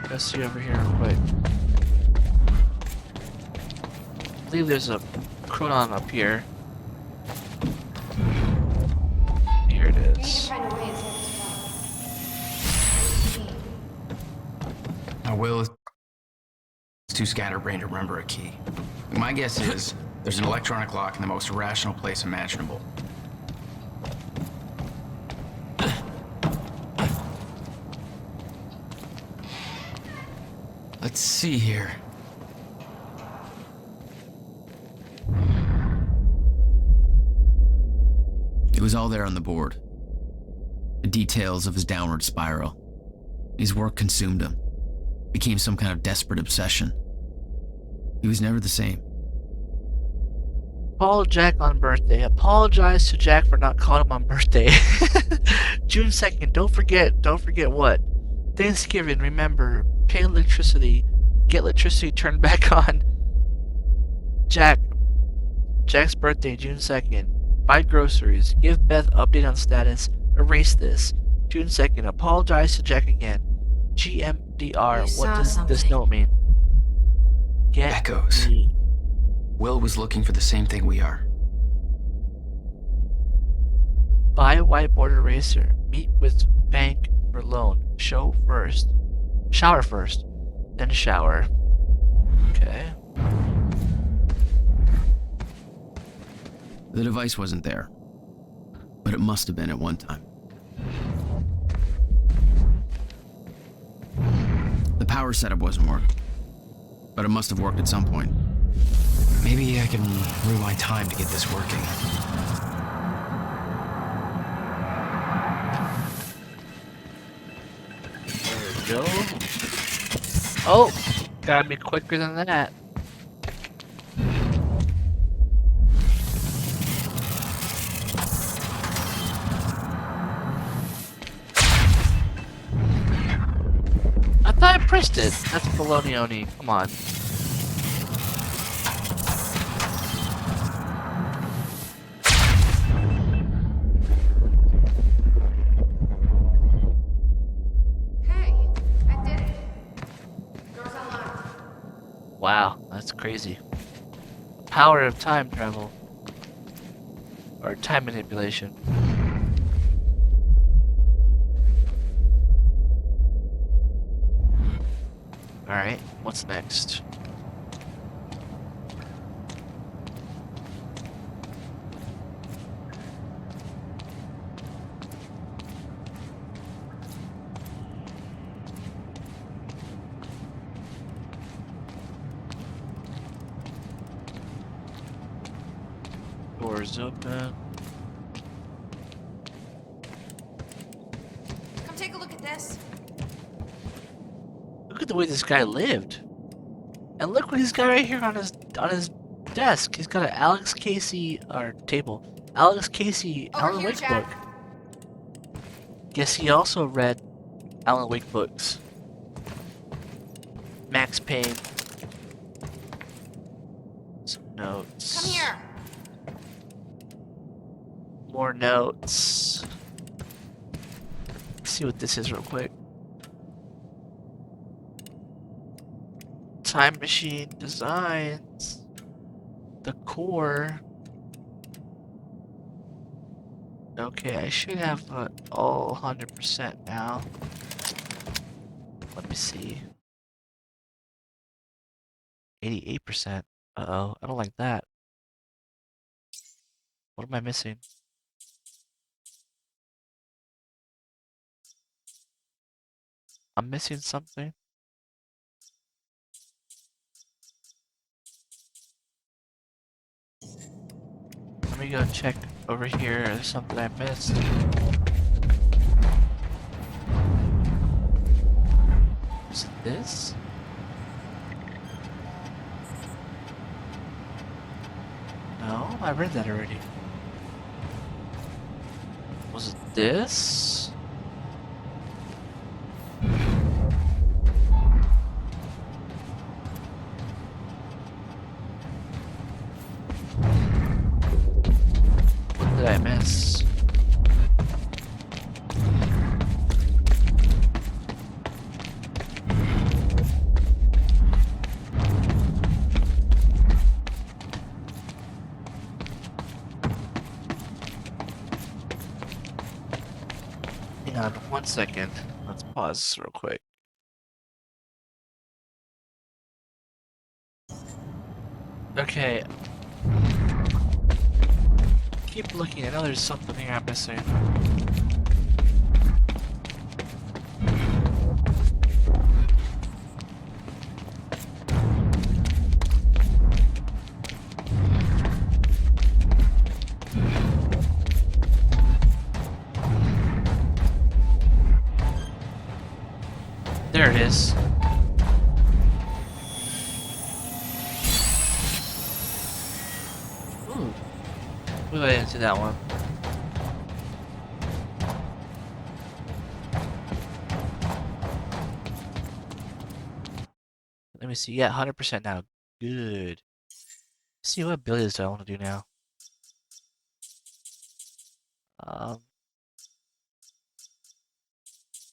Let's see over here real quick. I believe there's a chronon up here. Here it is. Now, Will is too scatterbrained to remember a key. My guess is there's an electronic lock in the most irrational place imaginable. Let's see here. It was all there on the board. The details of his downward spiral. His work consumed him. Became some kind of desperate obsession. He was never the same. Call Jack on birthday. Apologize to Jack for not calling him on birthday. June 2nd. Don't forget what? Thanksgiving, remember. Pay electricity. Get electricity turned back on. Jack's birthday, June 2nd. Buy groceries. Give Beth update on status. Erase this. June 2nd. Apologize to Jack again. GMDR. What does this note mean? Get Echoes. me. Will was looking for the same thing we are. Buy whiteboard eraser. Meet with bank for loan. Shower first, then shower. Okay. The device wasn't there, but it must have been at one time. The power setup wasn't working, but it must have worked at some point. Maybe I can rewind time to get this working. There we go. Oh, gotta be quicker than that. I thought I pressed it. That's baloney. Come on. Wow, that's crazy. Power of time travel. Or time manipulation. Alright, what's next? Doors open. Come take a look at this. Look at the way this guy lived. And look what he's got right here on his desk. He's got an Alex Casey table. Alex Casey Alan Wake book. Guess he also read Alan Wake books. Max Payne. Some notes. Come here. More notes. Let's see what this is real quick. Time machine designs. The core. Okay, I should have all 100% now. Let me see. 88%. Uh-oh, I don't like that. What am I missing? I'm missing something. Let me go check over here. There's something I missed. Is it this? No, I read that already. Was it this? What did I miss? Hang on 1 second. Let's pause real quick. Okay. Keep looking. I know there's something here I'm missing. There it is. Ooh. We went into that one. Let me see. Yeah, 100% now. Good. Let's see what abilities do I want to do now.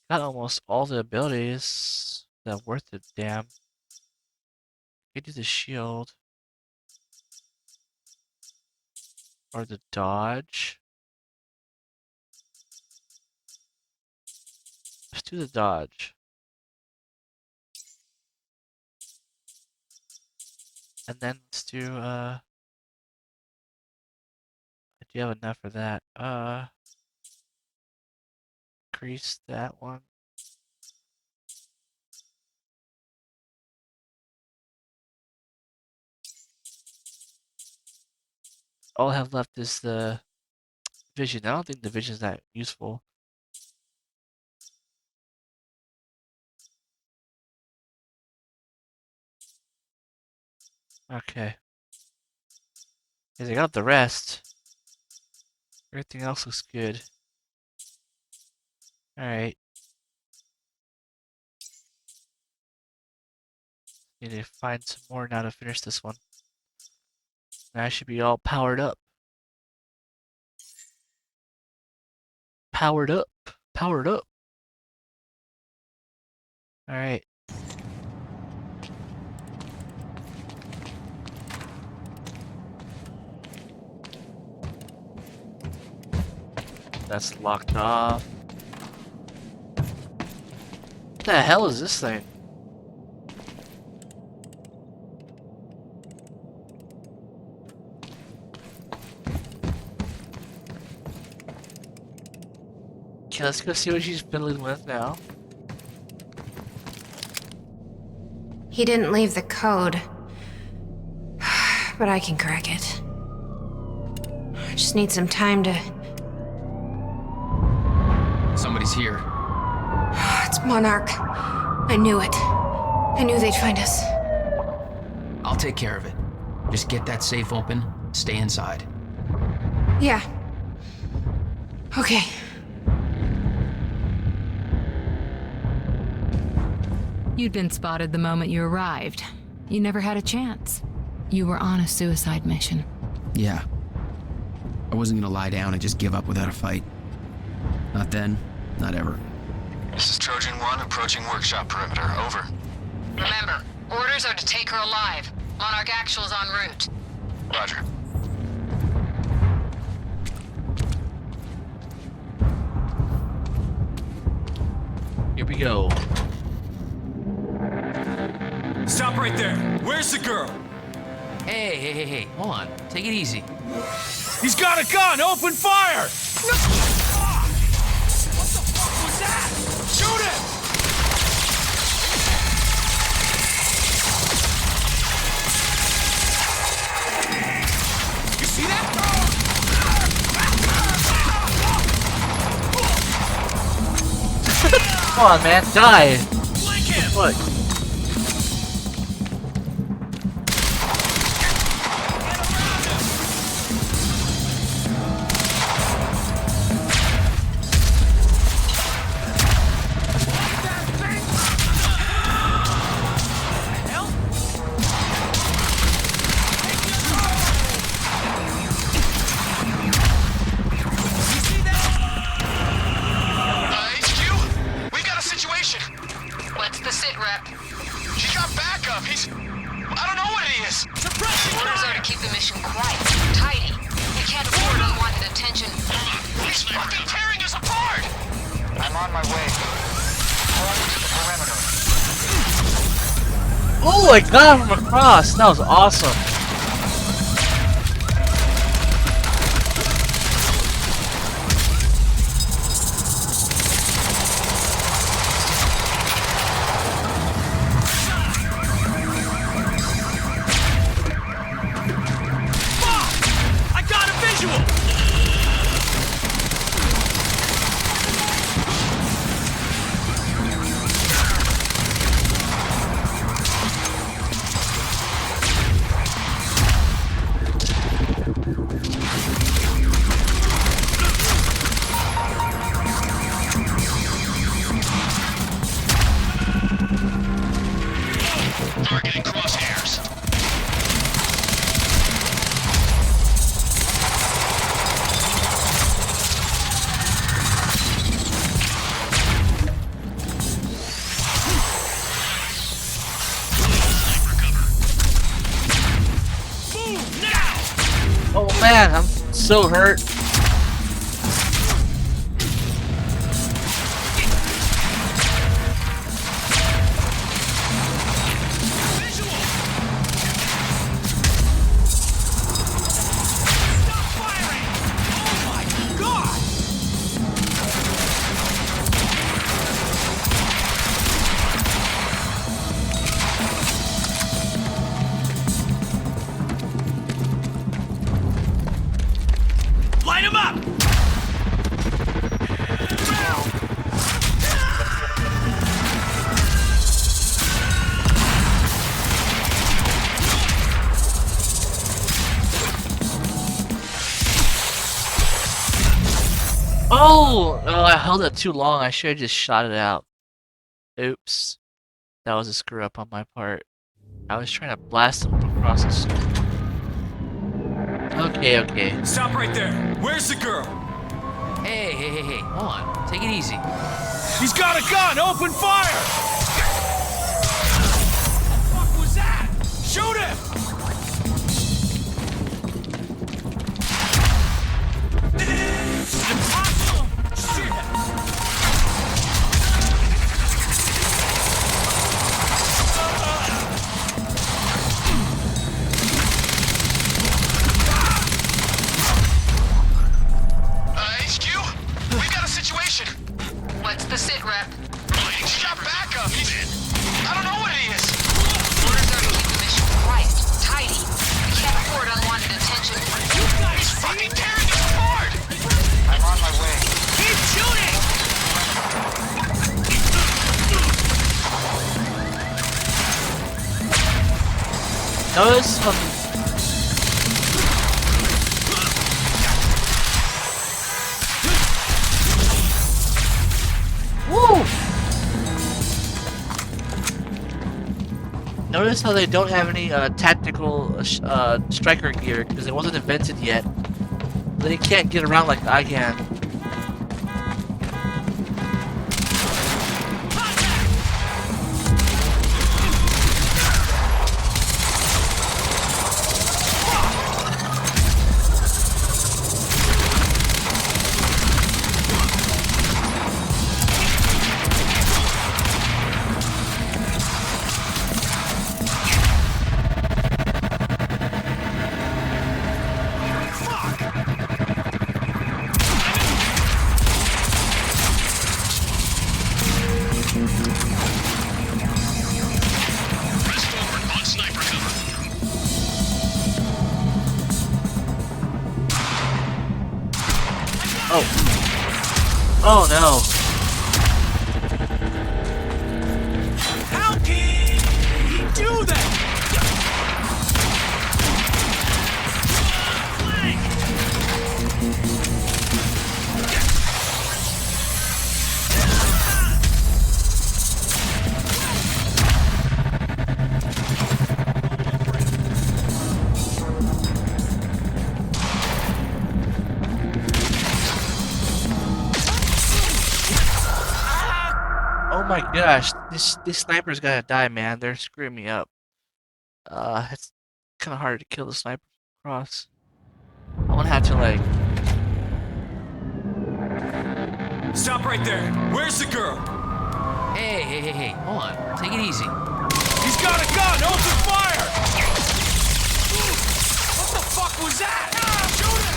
Got almost all the abilities that are worth a damn. I could do the shield. Or the dodge. Let's do the dodge. And then let's do, I do have enough for that. Increase that one. All I have left is the vision. I don't think the vision is that useful. Okay. Because I got the rest. Everything else looks good. Alright. Need to find some more now to finish this one. Now I should be all powered up. Powered up. Powered up. Alright. That's locked off. What the hell is this thing? Okay, let's go see what she's fiddling with now. He didn't leave the code, but I can crack it. I just need some time to... Somebody's here. It's Monarch. I knew it. I knew they'd find us. I'll take care of it. Just get that safe open, stay inside. Yeah. Okay. You'd been spotted the moment you arrived. You never had a chance. You were on a suicide mission. Yeah. I wasn't gonna lie down and just give up without a fight. Not then, not ever. This is Trojan 1 approaching workshop perimeter. Over. Remember, orders are to take her alive. Monarch Actual's en route. Roger. Here we go. Stop right there. Where's the girl? Hey, hold on. Take it easy. He's got a gun! Open fire! No! What the fuck was that? Shoot him! You see that? Come on, man, die! Look. Oh my god, from across! That was awesome! I got a visual! Targeting crosshairs. Move now! Oh man, I'm so hurt. him up! Oh, I held it too long. I should have just shot it out. Oops. That was a screw up on my part. I was trying to blast him across the screen. Okay. Stop right there. Where's the girl? Hey, hold on. Take it easy. He's got a gun! Open fire! What the fuck was that? Shoot him! Impossible! Shit! HQ? We got a situation. What's the sit rep? He's got backup. I don't know what it is. Orders are to keep the mission quiet, tidy. We can't afford unwanted attention. He's fucking tearing us apart. I'm on my way. Keep shooting! Notice how Notice how they don't have any tactical striker gear because it wasn't invented yet. They can't get around like I can. Oh no. How can he do that? Oh my gosh, these snipers gotta die, man. They're screwing me up. It's kind of hard to kill the sniper across. I'm gonna have to like. Stop right there. Where's the girl? Hey, hold on. Take it easy. He's got a gun! Open fire! What the fuck was that? Shoot him!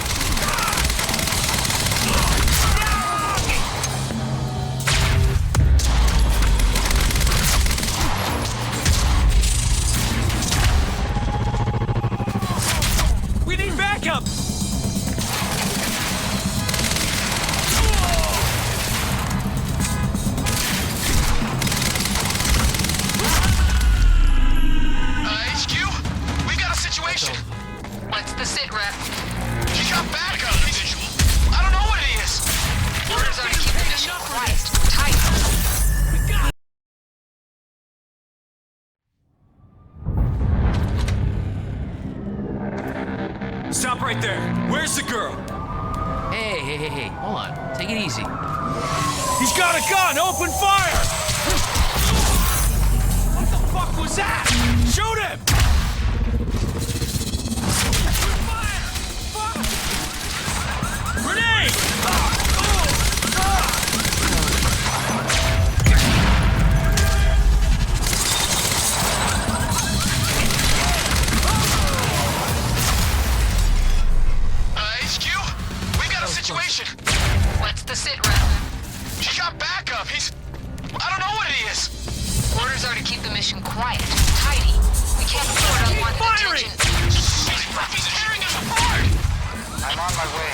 We need backup! HQ? We got a situation. What's the sit rep? He's got backup. Visual. I don't know what it is. Orders are to keep the mission quiet, tight. Stop right there. Where's the girl? Hey, hold on. Take it easy. He's got a gun! Open fire! What the fuck was that? Shoot him! Grenade! HQ? We got a situation. What's the sit rep? He got backup. I don't know what it is. Orders are to keep the mission quiet, tidy. We can't afford unwanted attention. He's tearing us apart. I'm on my way.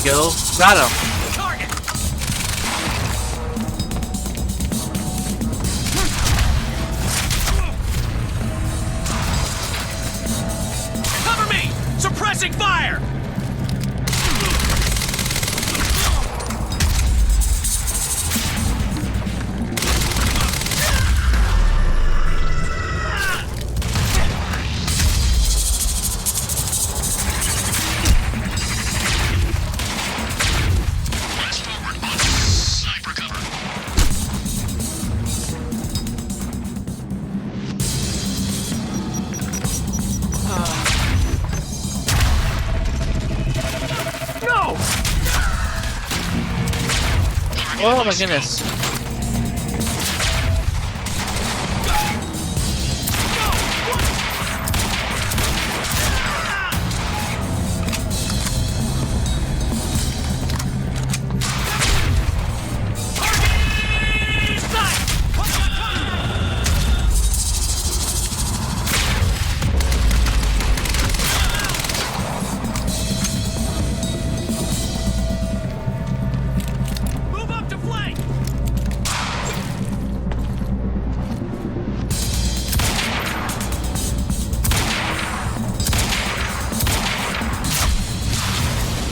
we go. Got him. Target! Cover me! Suppressing fire! Oh my goodness.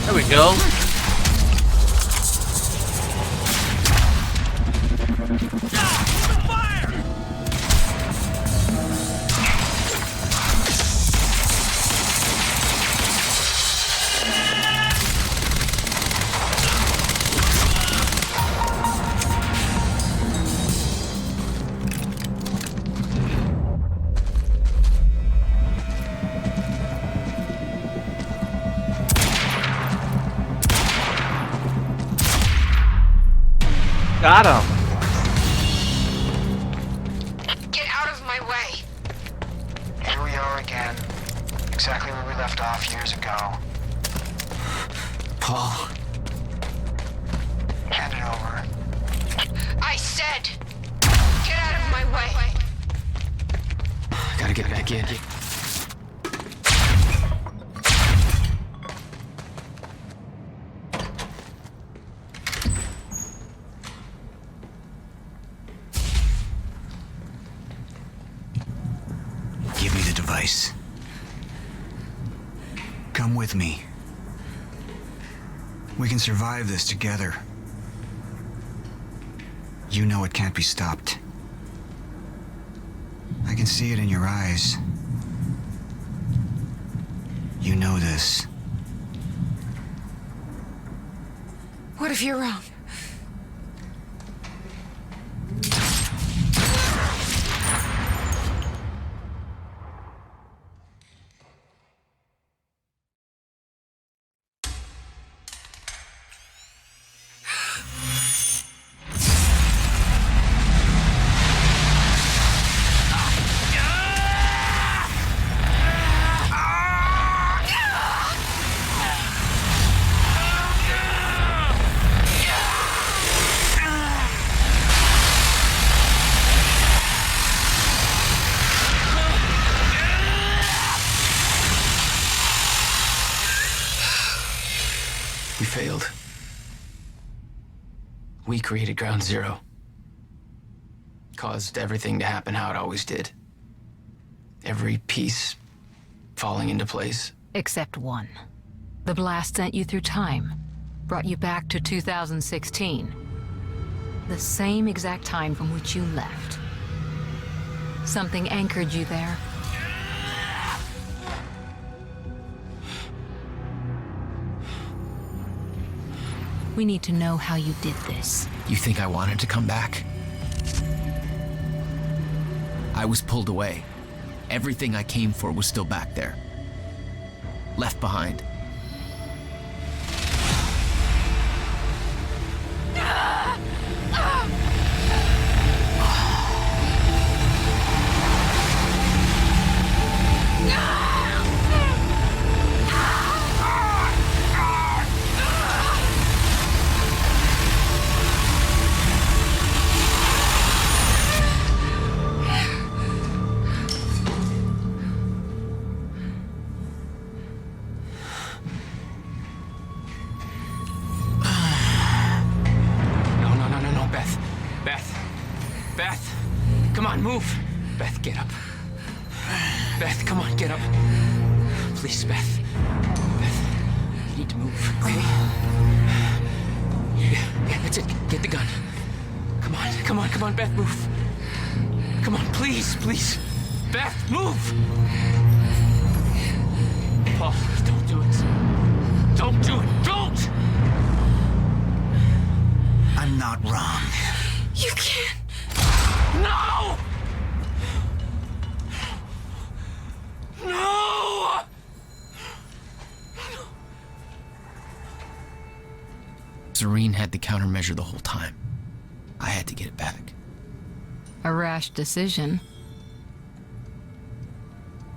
There we go. Got him. Get out of my way. Here we are again. Exactly where we left off years ago. Paul. Hand it over. I said, get out of my way. Gotta get back in. Give me the device. Come with me. We can survive this together. You know it can't be stopped. I can see it in your eyes. You know this. What if you're wrong? We failed. We created Ground Zero. Caused everything to happen how it always did. Every piece falling into place. Except one. The blast sent you through time. Brought you back to 2016. The same exact time from which you left. Something anchored you there. We need to know how you did this. You think I wanted to come back? I was pulled away. Everything I came for was still back there. Left behind. Beth, come on, move. Beth, get up. Beth, come on, get up. Please, Beth. Beth, you need to move, okay? Yeah, that's it. Get the gun. Come on, Beth, move. Come on, please. Beth, move! Paul, don't do it. Don't do it, don't! I'm not wrong. You can't. No! No! Serene had the countermeasure the whole time. I had to get it back. A rash decision.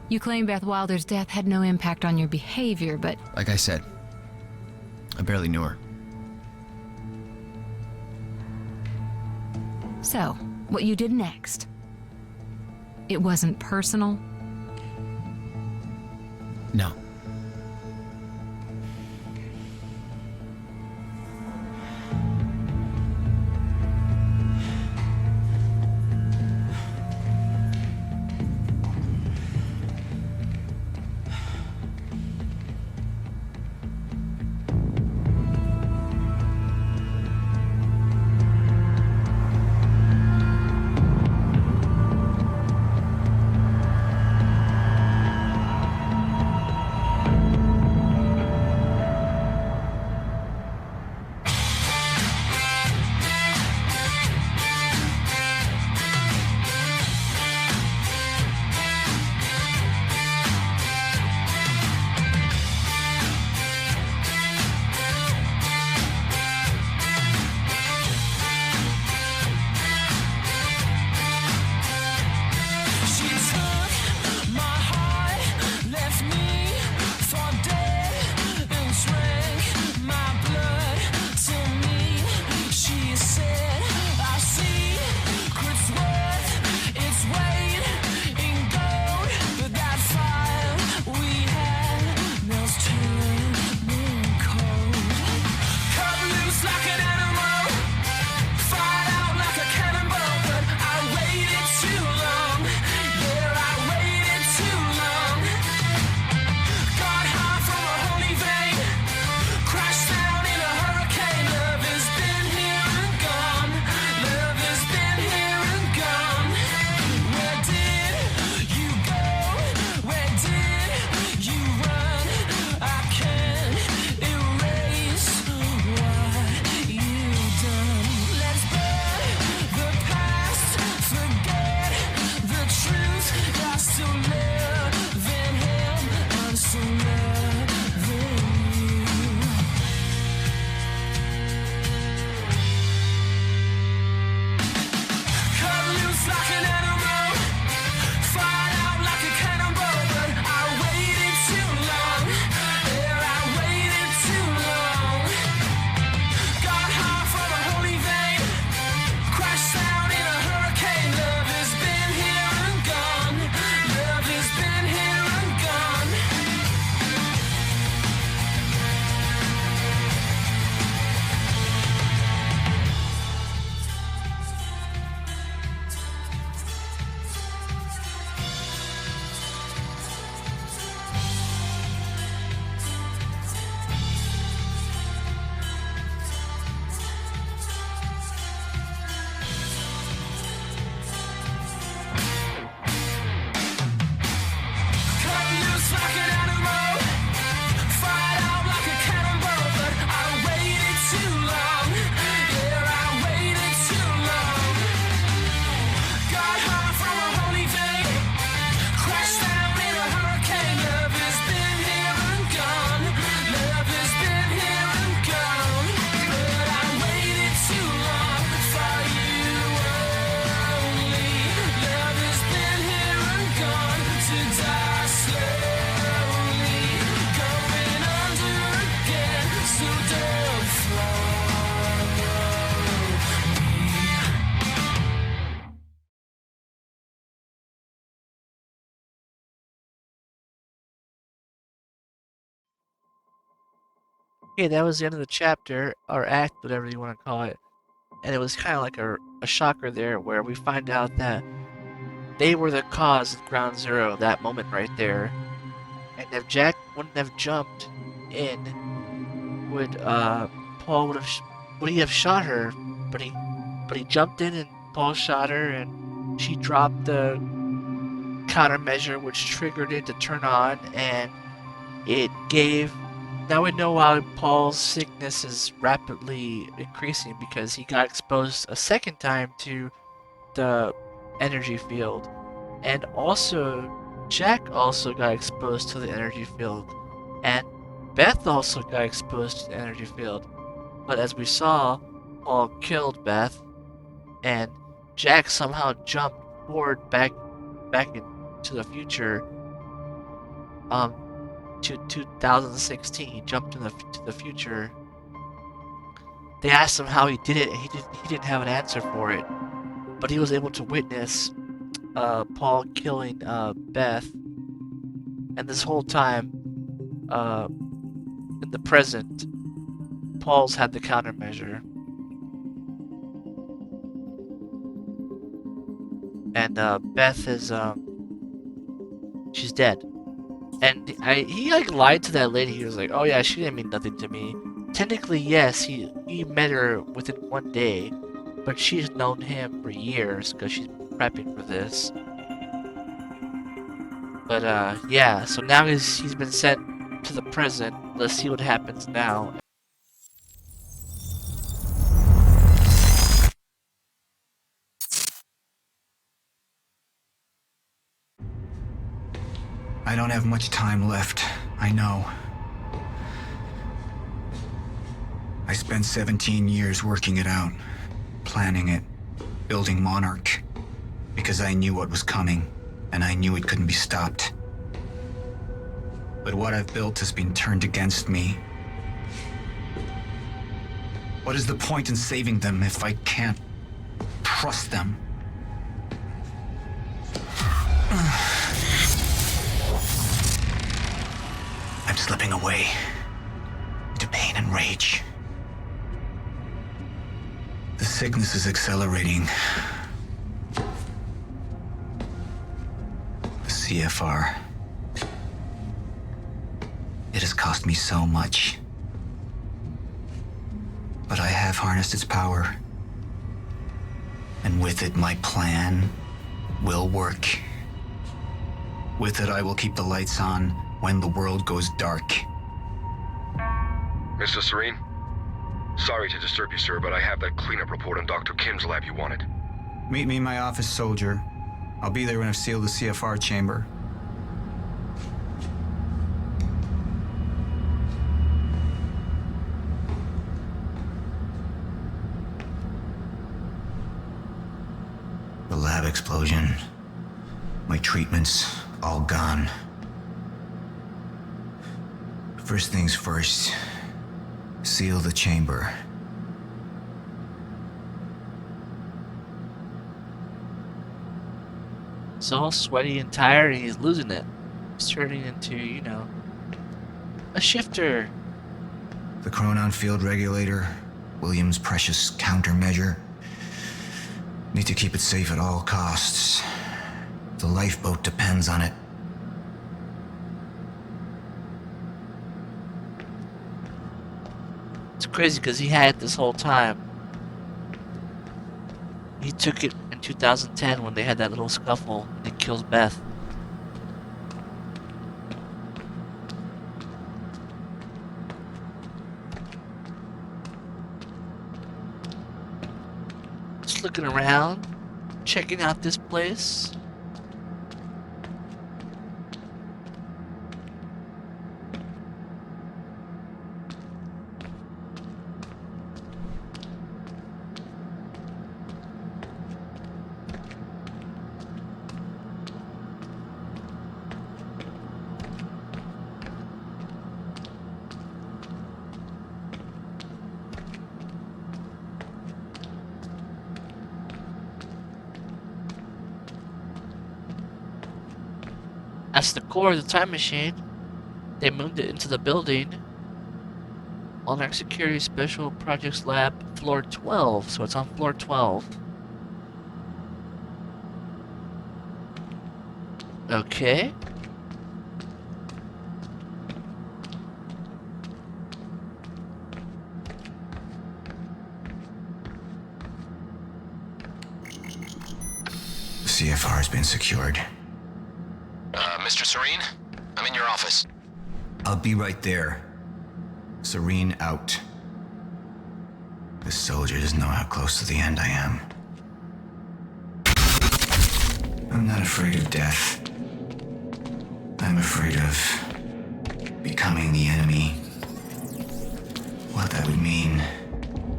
You claim Beth Wilder's death had no impact on your behavior, but... Like I said, I barely knew her. So, what you did next? It wasn't personal? No. Okay, that was the end of the chapter, or act, whatever you want to call it. And it was kind of like a shocker there where we find out that they were the cause of Ground Zero, that moment right there. And if Jack wouldn't have jumped in, Paul would he have shot her? But he jumped in and Paul shot her, and she dropped the countermeasure, which triggered it to turn on, and it gave. Now we know why Paul's sickness is rapidly increasing, because he got exposed a second time to the energy field. And also, Jack also got exposed to the energy field. And Beth also got exposed to the energy field. But as we saw, Paul killed Beth, and Jack somehow jumped forward back into the future. To 2016, he jumped to the future. They asked him how he did it, and he didn't have an answer for it. But he was able to witness Paul killing Beth, and this whole time, in the present, Paul's had the countermeasure, and Beth is she's dead. And he like lied to that lady. He was like, "Oh yeah, she didn't mean nothing to me." Technically, yes, he met her within 1 day, but she's known him for years because she's been prepping for this. But yeah, so now he's been sent to the present. Let's see what happens now. I don't have much time left, I know. I spent 17 years working it out, planning it, building Monarch, because I knew what was coming, and I knew it couldn't be stopped. But what I've built has been turned against me. What is the point in saving them if I can't trust them? I'm slipping away into pain and rage. The sickness is accelerating. The CFR. It has cost me so much. But I have harnessed its power. And with it, my plan will work. With it, I will keep the lights on when the world goes dark. Mr. Serene? Sorry to disturb you, sir, but I have that cleanup report on Dr. Kim's lab you wanted. Meet me in my office, soldier. I'll be there when I've sealed the CFR chamber. The lab explosion. My treatments, all gone. First things first, seal the chamber. He's all sweaty and tired, and he's losing it. He's turning into, a shifter. The chronon field regulator, William's precious countermeasure. Need to keep it safe at all costs. The lifeboat depends on it. It's crazy because he had it this whole time. He took it in 2010 when they had that little scuffle and he kills Beth. Just looking around, checking out this place. That's the core of the time machine. They moved it into the building. Monarch Security Special Projects Lab, floor 12. So it's on floor 12. Okay. The CFR has been secured. Mr. Serene? I'm in your office. I'll be right there. Serene out. This soldier doesn't know how close to the end I am. I'm not afraid of death. I'm afraid of becoming the enemy. What that would mean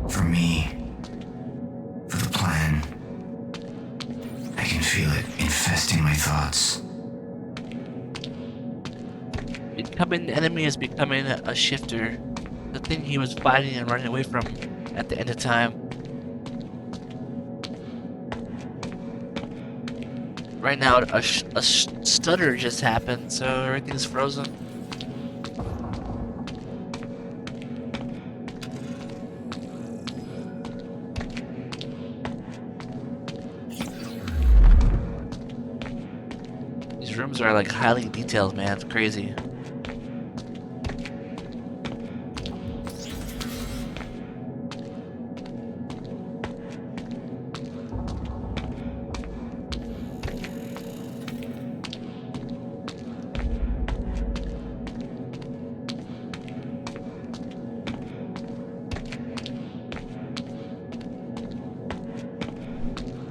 for me, for the plan. I can feel it infesting my thoughts. Becoming the enemy is becoming a shifter. The thing he was fighting and running away from at the end of time. Right now, a stutter just happened, so everything's frozen. These rooms are like highly detailed, man. It's crazy.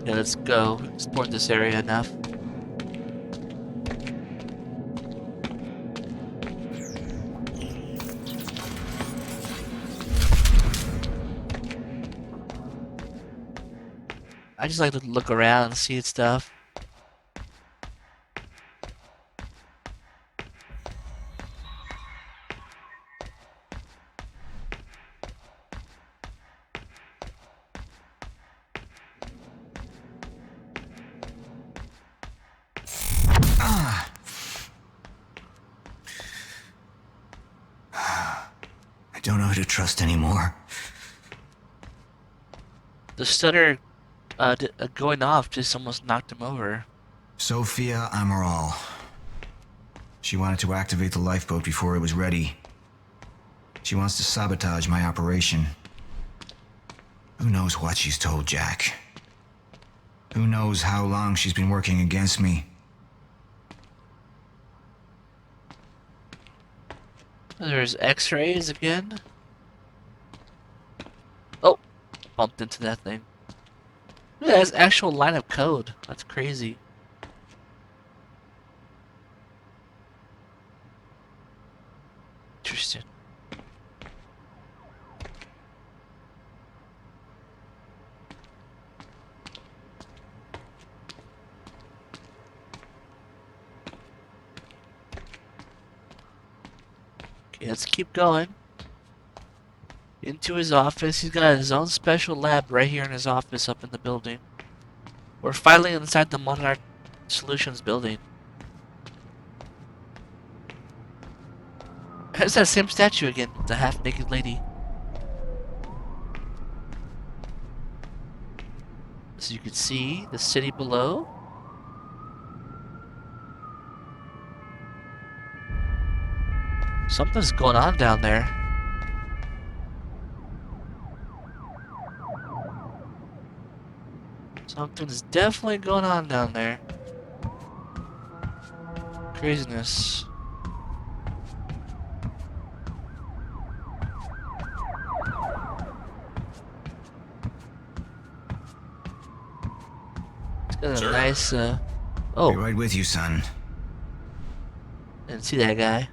Yeah, let's go. Explore this area enough. I just like to look around and see stuff. I don't know who to trust anymore. The stutter going off just almost knocked him over. Sophia Amaral. She wanted to activate the lifeboat before it was ready. She wants to sabotage my operation. Who knows what she's told Jack? Who knows how long she's been working against me? There's x-rays again. Oh, bumped into that thing. Look at that, that's actual line of code. That's crazy. Interesting. Okay, let's keep going. Into his office. He's got his own special lab right here in his office up in the building. We're finally inside the Monarch Solutions building. It's that same statue again, the half-naked lady. So you can see the city below. Something's going on down there. Something's definitely going on down there. Craziness. It's got a nice, oh. Be right with you, son. Didn't see that guy.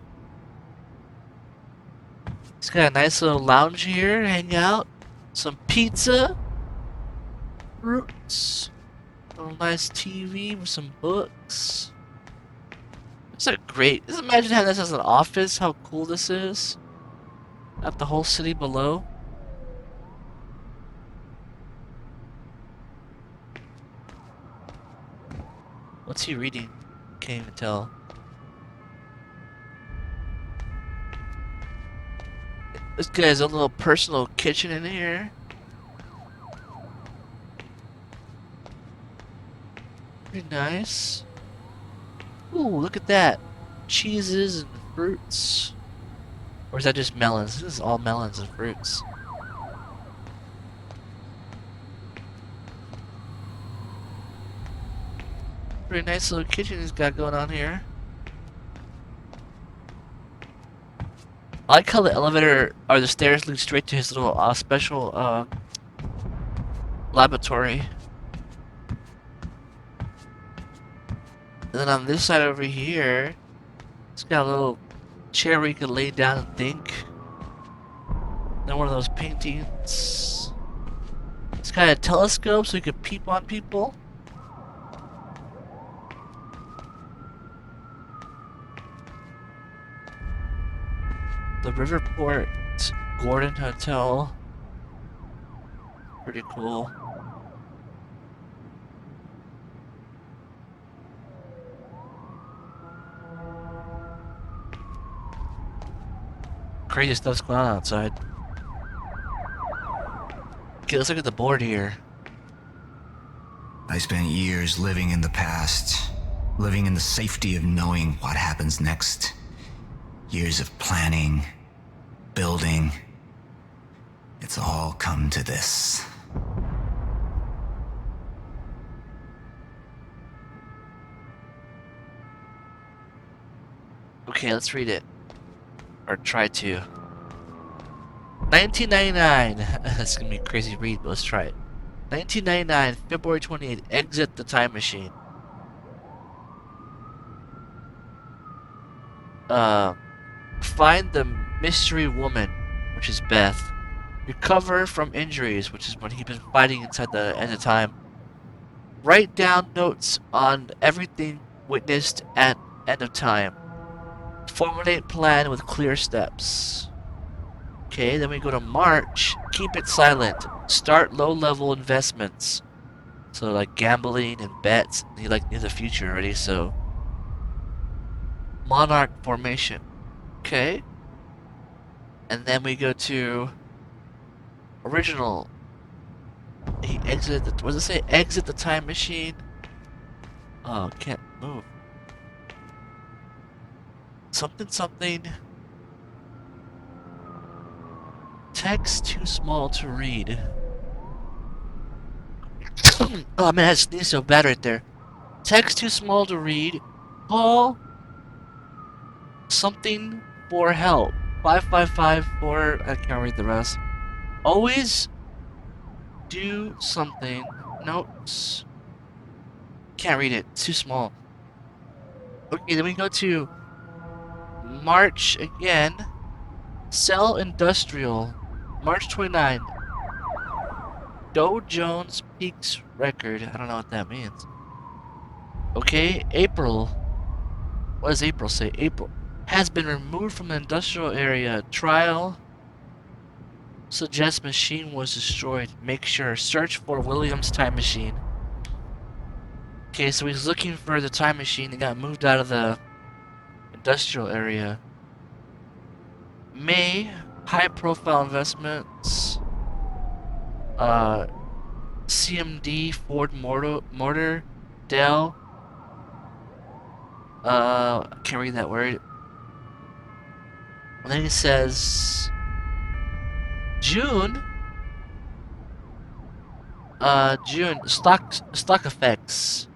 He's got a nice little lounge here to hang out. Some pizza. Roots. A little nice TV with some books. It's a great. Just imagine having this as an office. How cool this is. At the whole city below. What's he reading? Can't even tell. This guy has a little personal kitchen in here. Pretty nice. Ooh, look at that. Cheeses and fruits. Or is that just melons? This is all melons and fruits. Pretty nice little kitchen he's got going on here. I like how the elevator or the stairs lead straight to his little special laboratory. And then on this side over here, it's got a little chair where you can lay down and think. Then one of those paintings. It's got a telescope so you can peep on people. The Riverport Gordon Hotel. Pretty cool. Crazy stuff's going on outside. Okay, let's look at the board here. I spent years living in the past, living in the safety of knowing what happens next. Years of planning, building. It's all come to this. Okay, let's read it. Or try to. 1999. That's gonna be a crazy read, but let's try it. 1999, February 28th. Exit the time machine. Find the mystery woman, which is Beth. Recover from injuries, which is what he's been fighting inside the end of time. Write down notes on everything witnessed at end of time. Formulate plan with clear steps. Okay, then we go to March. Keep it silent. Start low-level investments. So like gambling and bets. You like near the future already, so Monarch formation. Okay. And then we go to original. He exited the, what does it say? Exit the time machine. Oh, can't move. Something. Text too small to read. Oh man, I sneezed so bad right there. Text too small to read. Call something for help. 5554. I can't read the rest. Always do something. Notes. Can't read it. It's too small. Okay, then we go to March again. Sell Industrial. March 29. Dow Jones Peaks record. I don't know what that means. Okay, April. What does April say? April has been removed from the industrial area. Trial suggests machine was destroyed. Make sure. Search for Williams time machine. Okay, so he's looking for the time machine. It got moved out of the industrial area. May, high profile investments. CMD, Ford Motor, Dell. I can't read that word. And then he says June. June stock effects.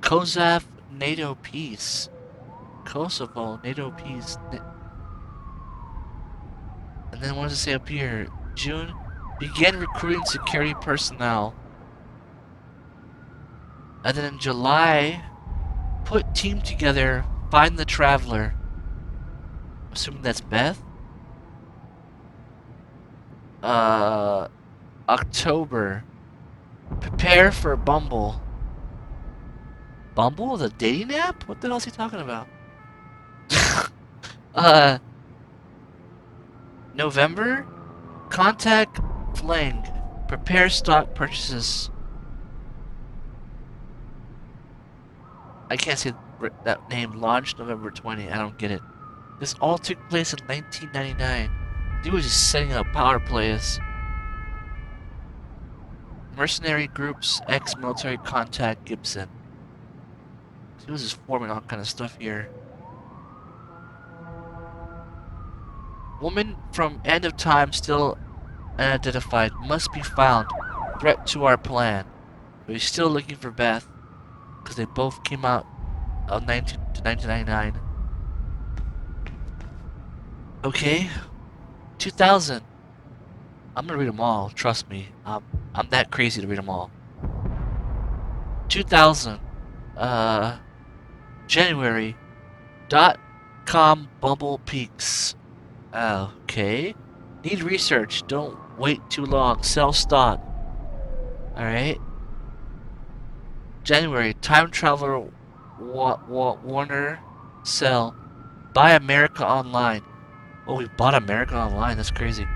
Kosovo NATO peace. Kosovo NATO peace. And then what does it say up here? June. Begin recruiting security personnel. And then in July, put team together, find the traveler. Assuming that's Beth. October. Prepare for Bumble. Bumble? The dating app? What the hell is he talking about? November. Contact Flang. Prepare stock purchases. I can't say that name. Launched November 20. I don't get it. This all took place in 1999. Dude was just setting up power plays. Mercenary groups, ex-military contact Gibson. He was just forming all kind of stuff here. Woman from End of Time still unidentified. Must be found. Threat to our plan. But he's still looking for Beth. Because they both came out of 1999. Okay. 2000. I'm gonna read them all. Trust me. I'm that crazy to read them all. 2000. January. .com bubble peaks. Okay. Need research. Don't wait too long. Sell stock. Alright. January. Time traveler Warner. Sell. Buy America Online. Oh, we bought America Online. That's crazy.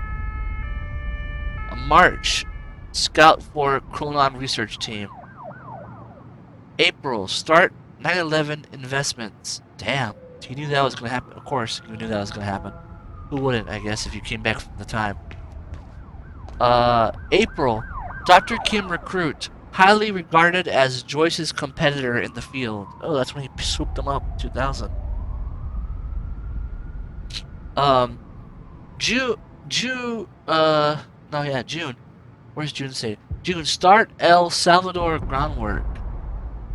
March. Scout for Chronon research team. April. Start 9/11 investments. Damn. You knew that was going to happen. Of course, you knew that was going to happen. Who wouldn't, I guess, if you came back from the time. April. Dr. Kim recruit. Highly regarded as Joyce's competitor in the field. Oh, that's when he swooped him up in 2000. June. Where's June say? June. Start El Salvador groundwork.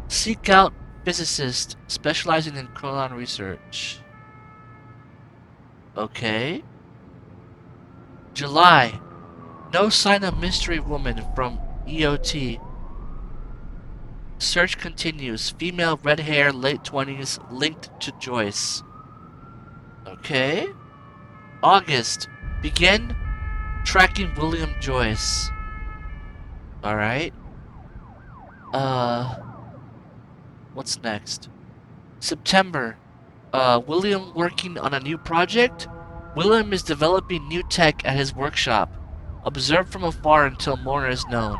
Seek out physicist specializing in chronon research. Okay. July. No sign of mystery woman from EOT. Search continues. Female, red hair, late 20s, linked to Joyce. Okay. August. Begin tracking William Joyce. Alright. What's next? September. William working on a new project? William is developing new tech at his workshop. Observe from afar until more is known.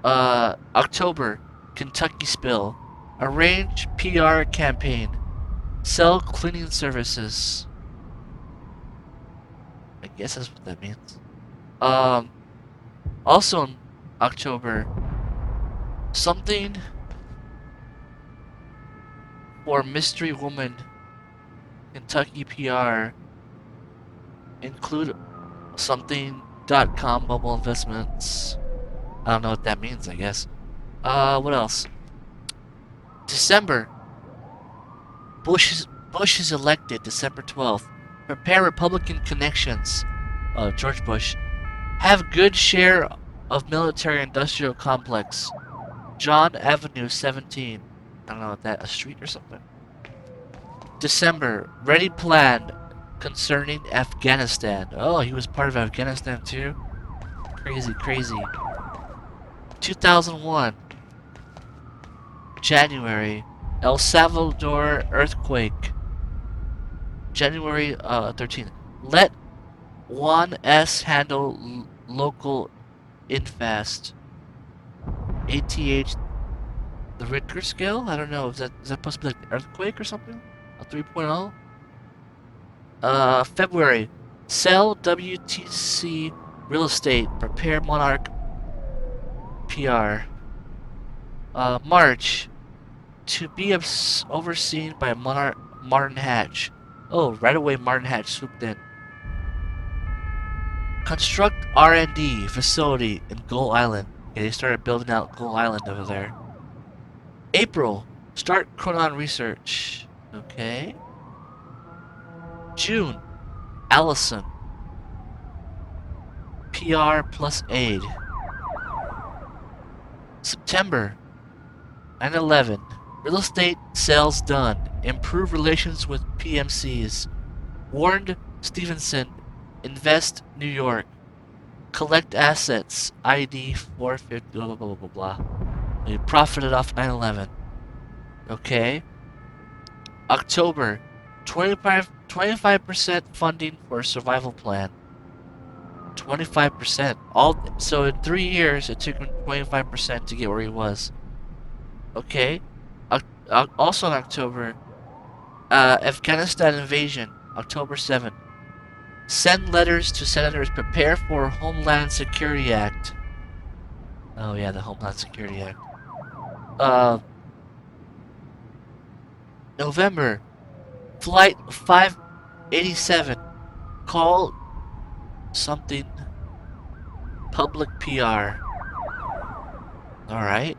October. Kentucky spill. Arrange PR campaign. Sell cleaning services. I guess that's what that means. Also in October, something for mystery woman, Kentucky PR, include something.com bubble investments. I don't know what that means, I guess. What else? December. Bush is elected December 12th. Prepare Republican connections. George Bush. Have good share of military-industrial complex. John Avenue 17. I don't know what that, a street or something. December. Ready plan concerning Afghanistan. Oh, he was part of Afghanistan too? Crazy, crazy. 2001. January. El Salvador earthquake. January 13th. Let Juan S. handle local infast. ATH. The Richter scale? I don't know. Is that supposed to be like the earthquake or something? A 3.0? February. Sell WTC real estate. Prepare Monarch PR. March. To be overseen by Martin Hatch. Oh, right away Martin Hatch swooped in. Construct R&D facility in Gull Island. Okay, they started building out Gull Island over there. April. Start Chronon research. Okay. June. Allison. PR plus aid. September. 9/11. Real estate sales done. Improve relations with PMCs. Warned Stevenson. Invest New York. Collect assets. ID 450. Blah blah blah blah blah. They profited off 9/11. Okay. October. 25% funding for a survival plan. 25%. So in 3 years, it took him 25% to get where he was. Okay. Also in October, Afghanistan invasion, October 7th. Send letters to senators. Prepare for Homeland Security Act. Oh yeah, the Homeland Security Act. November, Flight 587. Call something public PR. Alright.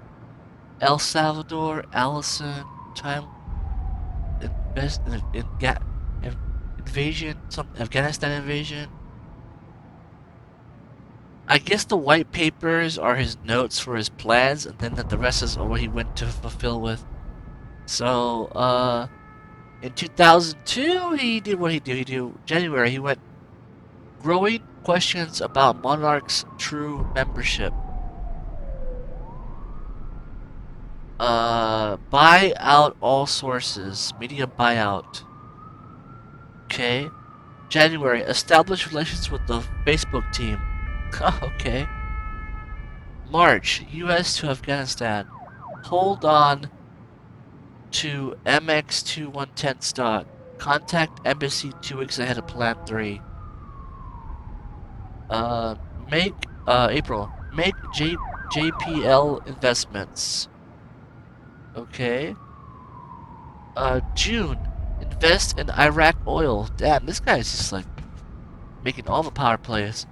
El Salvador, Allison, time invasion, some Afghanistan invasion. I guess the white papers are his notes for his plans, and then the rest is what he went to fulfill with. So, in 2002, he did what he did. January, he went growing questions about Monarch's true membership. Buy out all sources. Media buyout. Okay. January, establish relations with the Facebook team. Okay. March, US to Afghanistan. Hold on to MX2110 stock. Contact embassy 2 weeks ahead of Plan 3. April. Make JPL investments. Okay. June. Invest in Iraq oil. Damn, this guy's just like making all the power plays.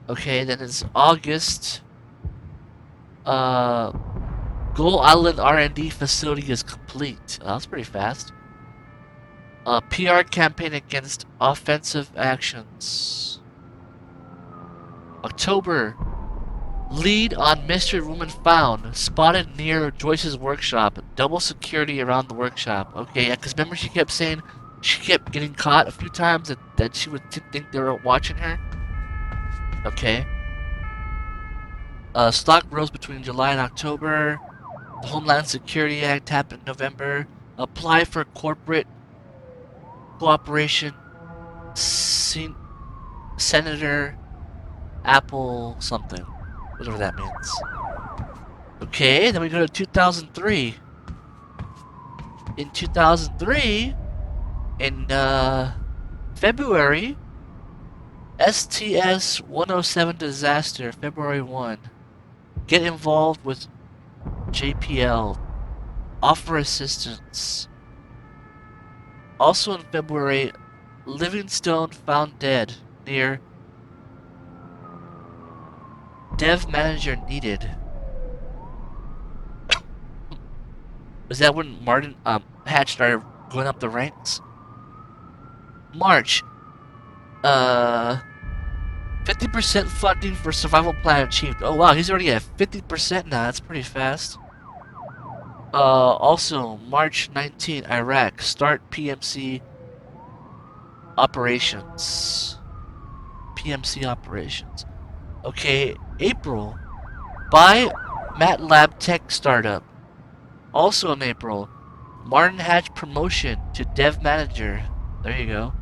Okay, then it's August. Goal Island R&D facility is complete. Oh, that's pretty fast. PR campaign against offensive actions. October. Lead on mystery woman found. Spotted near Joyce's workshop. Double security around the workshop. Okay, yeah, because remember she kept saying she kept getting caught a few times that she would think they were watching her? Okay. Stock rose between July and October. The Homeland Security Act happened in November. Apply for corporate cooperation. Senator Apple something. Whatever that means. Okay, then we go to 2003. In 2003, in February, STS-107 disaster, February 1. Get involved with JPL. Offer assistance. Also in February, Livingstone found dead near Dev manager needed. Was that when Martin Hatch started going up the ranks? March. 50% funding for survival plan achieved. Oh wow, he's already at 50% now. That's pretty fast. Also March 19, Iraq. Start PMC operations. PMC operations. Okay, April. Buy MATLAB Tech Startup. Also in April, Martin Hatch promotion to Dev Manager. There you go.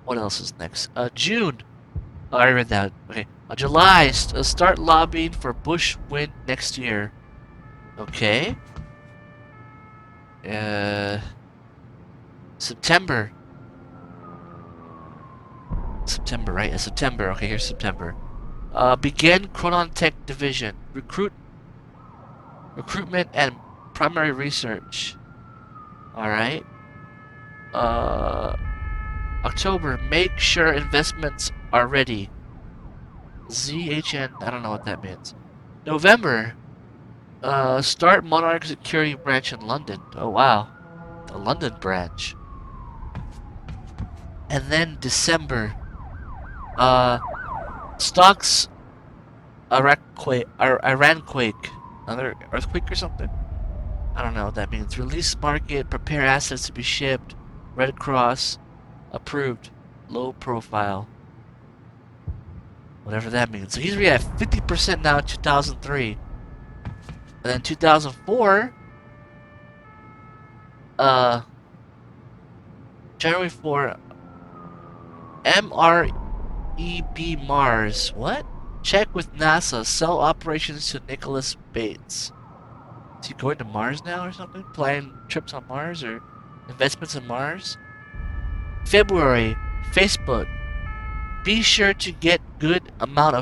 What else is next? June. Oh, I read that. Okay. July. Start lobbying for Bush win next year. Okay. September. September, right? September. Okay, here's September. Begin Chronon Tech Division. Recruitment and primary research. Alright. October. Make sure investments are ready. ZHN. I don't know what that means. November. Start Monarch Security Branch in London. Oh, wow. The London branch. And then December. Stocks Iran quake, another earthquake or something. I don't know what that means. Release market, prepare assets to be shipped. Red Cross, approved, low profile. Whatever that means. So he's already at 50% now in 2003. And then 2004, January 4, MREB Mars. What? Check with NASA. Sell operations to Nicholas Bates. Is he going to Mars now or something? Planning trips on Mars or investments in Mars? February. Facebook. Be sure to get good amount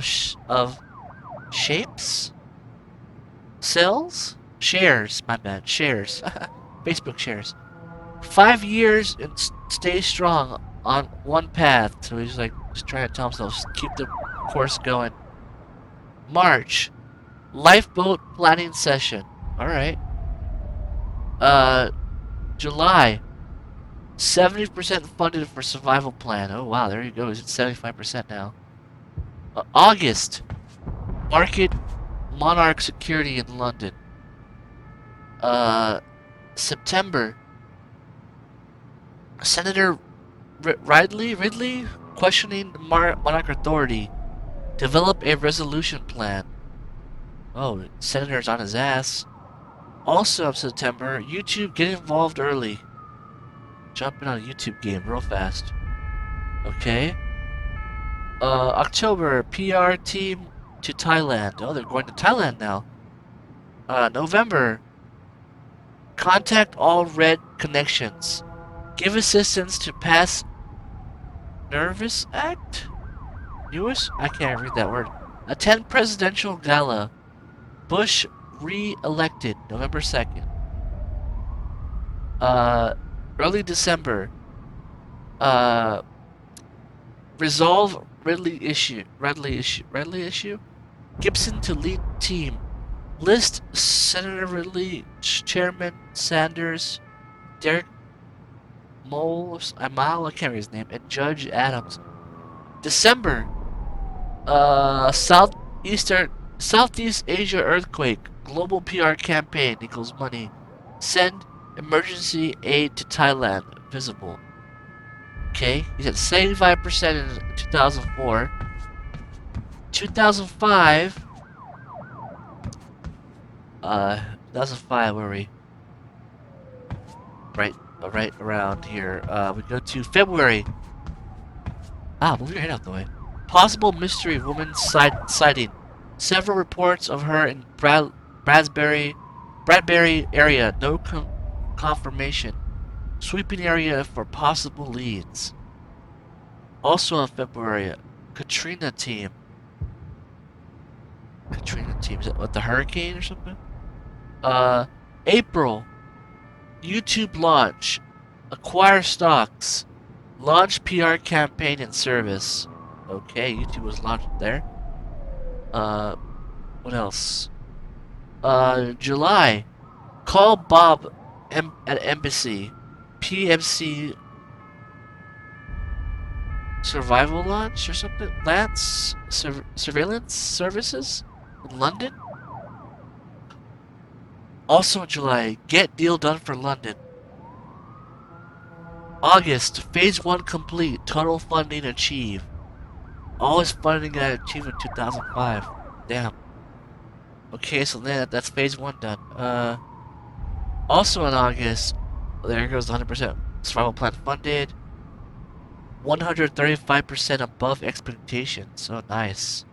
of shapes. Sales? Shares, my bad. Shares. Facebook shares. 5 years and stay strong on one path. So he's like just trying to tell himself, keep the course going. March. Lifeboat planning session. Alright. July. 70% funded for survival plan. Oh wow, there you go. He's at 75% now. August. Market Monarch security in London. September. Senator Ridley questioning the Monarch authority. Develop a resolution plan. Oh, Senator's on his ass. Also of September, YouTube get involved early. Jumping on a YouTube game real fast. Okay. October, PR team to Thailand. Oh, they're going to Thailand now. November, contact all red connections. Give assistance to pass Nervous Act? Newish? I can't read that word. Attend presidential gala. Bush re-elected November 2nd. Early December. Resolve Ridley issue. Gibson to lead team. List Senator Ridley, Chairman Sanders, Derek Amal, I can't read his name, and Judge Adams. December. Southeast Asia earthquake. Global PR campaign equals money. Send emergency aid to Thailand. Visible. Okay, he's at 75% in 2004. 2005. 2005, where are we? Right around here. We go to February. Move your head out the way. Possible mystery woman sighting. Several reports of her in Bradbury area. No confirmation. Sweeping area for possible leads. Also in February, Katrina team. Is that what, the hurricane or something? April. YouTube launch. Acquire stocks. Launch PR campaign and service. Okay, YouTube was launched there. What else? July. Call Bob at embassy. PMC survival launch or something? Lance surveillance services in London? Also in July, get deal done for London. August, phase 1 complete, total funding achieved. All his funding got achieved in 2005. Damn. Okay, so then that's phase 1 done. Also in August, there goes the 100% survival plan funded. 135% above expectations. Oh, nice.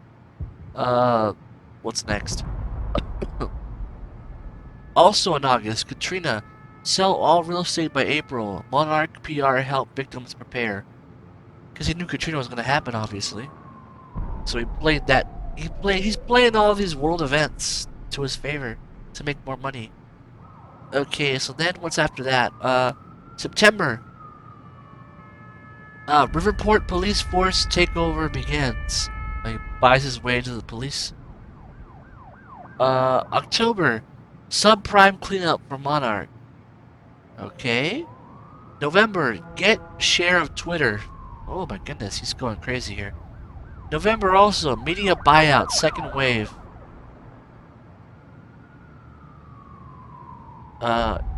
What's next? Also in August, Katrina, sell all real estate by April. Monarch PR help victims prepare. Because he knew Katrina was going to happen, obviously. So he played that. He's playing all these world events to his favor to make more money. Okay, so then what's after that? September. Riverport police force takeover begins. He buys his way to the police. October. Subprime cleanup for Monarch. Okay. November. Get share of Twitter. Oh my goodness, he's going crazy here. November also. Media buyout. Second wave.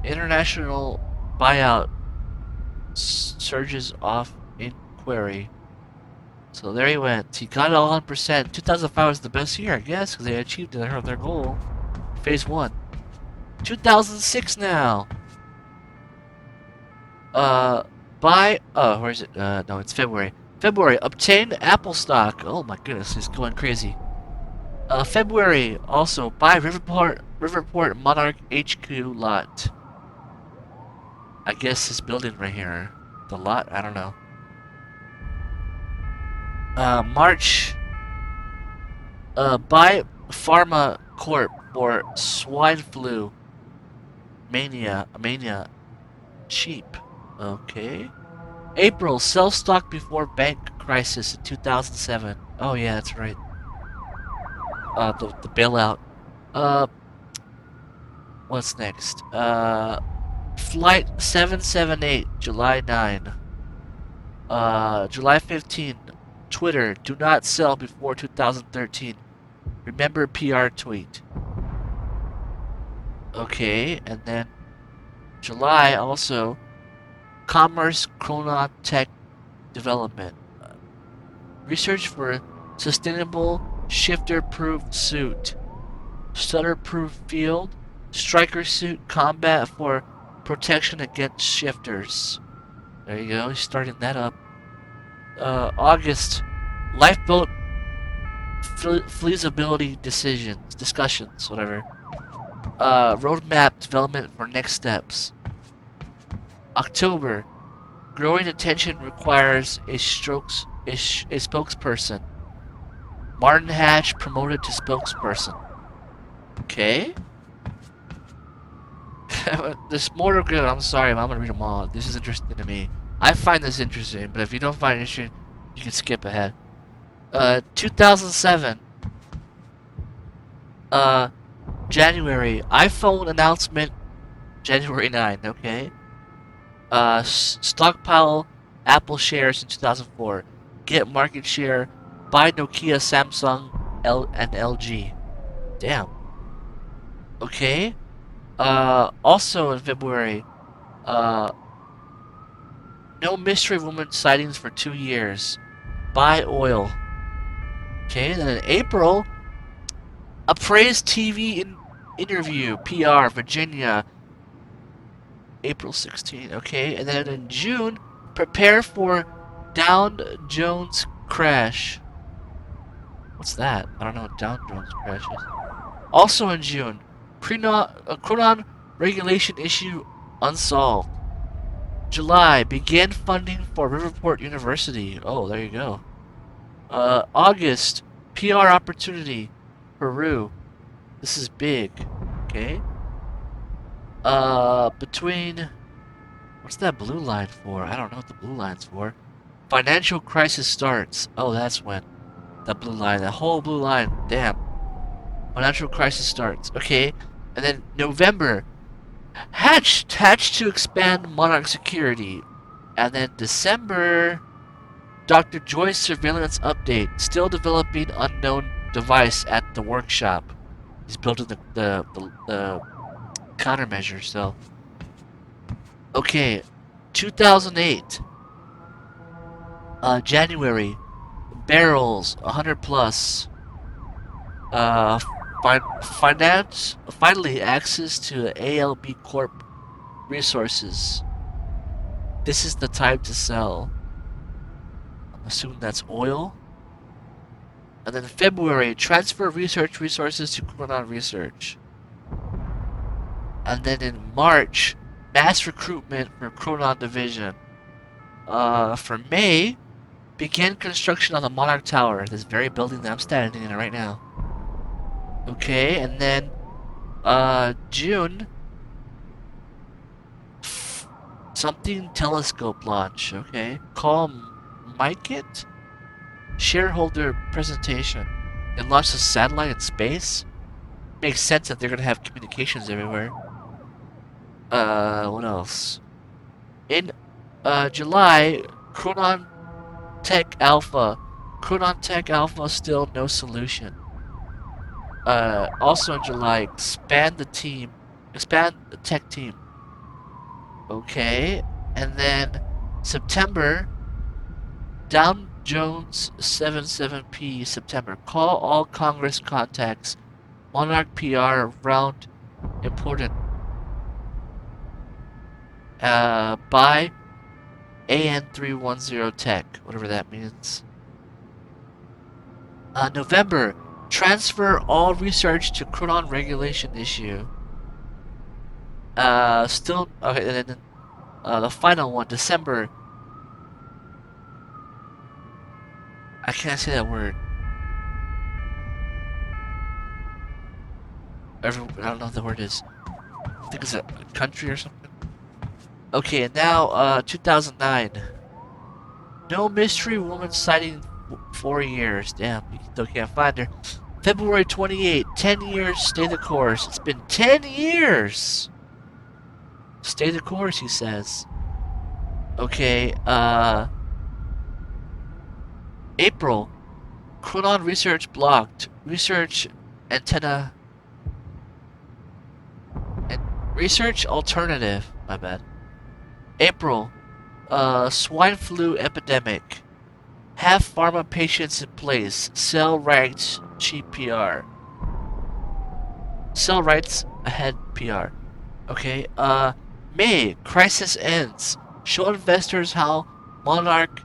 International buyout surges off inquiry. So there he went. He got it all 100%. 2005 was the best year, I guess, because they achieved their goal. Phase 1. 2006 now. Where is it? No, it's February. February, obtain Apple stock. Oh my goodness, he's going crazy. February, also, buy Riverport Monarch HQ lot. I guess this building right here. The lot? I don't know. March, buy Pharma Corp. or swine flu. Mania. Cheap. Okay. April, sell stock before bank crisis in 2007. Oh yeah, that's right. The bailout. What's next? Flight 778, July 9. July 15. Twitter, do not sell before 2013. Remember PR tweet. Okay, and then July also, Commerce Chronon Tech Development. Research for sustainable shifter-proof suit. Stutter-proof field. Striker suit combat for protection against shifters. There you go, he's starting that up. August, Lifeboat feasibility discussions, whatever. Roadmap development for next steps. October, growing attention requires a spokesperson. Martin Hatch promoted to spokesperson. Okay. There's more to go. I'm sorry, but I'm gonna read them all. This is interesting to me. I find this interesting, but if you don't find it interesting, you can skip ahead. 2007. January. iPhone announcement. January 9. Okay. Stockpile Apple shares in 2004. Get market share. Buy Nokia, Samsung, and LG. Damn. Okay. Also in February. No mystery woman sightings for 2 years. Buy oil. Okay, then in April, appraised TV interview, PR, Virginia, April 16. Okay, and then in June, prepare for Dow Jones crash. What's that? I don't know what Dow Jones crash is. Also in June, Chronon regulation issue unsolved. July, begin funding for Riverport University. Oh, there you go. August, PR opportunity, Peru. This is big. Okay. Between... What's that blue line for? I don't know what the blue line's for. Financial crisis starts. Oh, that's when. That blue line. That whole blue line. Damn. Financial crisis starts. Okay. And then November. Hatch to expand Monarch security. And then December... Dr. Joyce surveillance update. Still developing unknown device at the workshop. He's building the countermeasure, so. Okay, 2008. January. Barrels, 100 plus. Finally access to ALB Corp resources. This is the time to sell. I'm assuming that's oil. And then February, transfer research resources to Chronon Research. And then in March, mass recruitment for Chronon Division. For May, begin construction on the Monarch Tower, this very building that I'm standing in right now. Okay, and then June, something telescope launch. Okay, call Mikit. Shareholder presentation. It launched a satellite in space. Makes sense that they're gonna have communications everywhere. What else? In July, Chronon Tech Alpha. Chronon Tech Alpha still no solution. Also in July, expand the tech team. Okay, and then September, Dow Jones 77P September. Call all Congress contacts. Monarch PR round important. Buy AN310 Tech, whatever that means. November, transfer all research to Chronon regulation issue. Still okay. And then the final one, December. I can't say that word. I don't know what the word is. I think it's a country or something. Okay, and now 2009. No mystery woman sighting 4 years. Damn, you still can't find her. February 28, 10 years, stay the course. It's been 10 years! Stay the course, he says. Okay, April. Chronon research blocked. Research antenna. And research alternative. My bad. April. Swine flu epidemic. Have pharma patients in place. Sell rights. Cheap PR. Sell rights ahead PR. Okay, May. Crisis ends. Show investors how Monarch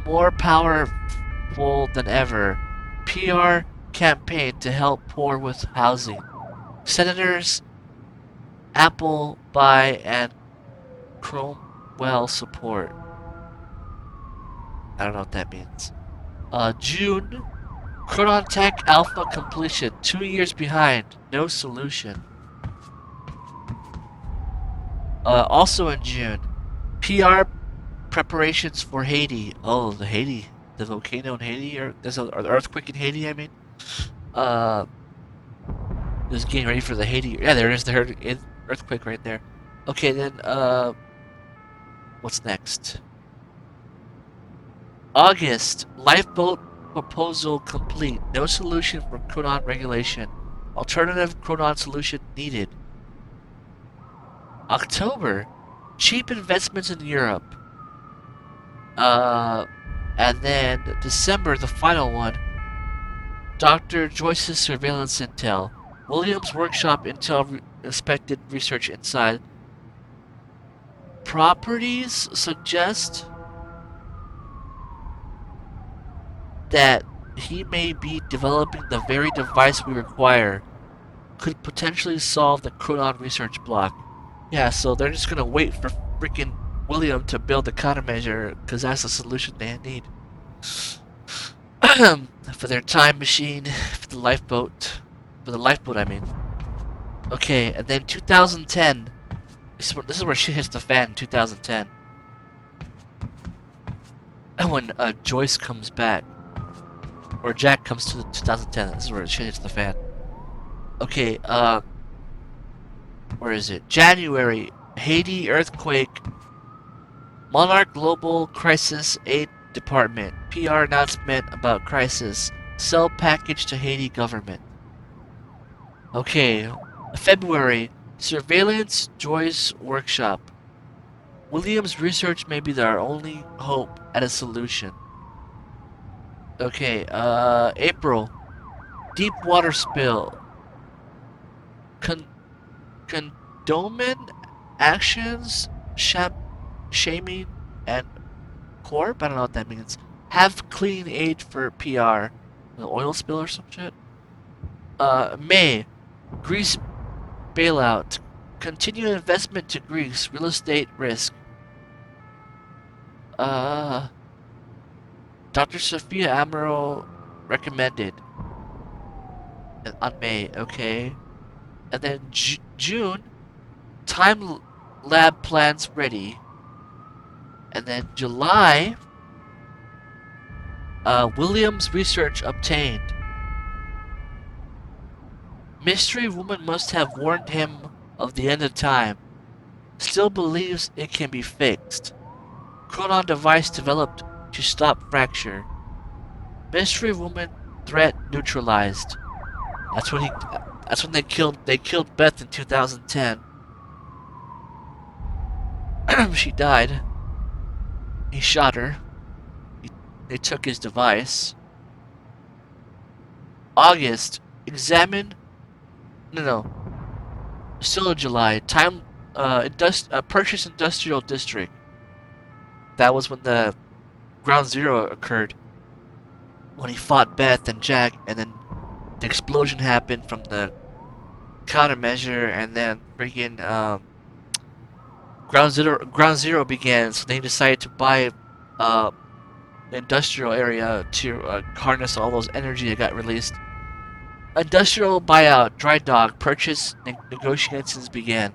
more powerful than ever. PR campaign to help poor with housing. Senators Apple buy and Cromwell support. I don't know what that means. June. Chronon Tech Alpha completion. 2 years behind. No solution. Also in June. PR preparations for Haiti. Oh, the volcano in Haiti, or there's an earthquake in Haiti. I mean, just getting ready for the Haiti. Yeah, there is the earthquake right there. Okay, then what's next? August. Lifeboat proposal complete. No solution for Chronon regulation. Alternative Chronon solution needed. October. Cheap investments in Europe. And then December, the final one. Dr. Joyce's surveillance intel. Williams' workshop intel inspected research inside. Properties suggest that he may be developing the very device we require. Could potentially solve the Chronon research block. Yeah, so they're just gonna wait for freaking William to build the countermeasure, because that's the solution they need. For their time machine, for the lifeboat. For the lifeboat, I mean. Okay, and then 2010. This is where shit hits the fan in 2010. And when Joyce comes back. Or Jack comes to 2010. This is where shit hits the fan. Okay, where is it? January. Haiti earthquake. Monarch Global Crisis Aid Department. PR announcement about crisis. Sell package to Haiti government. Okay. February. Surveillance Joyce workshop. Williams' research may be their only hope at a solution. Okay. April. Deep water spill. Condonement actions. Shaming and corp? I don't know what that means. Have clean aid for PR. An oil spill or some shit? May. Greece bailout. Continue investment to Greece. Real estate risk. Dr. Sophia Amaro recommended. On May, okay. And then June. Time lab plans ready. And then July, Williams' research obtained. Mystery woman must have warned him of the end of time. Still believes it can be fixed. Chronon device developed to stop fracture. Mystery woman threat neutralized. That's when they killed Beth in 2010. She died. He shot her. They took his device. August. Examine. No. Still in July. Time. Purchase Industrial District. That was when the Ground Zero occurred. When he fought Beth and Jack, and then the explosion happened from the countermeasure, and then freaking Ground Zero began, so they decided to buy the industrial area to harness all those energy that got released. Industrial buyout, dry dock, purchase negotiations began.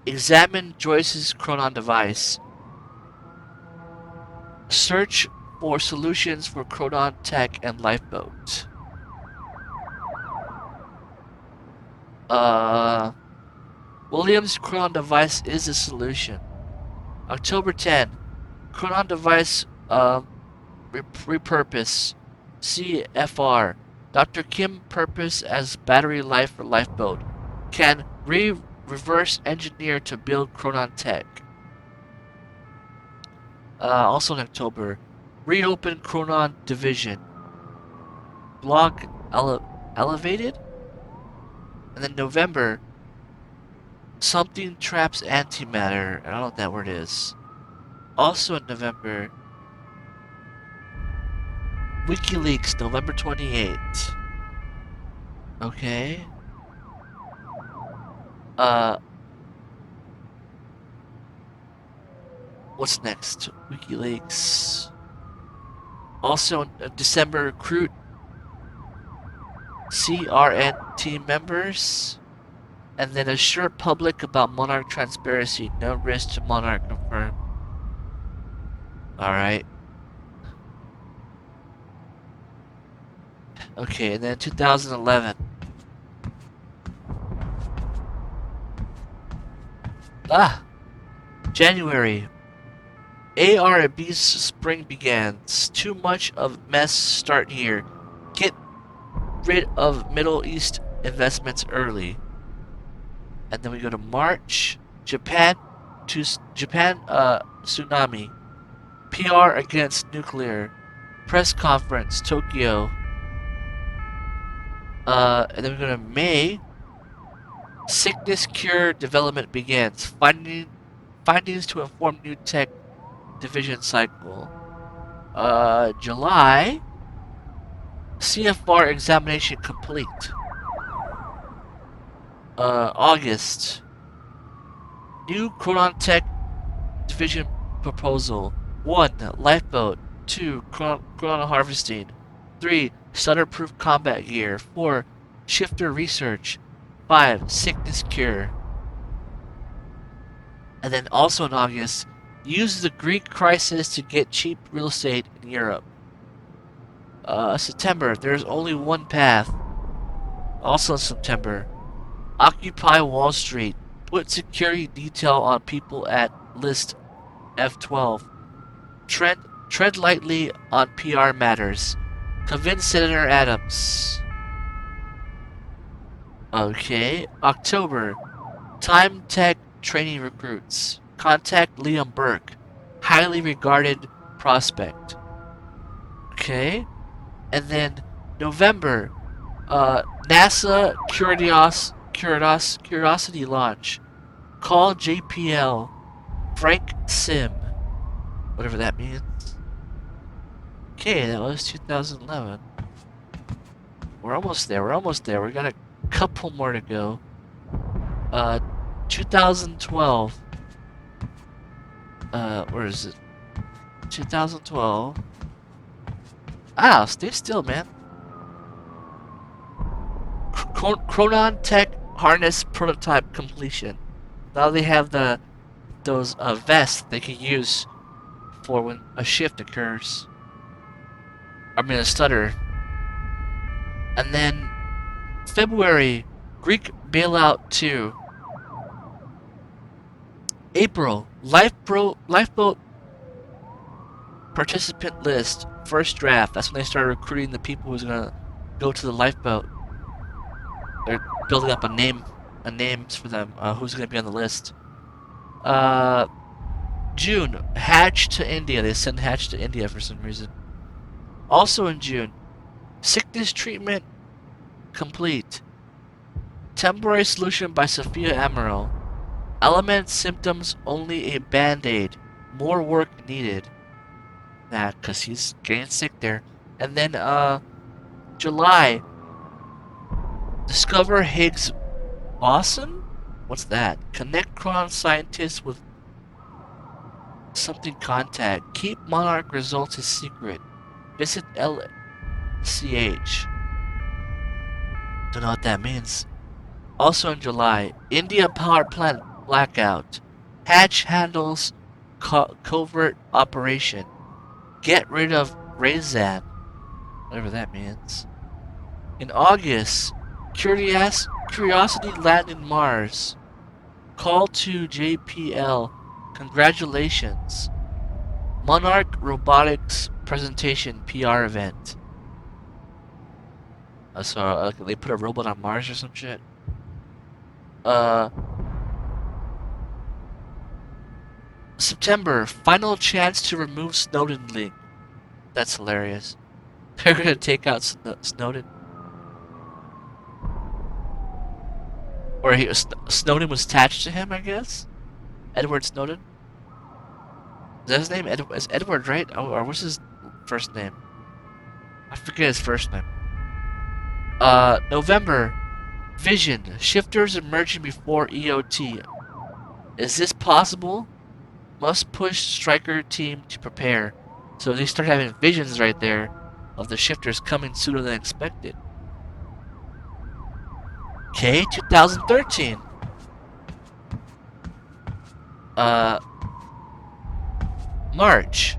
Examine Joyce's Chronon device. Search for solutions for Chronon Tech and Lifeboat. William's Chronon device is a solution. October 10. Chronon device repurpose. CFR. Dr. Kim purpose as battery life for Lifeboat. Can reverse engineer to build Chronon Tech. Also in October. Reopen Chronon division. Block elevated. And then November. Something traps antimatter. I don't know what that word is. Also in November. WikiLeaks, November 28th. Okay. What's next? WikiLeaks. Also in December, recruit CRN team members. And then assure public about Monarch transparency. No risk to Monarch confirmed. Alright. Okay, and then 2011. January. ARB's spring begins. Too much of mess start here. Get rid of Middle East investments early. And then we go to March. Japan tsunami. PR against nuclear. Press conference, Tokyo. And then we go to May. Sickness cure development begins. Findings to inform new tech division cycle. July. CFR examination complete. August. New Chronon Tech division proposal. 1. Lifeboat. 2. Chronon harvesting. 3. Stutter-proof combat gear. 4. Shifter research. 5. Sickness cure. And then also in August, use the Greek crisis to get cheap real estate in Europe. September, there's only one path. Also in September, occupy Wall Street. Put security detail on people at list F12. Tread lightly on PR matters. Convince Senator Adams. Okay, October. Time Tech training recruits. Contact Liam Burke. Highly regarded prospect. Okay, and then November. NASA Curiosity launch. Call JPL. Frank Sim. Whatever that means. Okay, that was 2011. We're almost there. We got a couple more to go. 2012. Where is it? 2012. Stay still, man. Chronon Tech harness prototype completion. Now they have those vests they can use for when a shift occurs. I mean a stutter. And then February, Greek bailout 2. April, Lifeboat participant list, first draft. That's when they started recruiting the people who's gonna go to the lifeboat. They're building up names for them. Who's gonna be on the list? June, Hatch to India. They send Hatch to India for some reason. Also in June, sickness treatment complete. Temporary solution by Sophia Amaral. Element symptoms only a band-aid. More work needed. Cause he's getting sick there. And then July. Discover Higgs boson? What's that? Connect Chronon scientists with something contact. Keep Monarch results a secret. Visit LCH. Don't know what that means. Also in July, India power plant blackout. Hatch handles covert operation. Get rid of Razan. Whatever that means. In August, Curiosity landed Mars. Call to JPL. Congratulations. Monarch Robotics presentation PR event. So they put a robot on Mars or some shit. September, final chance to remove Snowden link. That's hilarious. They're gonna take out Snowden. Or Snowden was attached to him, I guess? Edward Snowden? Is that his name? It's Edward, right? Oh, or what's his first name? I forget his first name. November. Vision. Shifters emerging before EOT. Is this possible? Must push Striker team to prepare. So they start having visions right there of the shifters coming sooner than expected. Okay, 2013. March.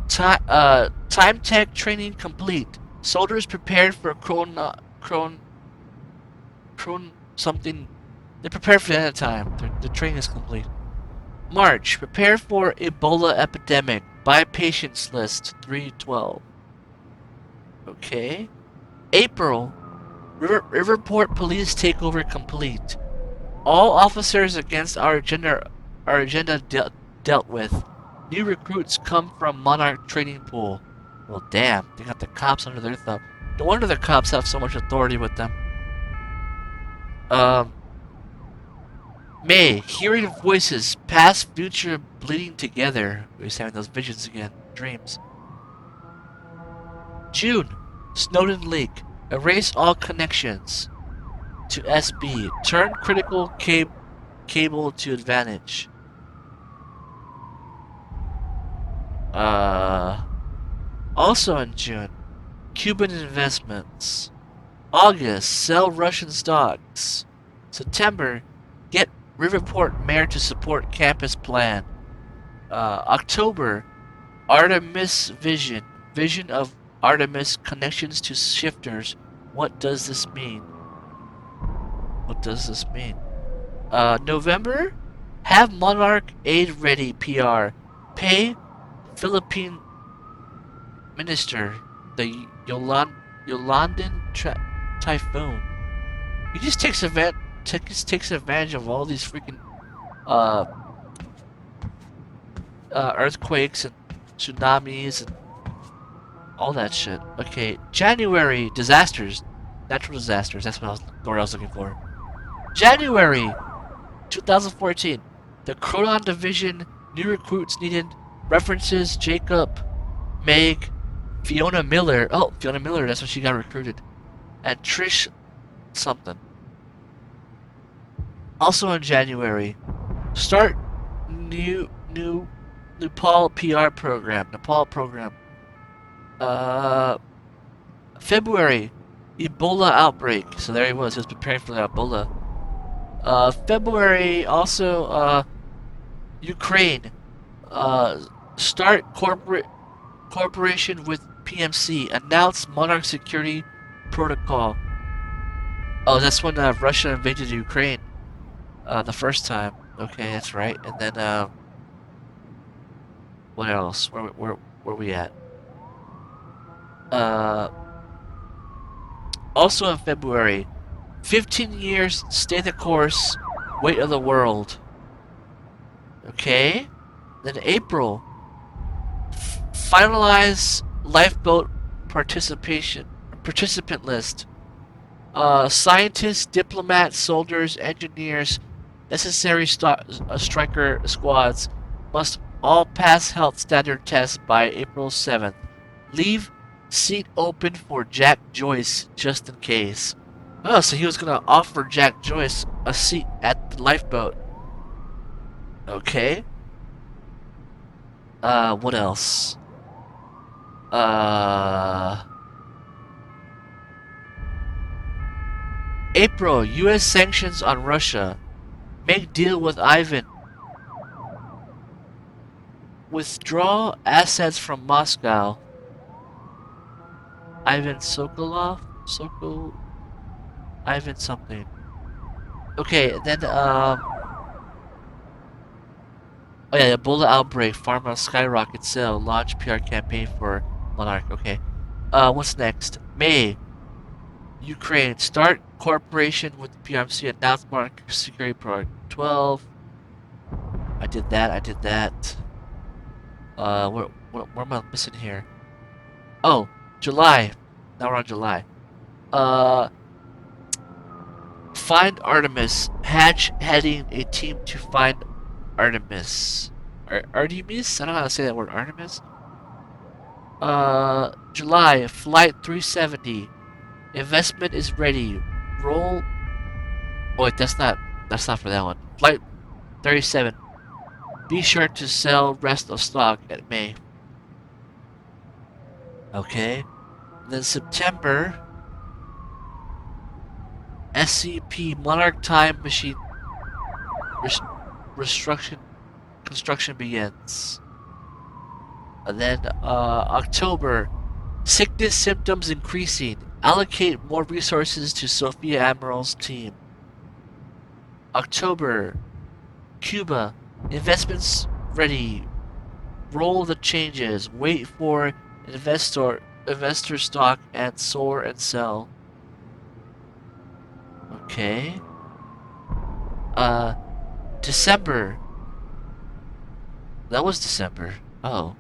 Time tech training complete. Soldiers prepared for something. They're prepared for the end of time. The training is complete. March. Prepare for Ebola epidemic. Buy patients list 312. Okay. April. Riverport police takeover complete. All officers against our agenda dealt with. New recruits come from Monarch training pool. Well, damn, they got the cops under their thumb. No wonder the cops have so much authority with them. May, hearing voices, past, future, bleeding together. We're just having those visions again, dreams. June, Snowden leak. Erase all connections to SB. Turn critical cable to advantage. Also in June, Cuban investments. August, sell Russian stocks. September, get Riverport mayor to support campus plan. October, Artemis vision. Vision of Artemis connections to shifters. What does this mean? What does this mean? November, have Monarch aid ready PR. Pay Philippine minister the Yolandan typhoon. He just takes advantage of all these freaking earthquakes and tsunamis and all that shit. Okay, January disasters, natural disasters. That's what I was looking for. January 2014. The Chronon Division. New recruits needed. References: Jacob, Meg, Fiona Miller. Oh, Fiona Miller. That's when she got recruited. And Trish something. Also in January, start new Nepal PR program. Nepal program. February, Ebola outbreak. So there he was. He was preparing for the Ebola. February also. Ukraine. Start cooperation with PMC. Announce Monarch security protocol. Oh, that's when Russia invaded Ukraine. The first time. Okay, that's right. And then what else? Where we at? Also in February, 15 years, stay the course, weight of the world. Okay. Then April, finalize Lifeboat participant list. Scientists, diplomats, soldiers, engineers, necessary striker squads must all pass health standard tests by April 7th. Leave seat open for Jack Joyce just in case. Oh, so he was gonna offer Jack Joyce a seat at the Lifeboat. Okay. What else? April, U.S. sanctions on Russia. Make deal with Ivan. Withdraw assets from Moscow. Ivan Sokolov? Ivan something. Okay, then, oh yeah, Ebola outbreak, pharma skyrocket sale, launch PR campaign for Monarch, okay. What's next? May, Ukraine, start cooperation with the PRMC, announce Monarch security product. 12, I did that. Where am I missing here? Oh, July, now we're on July. Find Artemis, Hatch heading a team to find Artemis. Artemis? I don't know how to say that word. Artemis? July, Flight 370. Investment is ready. Roll. Oh, wait, that's not for that one. Flight 37. Be sure to sell rest of stock at May. Okay. Then September. SCP Monarch Time Machine construction begins. And then October, sickness symptoms increasing. Allocate more resources to Sophia Admiral's team. October, Cuba, investments ready. Roll the changes. Wait for investor stock and soar and sell. Okay. December. That was December. Oh.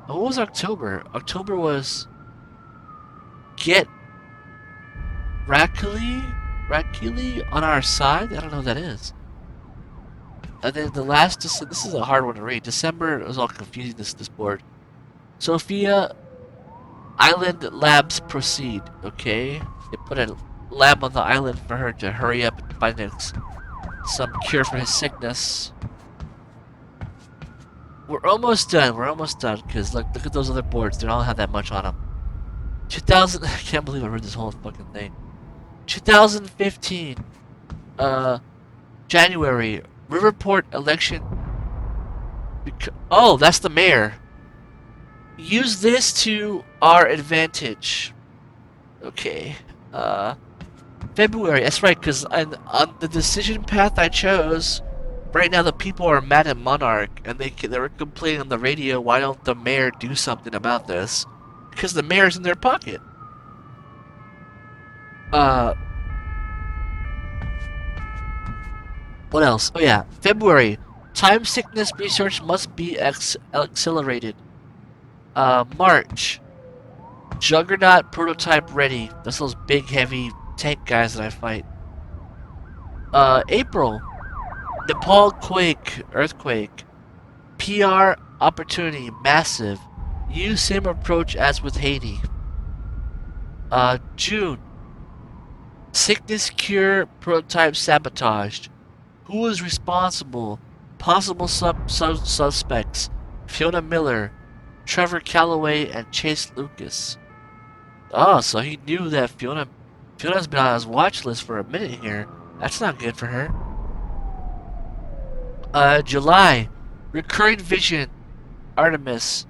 What was October? October was get Rakili on our side? I don't know what that is. And then the last, this is a hard one to read. December was all confusing, this board. Sophia Island labs proceed. Okay. They put a lab on the island for her to hurry up and find some cure for his sickness. We're almost done, because look at those other boards. They don't have that much on them. 2000, I can't believe I read this whole fucking thing. 2015, January, Riverport election. Oh, that's the mayor. Use this to our advantage. Okay, February, that's right, because on the decision path I chose, right now the people are mad at Monarch, and they were complaining on the radio, why don't the mayor do something about this? Because the mayor's in their pocket. What else? Oh yeah, February, time sickness research must be accelerated. March, Juggernaut prototype ready. That's those big heavy tank guys that I fight. April, Nepal earthquake. PR opportunity massive. Use same approach as with Haiti. June, sickness cure prototype sabotaged. Who is responsible? Possible suspects: Fiona Miller, Trevor Calloway, and Chase Lucas. Oh, so he knew that Fiona's been on his watch list for a minute here. That's not good for her. July, recurring vision, Artemis.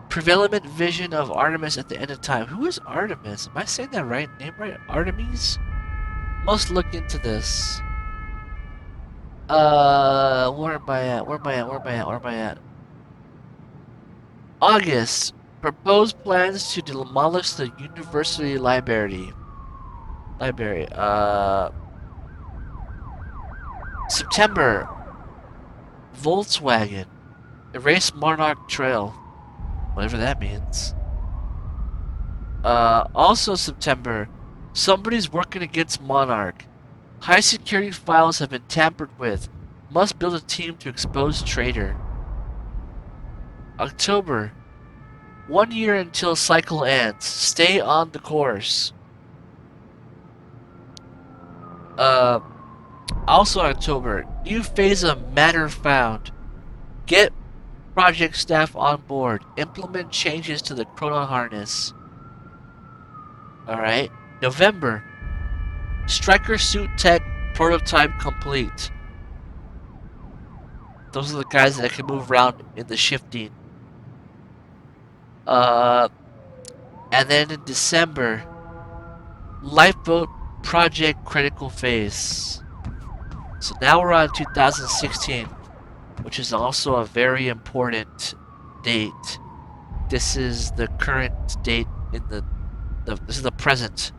Prevalent vision of Artemis at the end of time. Who is Artemis? Am I saying that right? Name right? Artemis? Must look into this. Where am I at? August. Proposed plans to demolish the university library. September. Volkswagen. Erase Monarch Trail. Whatever that means. Also September. Somebody's working against Monarch. High security files have been tampered with. Must build a team to expose traitor. October. 1 year until cycle ends. Stay on the course. Also October. New phase of matter found. Get project staff on board. Implement changes to the chrono harness. Alright. November. Striker suit tech prototype complete. Those are the guys that can move around in the shifting. And then in December, Lifeboat project critical phase. So now we're on 2016, which is also a very important date. This is the current date in this is the present.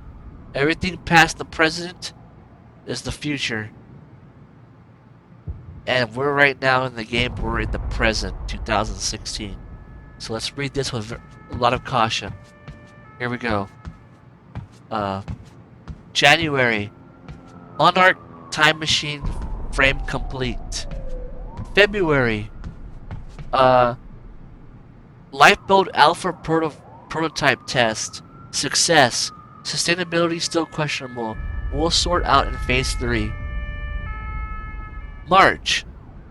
Everything past the present is the future. And we're right now in the game, we're in the present, 2016. So let's read this with a lot of caution. Here we go. January. Monarch time machine frame complete. February. Lifeboat alpha prototype test. Success. Sustainability still questionable. We'll sort out in phase 3. March.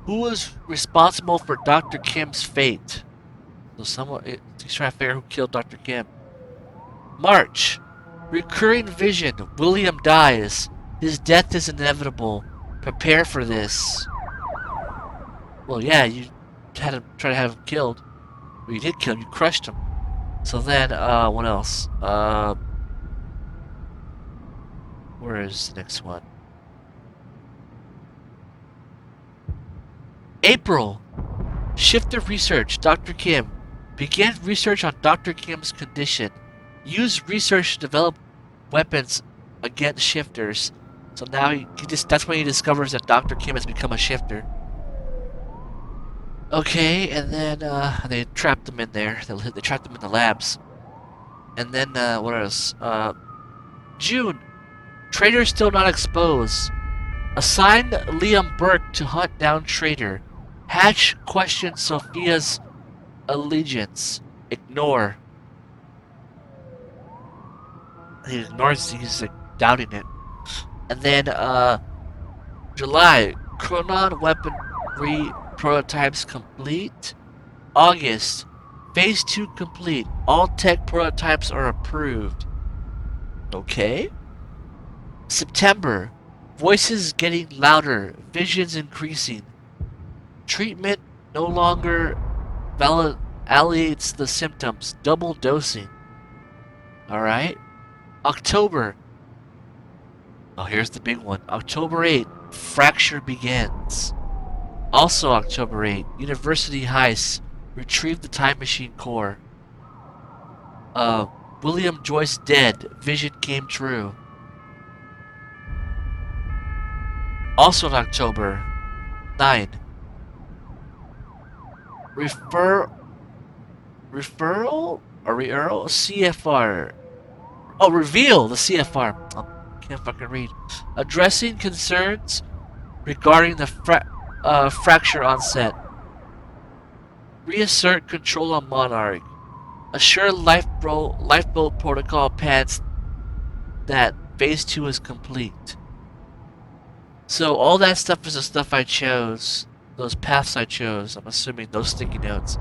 Who was responsible for Dr. Kim's fate? So he's trying to figure out who killed Dr. Kim. March. Recurring vision. William dies. His death is inevitable. Prepare for this. Well, yeah, you had to try to have him killed. Well, you did kill him. You crushed him. So then, what else? Where is the next one? April. Shift of research. Dr. Kim. Begin research on Dr. Kim's condition. Use research to develop weapons against shifters. So now that's when he discovers that Dr. Kim has become a shifter. Okay, and then they trapped him in there. They trapped him in the labs. And then what else? June. Traitor still not exposed. Assign Liam Burke to hunt down traitor. Hatch questions Sophia's allegiance. Ignore. He ignores. He's like doubting it. And then July. Chronon weaponry prototypes complete. August. Phase 2 complete. All tech prototypes are approved. Okay. September. Voices getting louder. Visions increasing. Treatment no longer alleviates the symptoms. Double dosing. Alright. October. Oh, here's the big one. October 8. Fracture begins. Also October 8. University heist. Retrieve the time machine core. William Joyce dead. Vision came true. Also in October 9. Referral or CFR. Oh, reveal the CFR. Oh, can't fucking read. Addressing concerns regarding the fracture onset. Reassert control on Monarch. Assure lifeboat protocol pads that phase 2 is complete. So all that stuff is the stuff I chose. Those paths I chose. I'm assuming those sticky notes.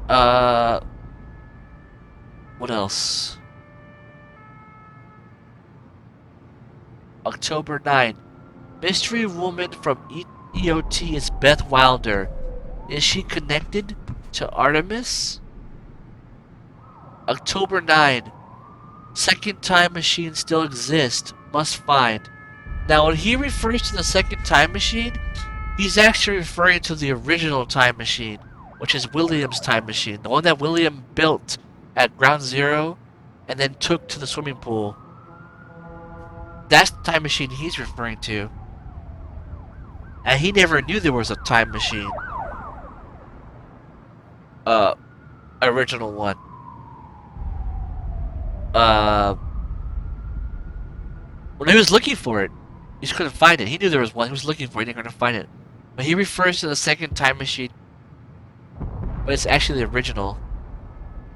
What else? October 9. Mystery woman from EOT is Beth Wilder. Is she connected to Artemis? October 9. Second time machine still exists. Must find. Now when he refers to the second time machine, he's actually referring to the original time machine, which is William's time machine. The one that William built at Ground Zero and then took to the swimming pool. That's the time machine he's referring to. And he never knew there was a time machine. Original one. When he was looking for it, he just couldn't find it. He knew there was one. He was looking for it. He didn't find it. But he refers to the second time machine. But it's actually the original.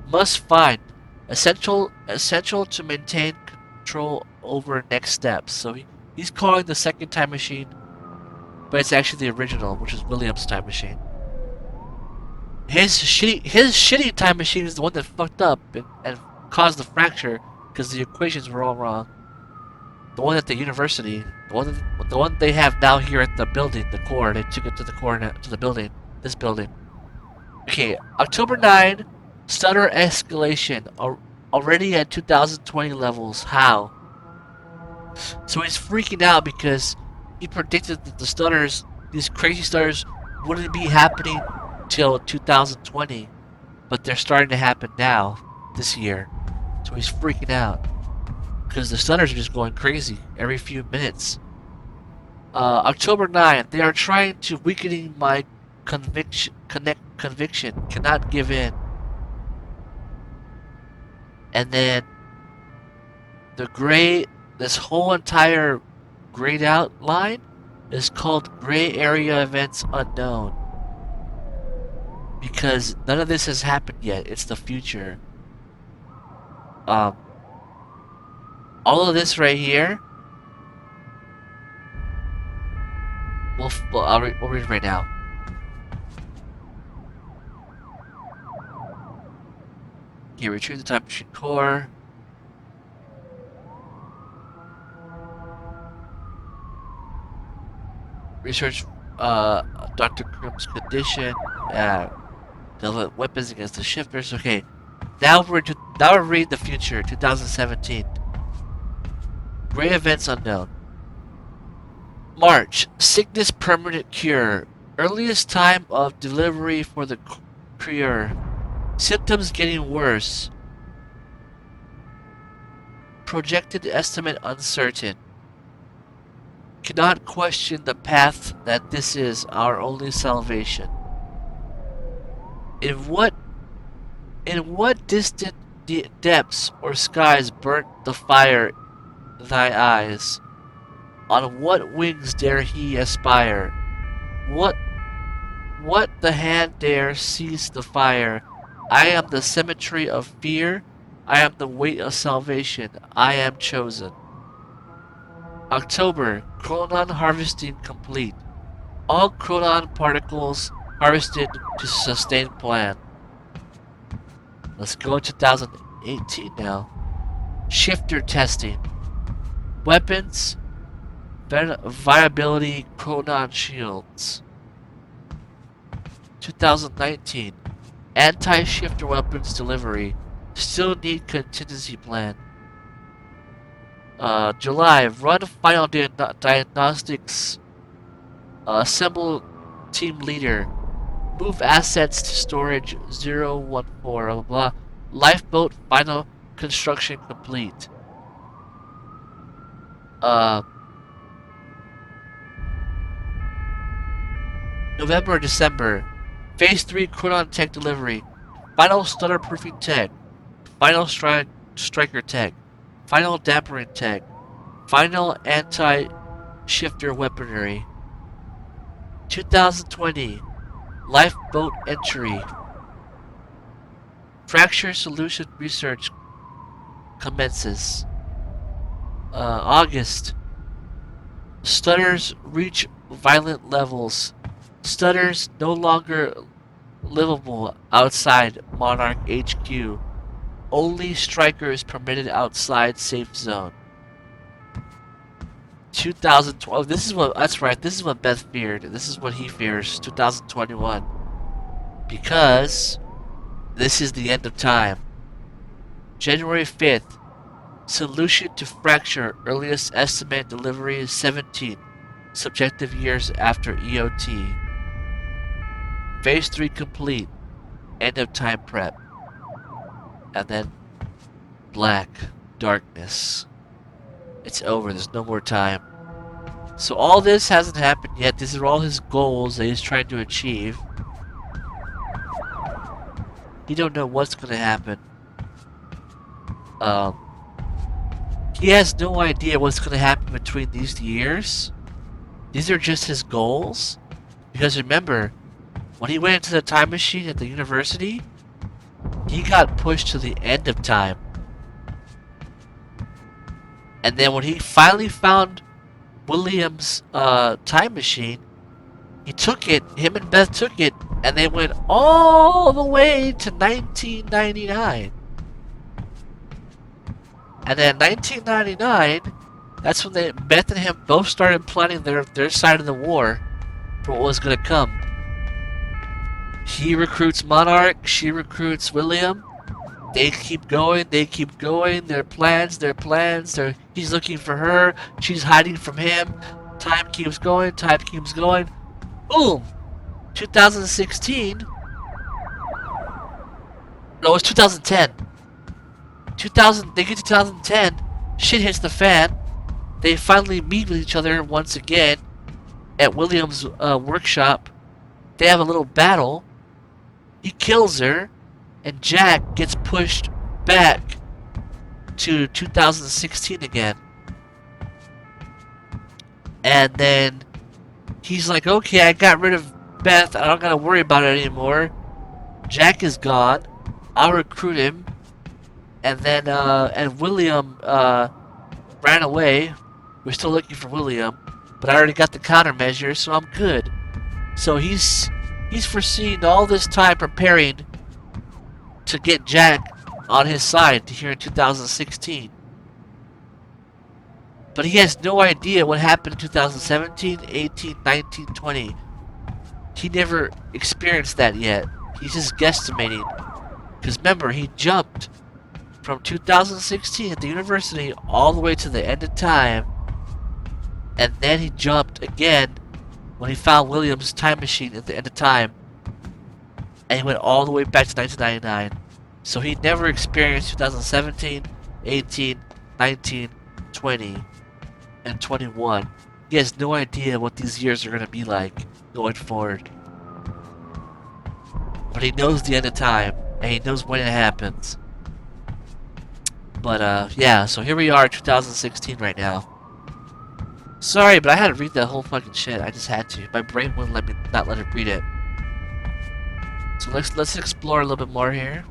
Must find. Essential to maintain control over next steps. So he's calling the second time machine, but it's actually the original, which is William's time machine. His shitty time machine is the one that fucked up and caused the fracture because the equations were all wrong. The one at the university. The one they have now here at the building, the core. They took it to the core, to the building. This building. Okay, October 9, stutter escalation. Already at 2020 levels. How? So he's freaking out because he predicted that the stutters, these crazy stutters, wouldn't be happening till 2020. But they're starting to happen now, this year. So he's freaking out. Because the stutters are just going crazy every few minutes. October 9, they are trying to weakening my conviction. Cannot give in. And then this whole entire grayed out line is called Gray Area Events Unknown. Because none of this has happened yet. It's the future. All of this right here. I'll read it right now. Okay, retrieve the time machine core. Research Dr. Grimm's condition. Develop weapons against the shifters. Okay, now we'll read the future. 2017. Gray events unknown. March. Sickness permanent cure. Earliest time of delivery for the cure. Symptoms getting worse. Projected estimate uncertain. Cannot question the path that this is our only salvation. In what distant depths or skies burnt the fire thy eyes? On what wings dare he aspire? What the hand dare seize the fire? I am the cemetery of fear. I am the weight of salvation. I am chosen. October. Chronon harvesting complete. All chronon particles harvested to sustain plan. Let's go to 2018 now. Shifter testing. Weapons. Viability chronon shields. 2019. Anti-shifter weapons delivery. Still need contingency plan. July. Run final diagnostics. Assemble team leader. Move assets to storage 014. Blah, blah, blah. Lifeboat final construction complete. November, December. Phase 3 Chronon Tech delivery. Final stutter proofing tech. Final striker tech. Final dampering tech. Final anti-shifter weaponry. 2020. Lifeboat entry. Fracture solution research commences. August. Stutters reach violent levels. Stutters no longer livable outside Monarch HQ. Only strikers permitted outside safe zone. 2012. That's right. This is what Beth feared. This is what he fears. 2021. Because this is the end of time. January 5th. Solution to fracture. Earliest estimate delivery is 17. Subjective years after EOT. Phase 3 complete. End of time prep. And then black darkness. It's over. There's no more time. So all this hasn't happened yet. These are all his goals that he's trying to achieve. He don't know what's going to happen. He has no idea what's going to happen between these years. These are just his goals. Because remember, when he went into the time machine at the university, he got pushed to the end of time. And then when he finally found William's time machine, he took it, him and Beth took it, and they went all the way to 1999. And then 1999, That's when Beth and him both started planning their side of the war for what was gonna come. He recruits Monarch, she recruits William. They keep going, their plans, he's looking for her, she's hiding from him. Time keeps going. Boom! 2016. No, it's 2010. They get to 2010, shit hits the fan. They finally meet with each other once again at William's workshop. They have a little battle. He kills her, and Jack gets pushed back to 2016 again. And then he's like, okay, I got rid of Beth. I don't gotta worry about it anymore. Jack is gone. I'll recruit him. And then, and William ran away. We're still looking for William. But I already got the countermeasures, so I'm good. So he's foreseen all this time preparing to get Jack on his side here in 2016. But he has no idea what happened in 2017, 18, 19, 20. He never experienced that yet. He's just guesstimating. Because remember, he jumped from 2016 at the university all the way to the end of time. And then he jumped again when he found William's time machine at the end of time. And he went all the way back to 1999. So he never experienced 2017, 18, 19, 20, and 21. He has no idea what these years are going to be like going forward. But he knows the end of time, and he knows when it happens. But, yeah, so here we are in 2016 right now. Sorry, but I had to read that whole fucking shit. I just had to. My brain wouldn't let me not let it read it. So let's explore a little bit more here.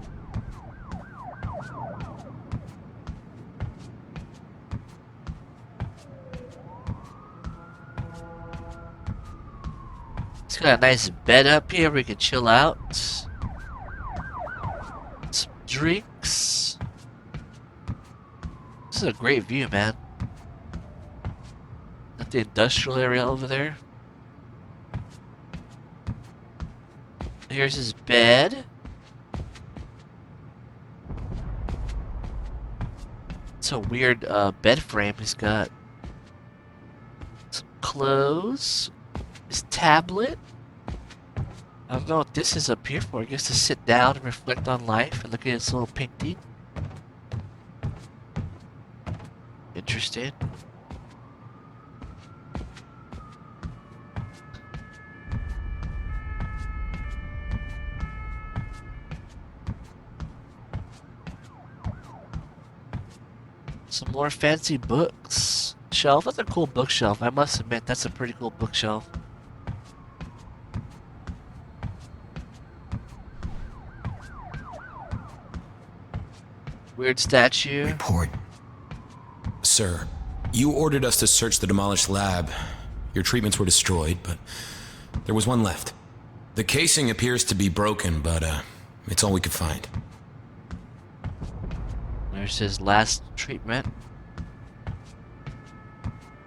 It's got a nice bed up here where we can chill out. Some drinks. This is a great view, man. Got the industrial area over there. Here's his bed. It's a weird bed frame he's got. Some clothes. His tablet. I don't know what this is up here for. I guess to sit down and reflect on life and look at his little painting. Interesting. Some more fancy books. Shelf. That's a cool bookshelf. I must admit, that's a pretty cool bookshelf. Weird statue. Report. Sir, you ordered us to search the demolished lab. Your treatments were destroyed, but there was one left. The casing appears to be broken, but it's all we could find. There's his last treatment.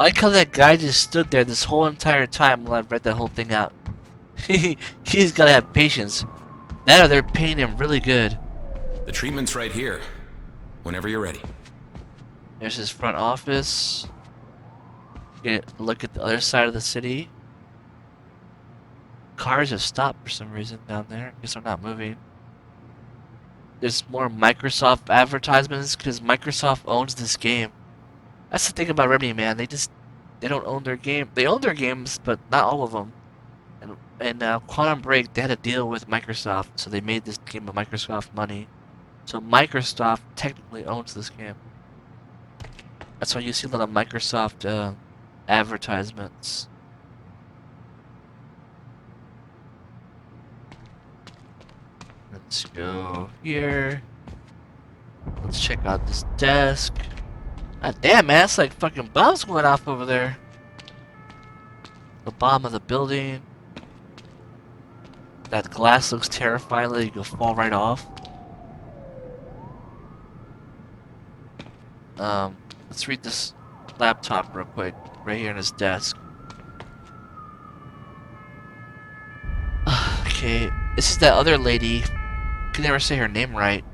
I like how that guy just stood there this whole entire time while I read that whole thing out. He's gotta have patience. That or they're paying him really good. The treatment's right here. Whenever you're ready. There's his front office. Get a look at the other side of the city. Cars have stopped for some reason down there. I guess they're not moving. There's more Microsoft advertisements because Microsoft owns this game. That's the thing about Remedy, man. They don't own their game. They own their games, but not all of them. And Quantum Break, they had a deal with Microsoft, so they made this game with Microsoft money. So Microsoft technically owns this game. That's why you see a lot of Microsoft advertisements. Let's go here. Let's check out this desk. God damn, man, it's like fucking bombs going off over there. The bomb of the building. That glass looks terrifying, like you could fall right off. Let's read this laptop real quick, right here on his desk. Okay, this is that other lady. I can never say her name right.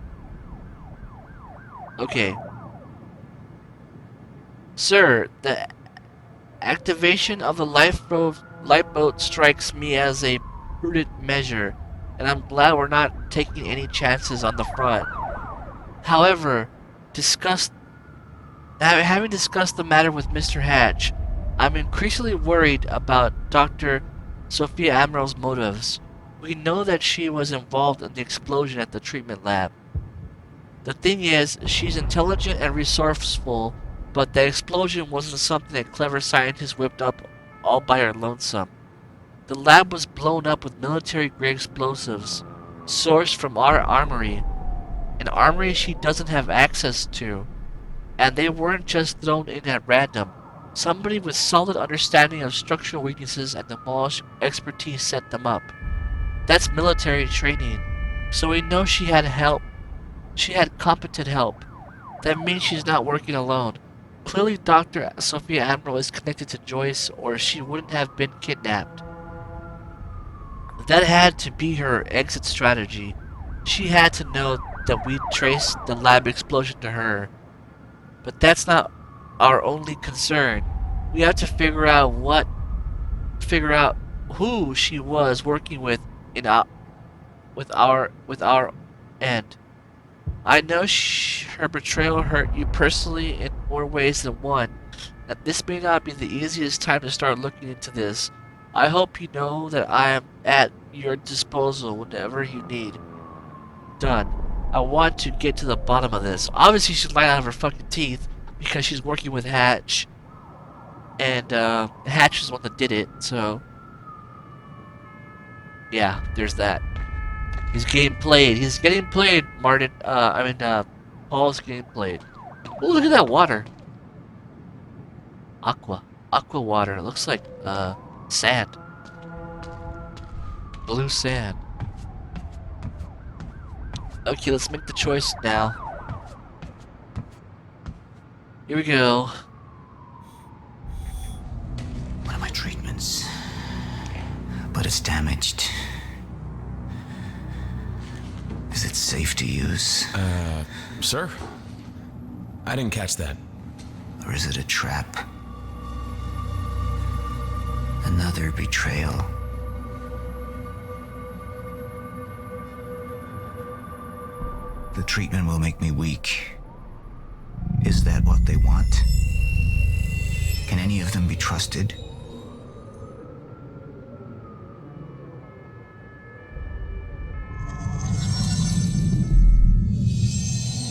Okay. Sir, the activation of the lifeboat strikes me as a prudent measure, and I'm glad we're not taking any chances on the front. However, having discussed the matter with Mr. Hatch, I'm increasingly worried about Dr. Sophia Amaril's motives. We know that she was involved in the explosion at the treatment lab. The thing is, she's intelligent and resourceful, but the explosion wasn't something a clever scientist whipped up all by her lonesome. The lab was blown up with military-grade explosives, sourced from our armory, an armory she doesn't have access to, and they weren't just thrown in at random. Somebody with solid understanding of structural weaknesses and demolished expertise set them up. That's military training, so we know she had help. She had competent help. That means she's not working alone. Clearly Dr. Sophia Amaral is connected to Joyce, or she wouldn't have been kidnapped. That had to be her exit strategy. She had to know that we'd traced the lab explosion to her. But that's not our only concern. We have to figure out who she was working with with our end. I know her betrayal hurt you personally in more ways than one, and this may not be the easiest time to start looking into this. I hope you know that I am at your disposal whenever you need. Done. I want to get to the bottom of this. Obviously she's lying out of her fucking teeth because she's working with Hatch. And Hatch is the one that did it, so yeah, there's that. He's getting played. He's getting played, Martin. Paul's getting played. Oh, look at that water. Aqua water. It looks like sand. Blue sand. Okay, let's make the choice now. Here we go. One of my treatments, but it's damaged. Is it safe to use? Sir? I didn't catch that. Or is it a trap? Another betrayal. The treatment will make me weak. Is that what they want? Can any of them be trusted?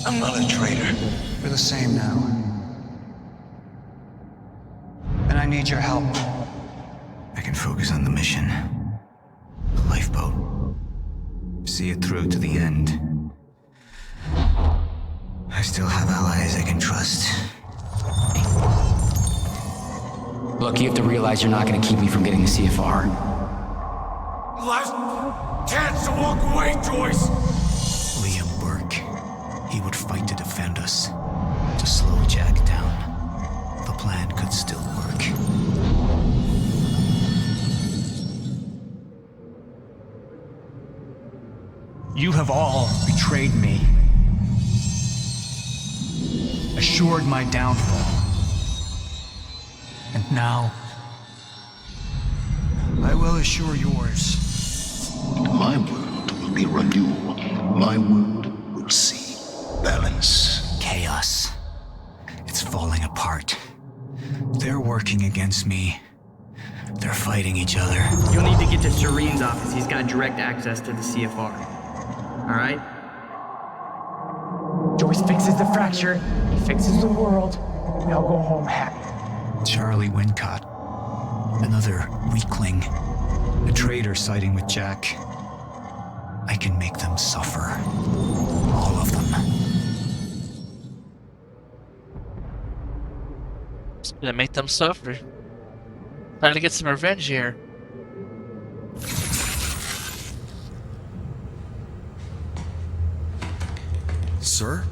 I'm not a traitor. We're the same now. And I need your help. I can focus on the mission. The lifeboat. See it through to the end. I still have allies I can trust. Look, you have to realize you're not going to keep me from getting the CFR. Last chance to walk away, Joyce! Liam Burke. He would fight to defend us. To slow Jack down. The plan could still work. You have all betrayed me. Assured my downfall. And now, I will assure yours. My world will be renewal. My world will see balance. Chaos. It's falling apart. They're working against me. They're fighting each other. You'll need to get to Serene's office. He's got direct access to the CFR. Alright? Joyce fixes the fracture, he fixes the world, we all go home happy. Charlie Wincott. Another weakling. A traitor siding with Jack. I can make them suffer. All of them. Just gonna make them suffer. Trying to get some revenge here. Sir?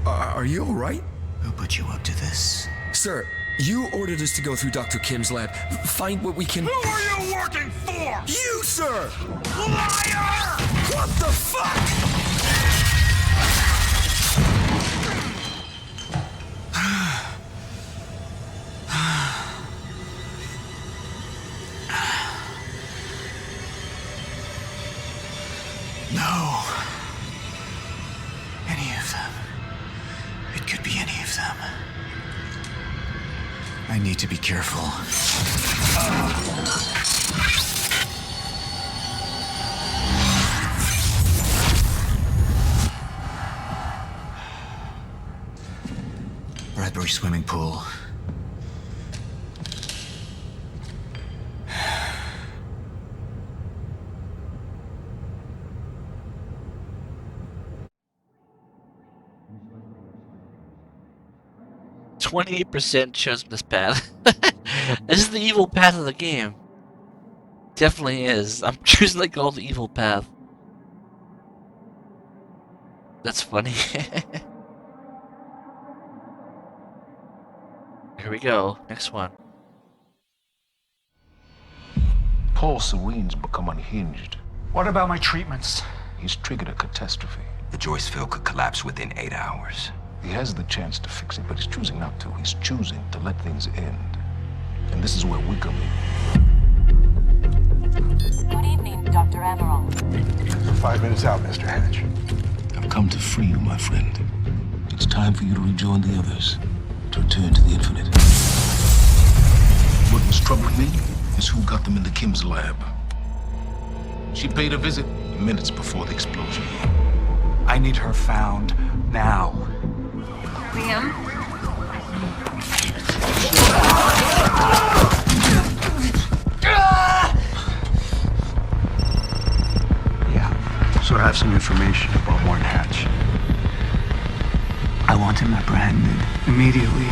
Are you alright? Who put you up to this? Sir, You ordered us to go through Dr. Kim's lab. Find what we can... Who are you working for? You, sir! Liar! What the fuck? No. Any of them. It could be any of them. I need to be careful. Bradbury swimming pool. 28% chose this path. This is the evil path of the game. Definitely is. I'm choosing like all the evil path. That's funny. Here we go. Next one. Paul Serene's become unhinged. What about my treatments? He's triggered a catastrophe. The Joyce field could collapse within 8 hours. He has the chance to fix it, but he's choosing not to. He's choosing to let things end. And this is where we come in. Good evening, Dr. Emerald. 5 minutes out, Mr. Hatch. I've come to free you, my friend. It's time for you to rejoin the others, to return to the infinite. What was troubling me is who got them into Kim's lab. She paid a visit minutes before the explosion. I need her found now. Liam? Yeah, so I have some information about Warren Hatch. I want him apprehended immediately.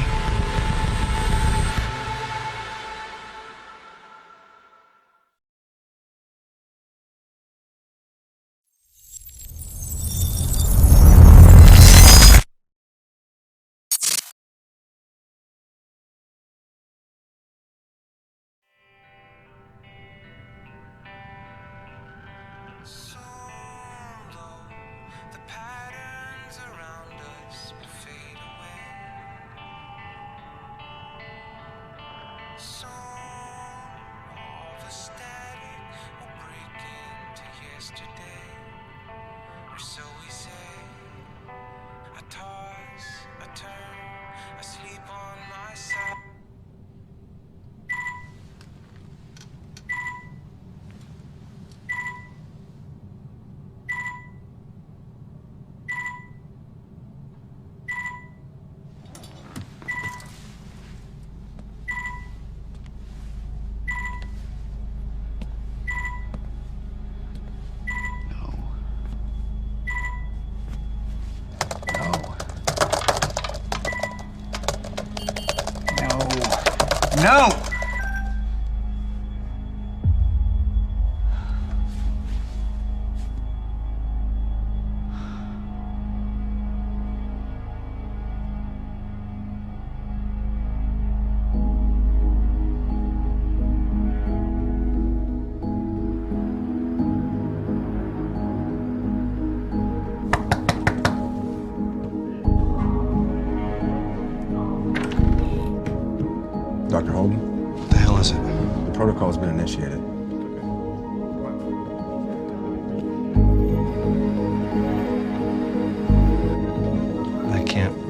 No! Dr. Holden? What the hell is it? The protocol's been initiated.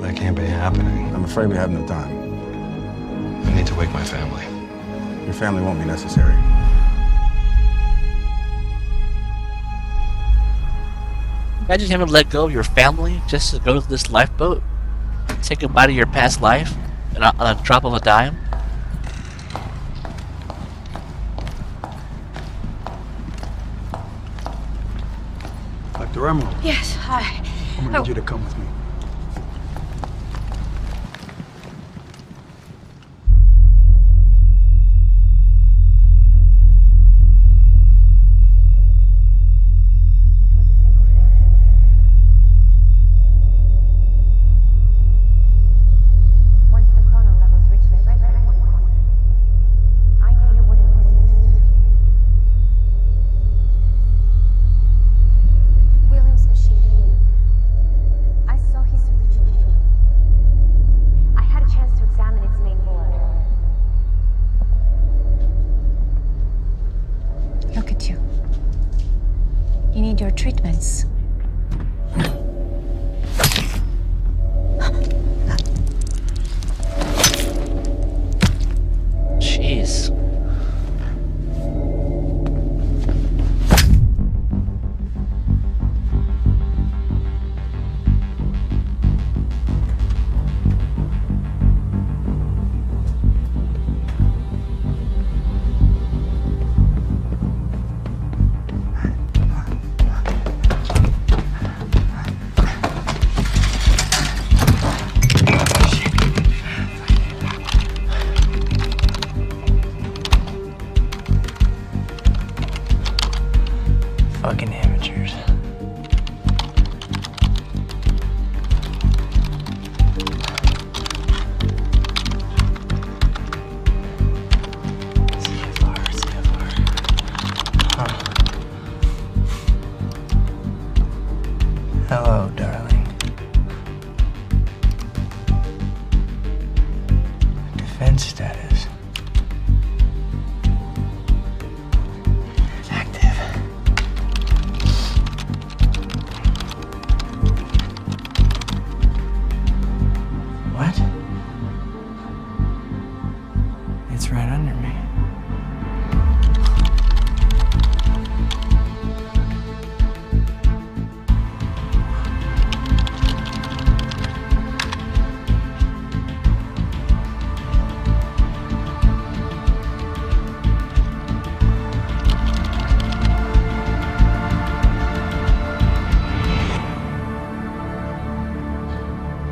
That can't be happening. I'm afraid we have no time. I need to wake my family. Your family won't be necessary. Imagine having to let go of your family just to go to this lifeboat. Say goodbye to your past life on a drop of a dime. Dr. Emerald. Yes, hi. I'm gonna need you to come with me. Once the chrono levels reach their regular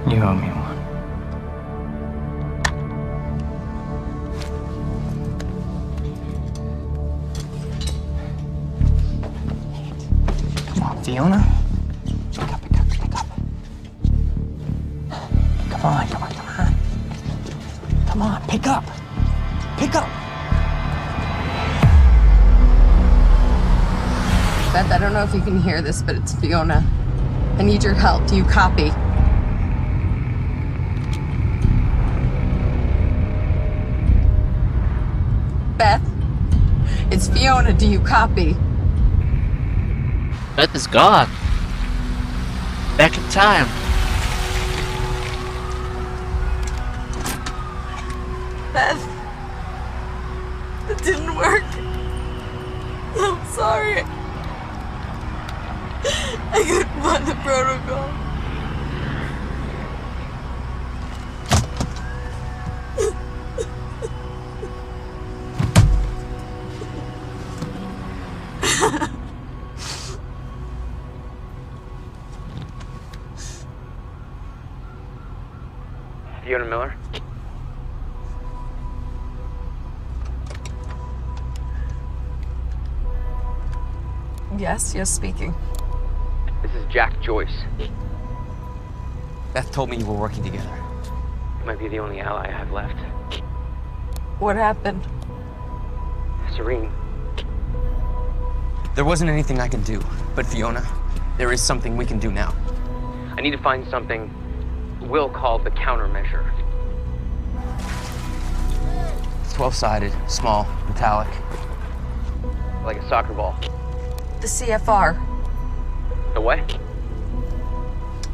You owe me one. Come on, Fiona. Pick up. Come on. Come on, pick up. Beth, I don't know if you can hear this, but it's Fiona. I need your help. Do you copy? Beth, it's Fiona. Do you copy? Beth is gone. Back in time. Beth, it didn't work. I'm sorry. I couldn't find the protocol. Fiona Miller? Yes, speaking. This is Jack Joyce. Beth told me you were working together. You might be the only ally I have left. What happened? Serene. There wasn't anything I could do, but Fiona, there is something we can do now. I need to find something Will called the countermeasure. It's 12-sided, small, metallic, like a soccer ball. The CFR. The what?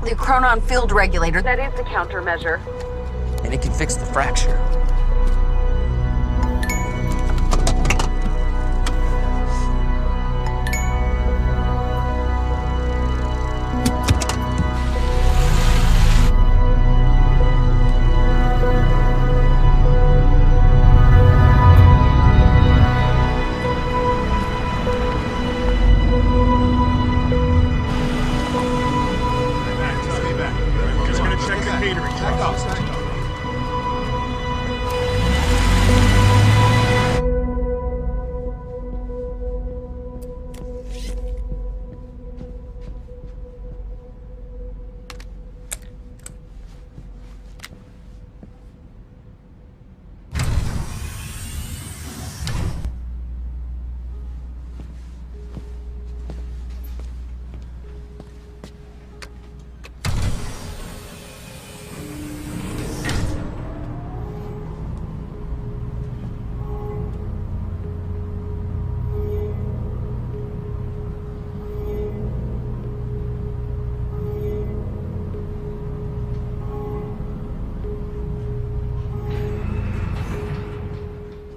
The Chronon Field Regulator. That is the countermeasure. And it can fix the fracture.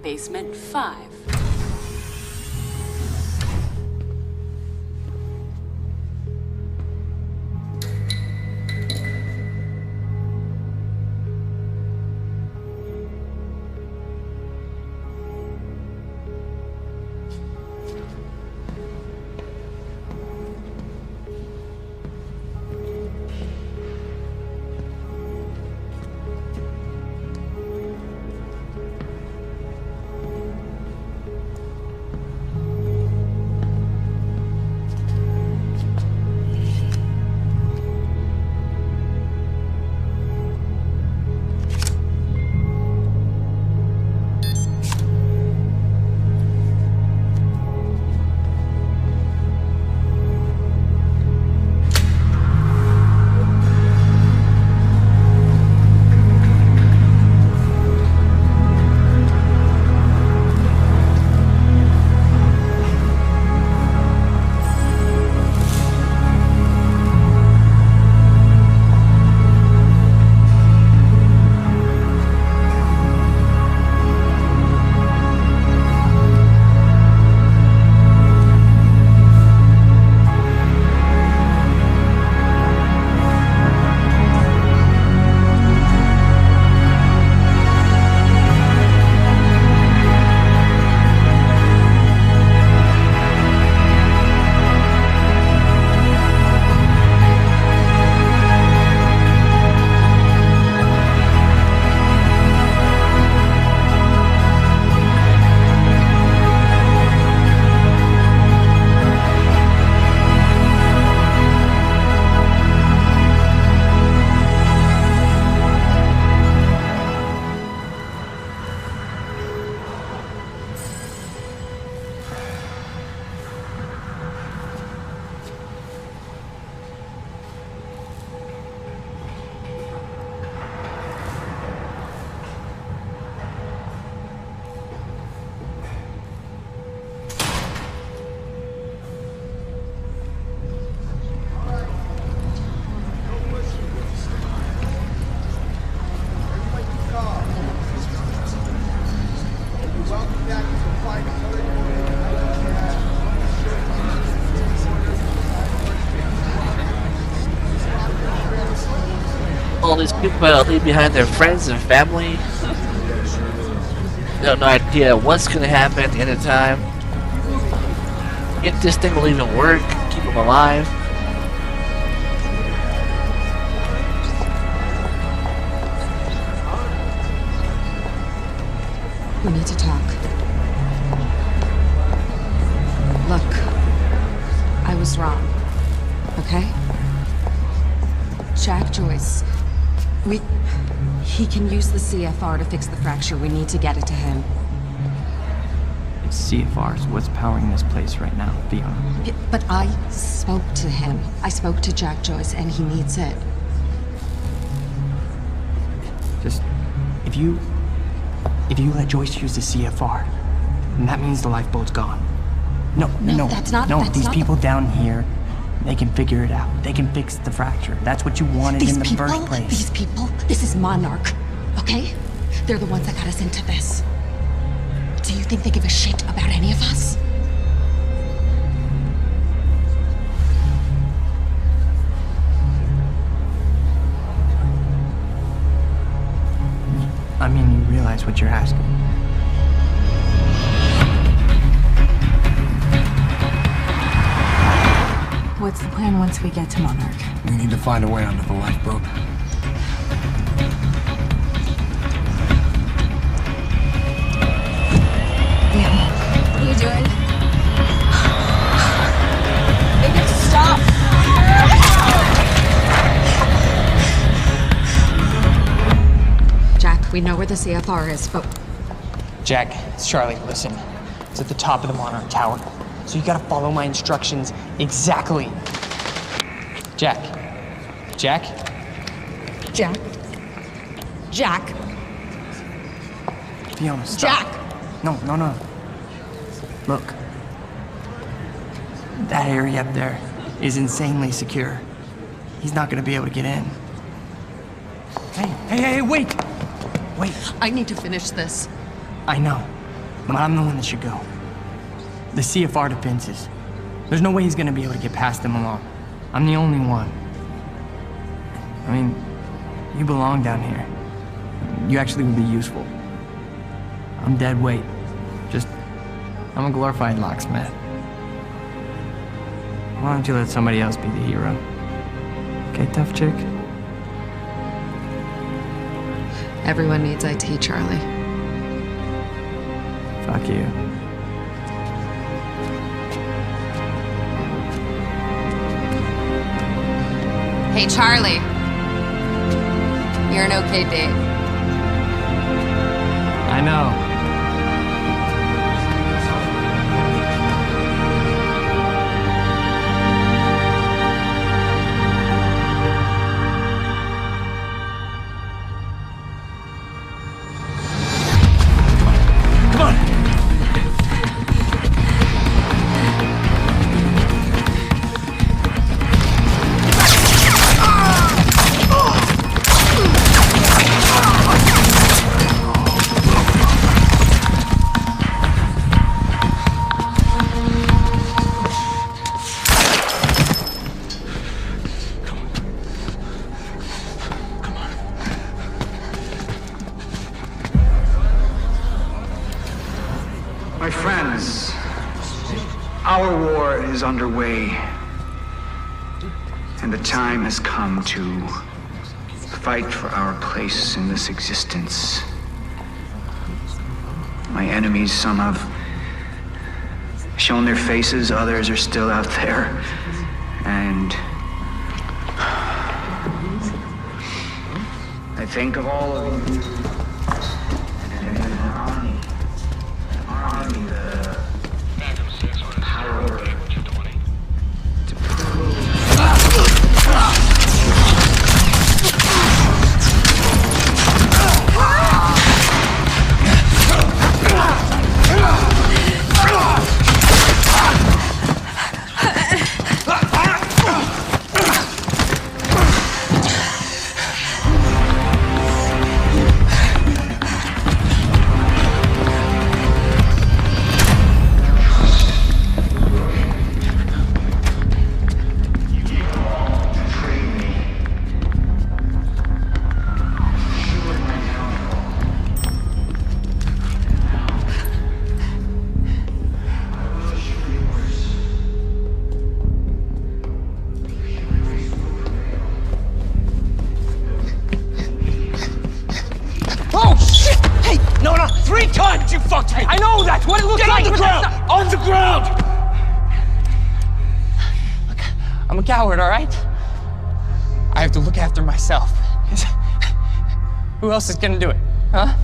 Basement 5. all these people that leave behind their friends and family. They have no idea what's gonna happen at the end of time. If this thing will even work, keep them alive. We need to talk. Look, I was wrong, okay? Jack Joyce, he can use the CFR to fix the fracture. We need to get it to him. CFR is what's powering this place right now, Fiona. Yeah, but I spoke to him. I spoke to Jack Joyce, and he needs it. Just, if you let Joyce use the CFR, then that means the lifeboat's gone. No, that's not. No, that's these not people down here, they can figure it out. They can fix the fracture. That's what you wanted in the first place. These people, this is Monarch, okay? They're the ones that got us into this. Do you think they give a shit about any of us? I mean, you realize what you're asking. What's the plan once we get to Monarch? We need to find a way onto the lifeboat. What are you doing? Make it stop! Jack, we know where the CFR is, but... Jack, it's Charlie. Listen, it's at the top of the Monarch Tower. So you gotta follow my instructions exactly. Jack. Jack? Jack? Jack? Fiona, stop. Jack! No. Look. That area up there is insanely secure. He's not gonna be able to get in. Hey, wait! Wait. I need to finish this. I know, but I'm the one that should go. The CFR defenses. There's no way he's gonna be able to get past them alone. I'm the only one. I mean, you belong down here. You actually would be useful. I'm dead weight. I'm a glorified locksmith. Why don't you let somebody else be the hero? Okay, tough chick? Everyone needs IT, Charlie. Fuck you. Hey, Charlie. You're an okay date. I know. My friends, our war is underway, and the time has come to fight for our place in this existence. My enemies, some have shown their faces, others are still out there, and I think of all of you. 3 times you fucked me! I know that's what it looks like! Get on the ground! On the ground! Look, I'm a coward, all right? I have to look after myself. Who else is gonna do it, huh?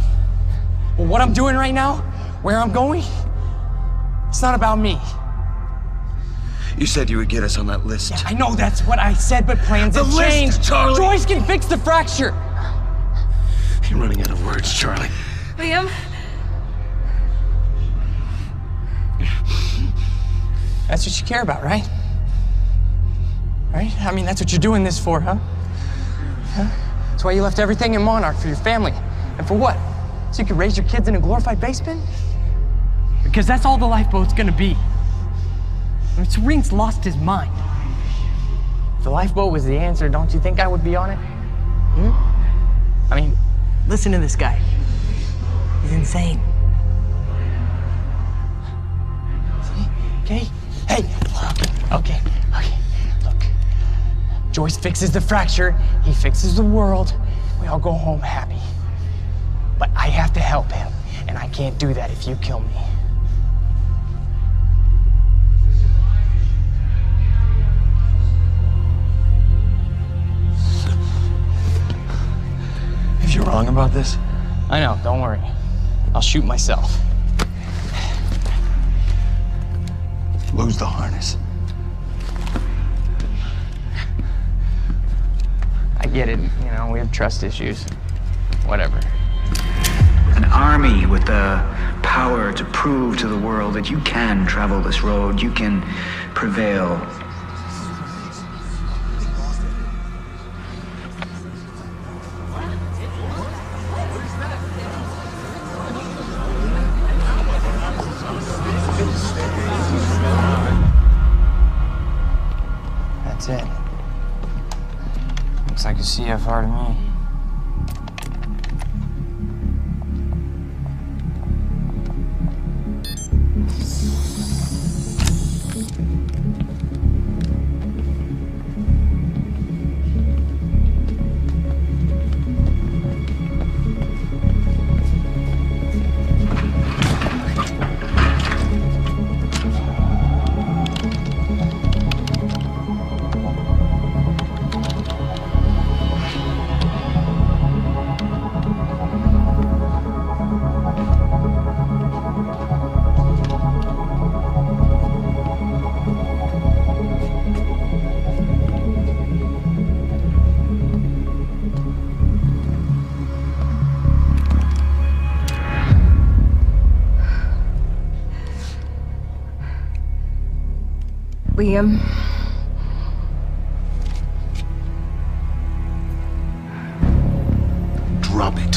Well, what I'm doing right now, where I'm going, it's not about me. You said you would get us on that list. Yeah, I know that's what I said, but plans have changed. Charlie! Joyce can fix the fracture. You're running out of words, Charlie. Liam? That's what you care about, right? Right? I mean, that's what you're doing this for, huh? Huh? That's why you left everything in Monarch for your family. And for what? So you could raise your kids in a glorified basement? Because that's all the Lifeboat's gonna be. I mean, Serene's lost his mind. If the Lifeboat was the answer, don't you think I would be on it? Hmm? I mean, listen to this guy. He's insane. See? Okay? Hey, okay. Look. Joyce fixes the fracture, he fixes the world, we all go home happy. But I have to help him, and I can't do that if you kill me. If you're wrong about this, I know, don't worry. I'll shoot myself. lose the harness. I get it, you know, we have trust issues. Whatever. An army with the power to prove to the world that you can travel this road, you can prevail. That's it. Looks like a CFR to me. Liam. Drop it.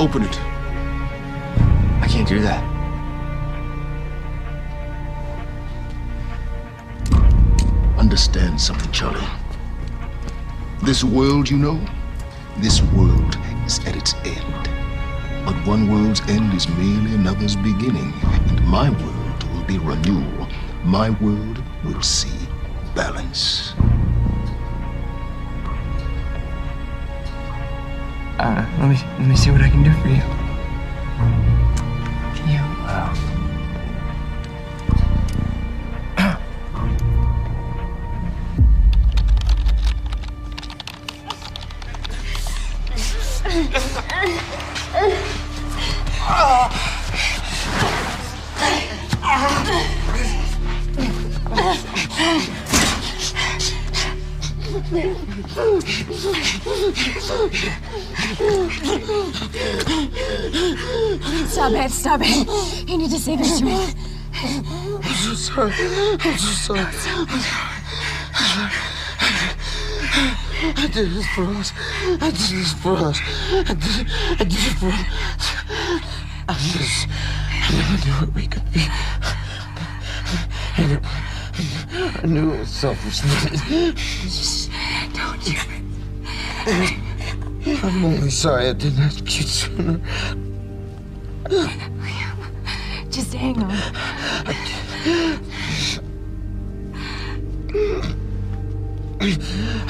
Open it. I can't do that. Understand something, Charlie. This world, you know, this world is at its end. But one world's end is merely another's beginning, and my world will be renewal. My world will see balance. Let me see what I can do for you. Can you, Stop it, stop it. You need to save your strength. I'm so sorry. I'm so sorry. I did this for us. I did this for us. I did it for us. I never knew what we could be. I knew it was selfishness. Just don't do it. I'm only sorry I didn't ask you sooner. Just hang on.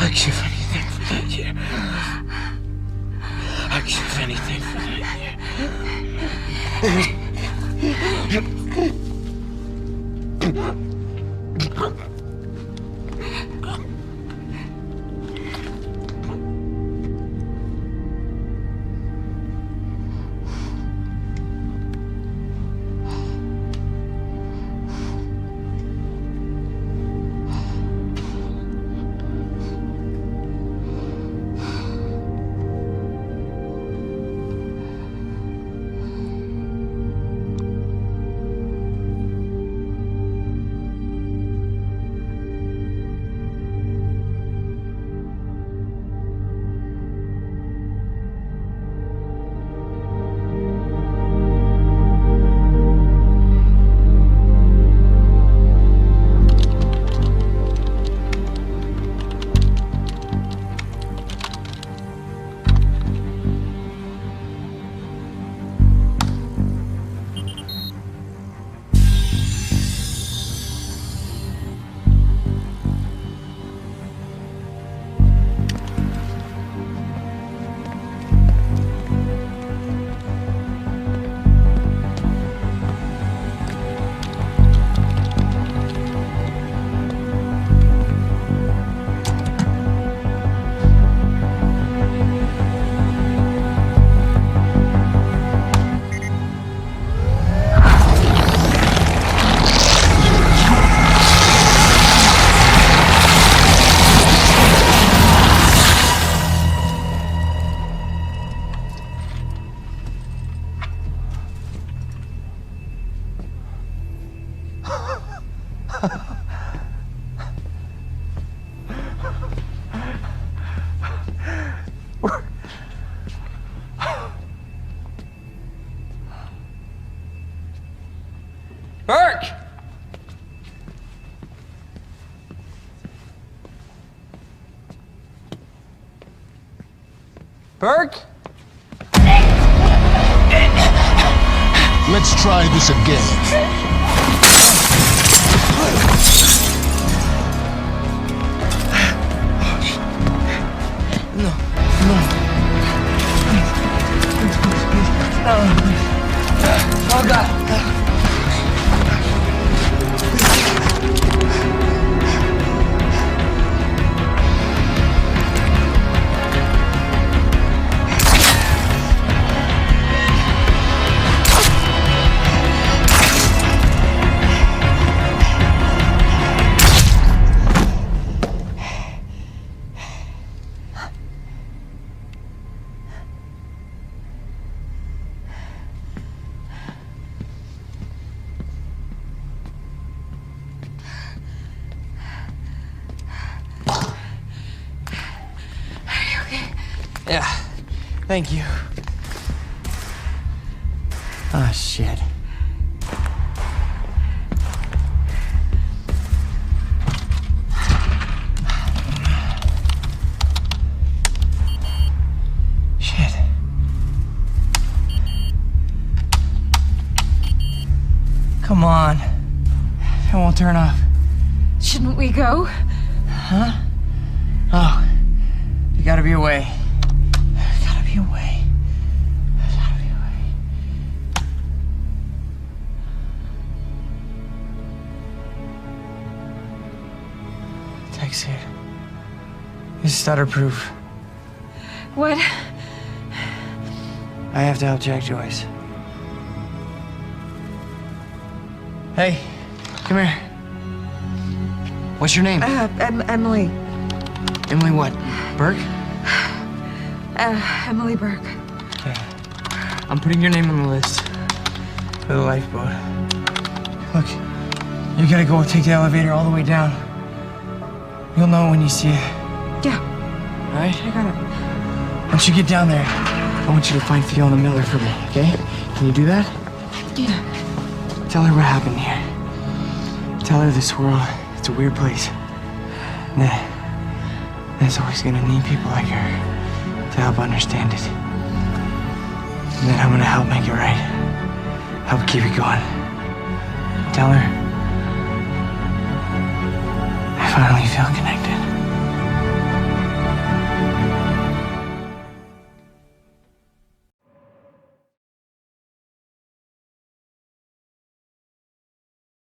I'd give anything for that year. I'd give anything for that year. Burke! Burke? Let's try this again. Oh, God. Yeah, thank you. Ah, shit. Shit. Come on. It won't turn off. Shouldn't we go? Huh? Oh, you gotta be away. Gotta be away. Gotta be away. Text it. It's stutter-proof. What? I have to help Jack Joyce. Hey, come here. What's your name? Emily. Emily what? Burke? Emily Burke. Okay. I'm putting your name on the list for the lifeboat. Look, you gotta go take the elevator all the way down. You'll know when you see it. Yeah. All right? I got it. Once you get down there, I want you to find Fiona Miller for me, okay? Can you do that? Yeah. Tell her what happened here. Tell her this world, it's a weird place. And there's always gonna need people like her to help understand it. And then I'm gonna help make it right. Help keep it going. Tell her I finally feel connected.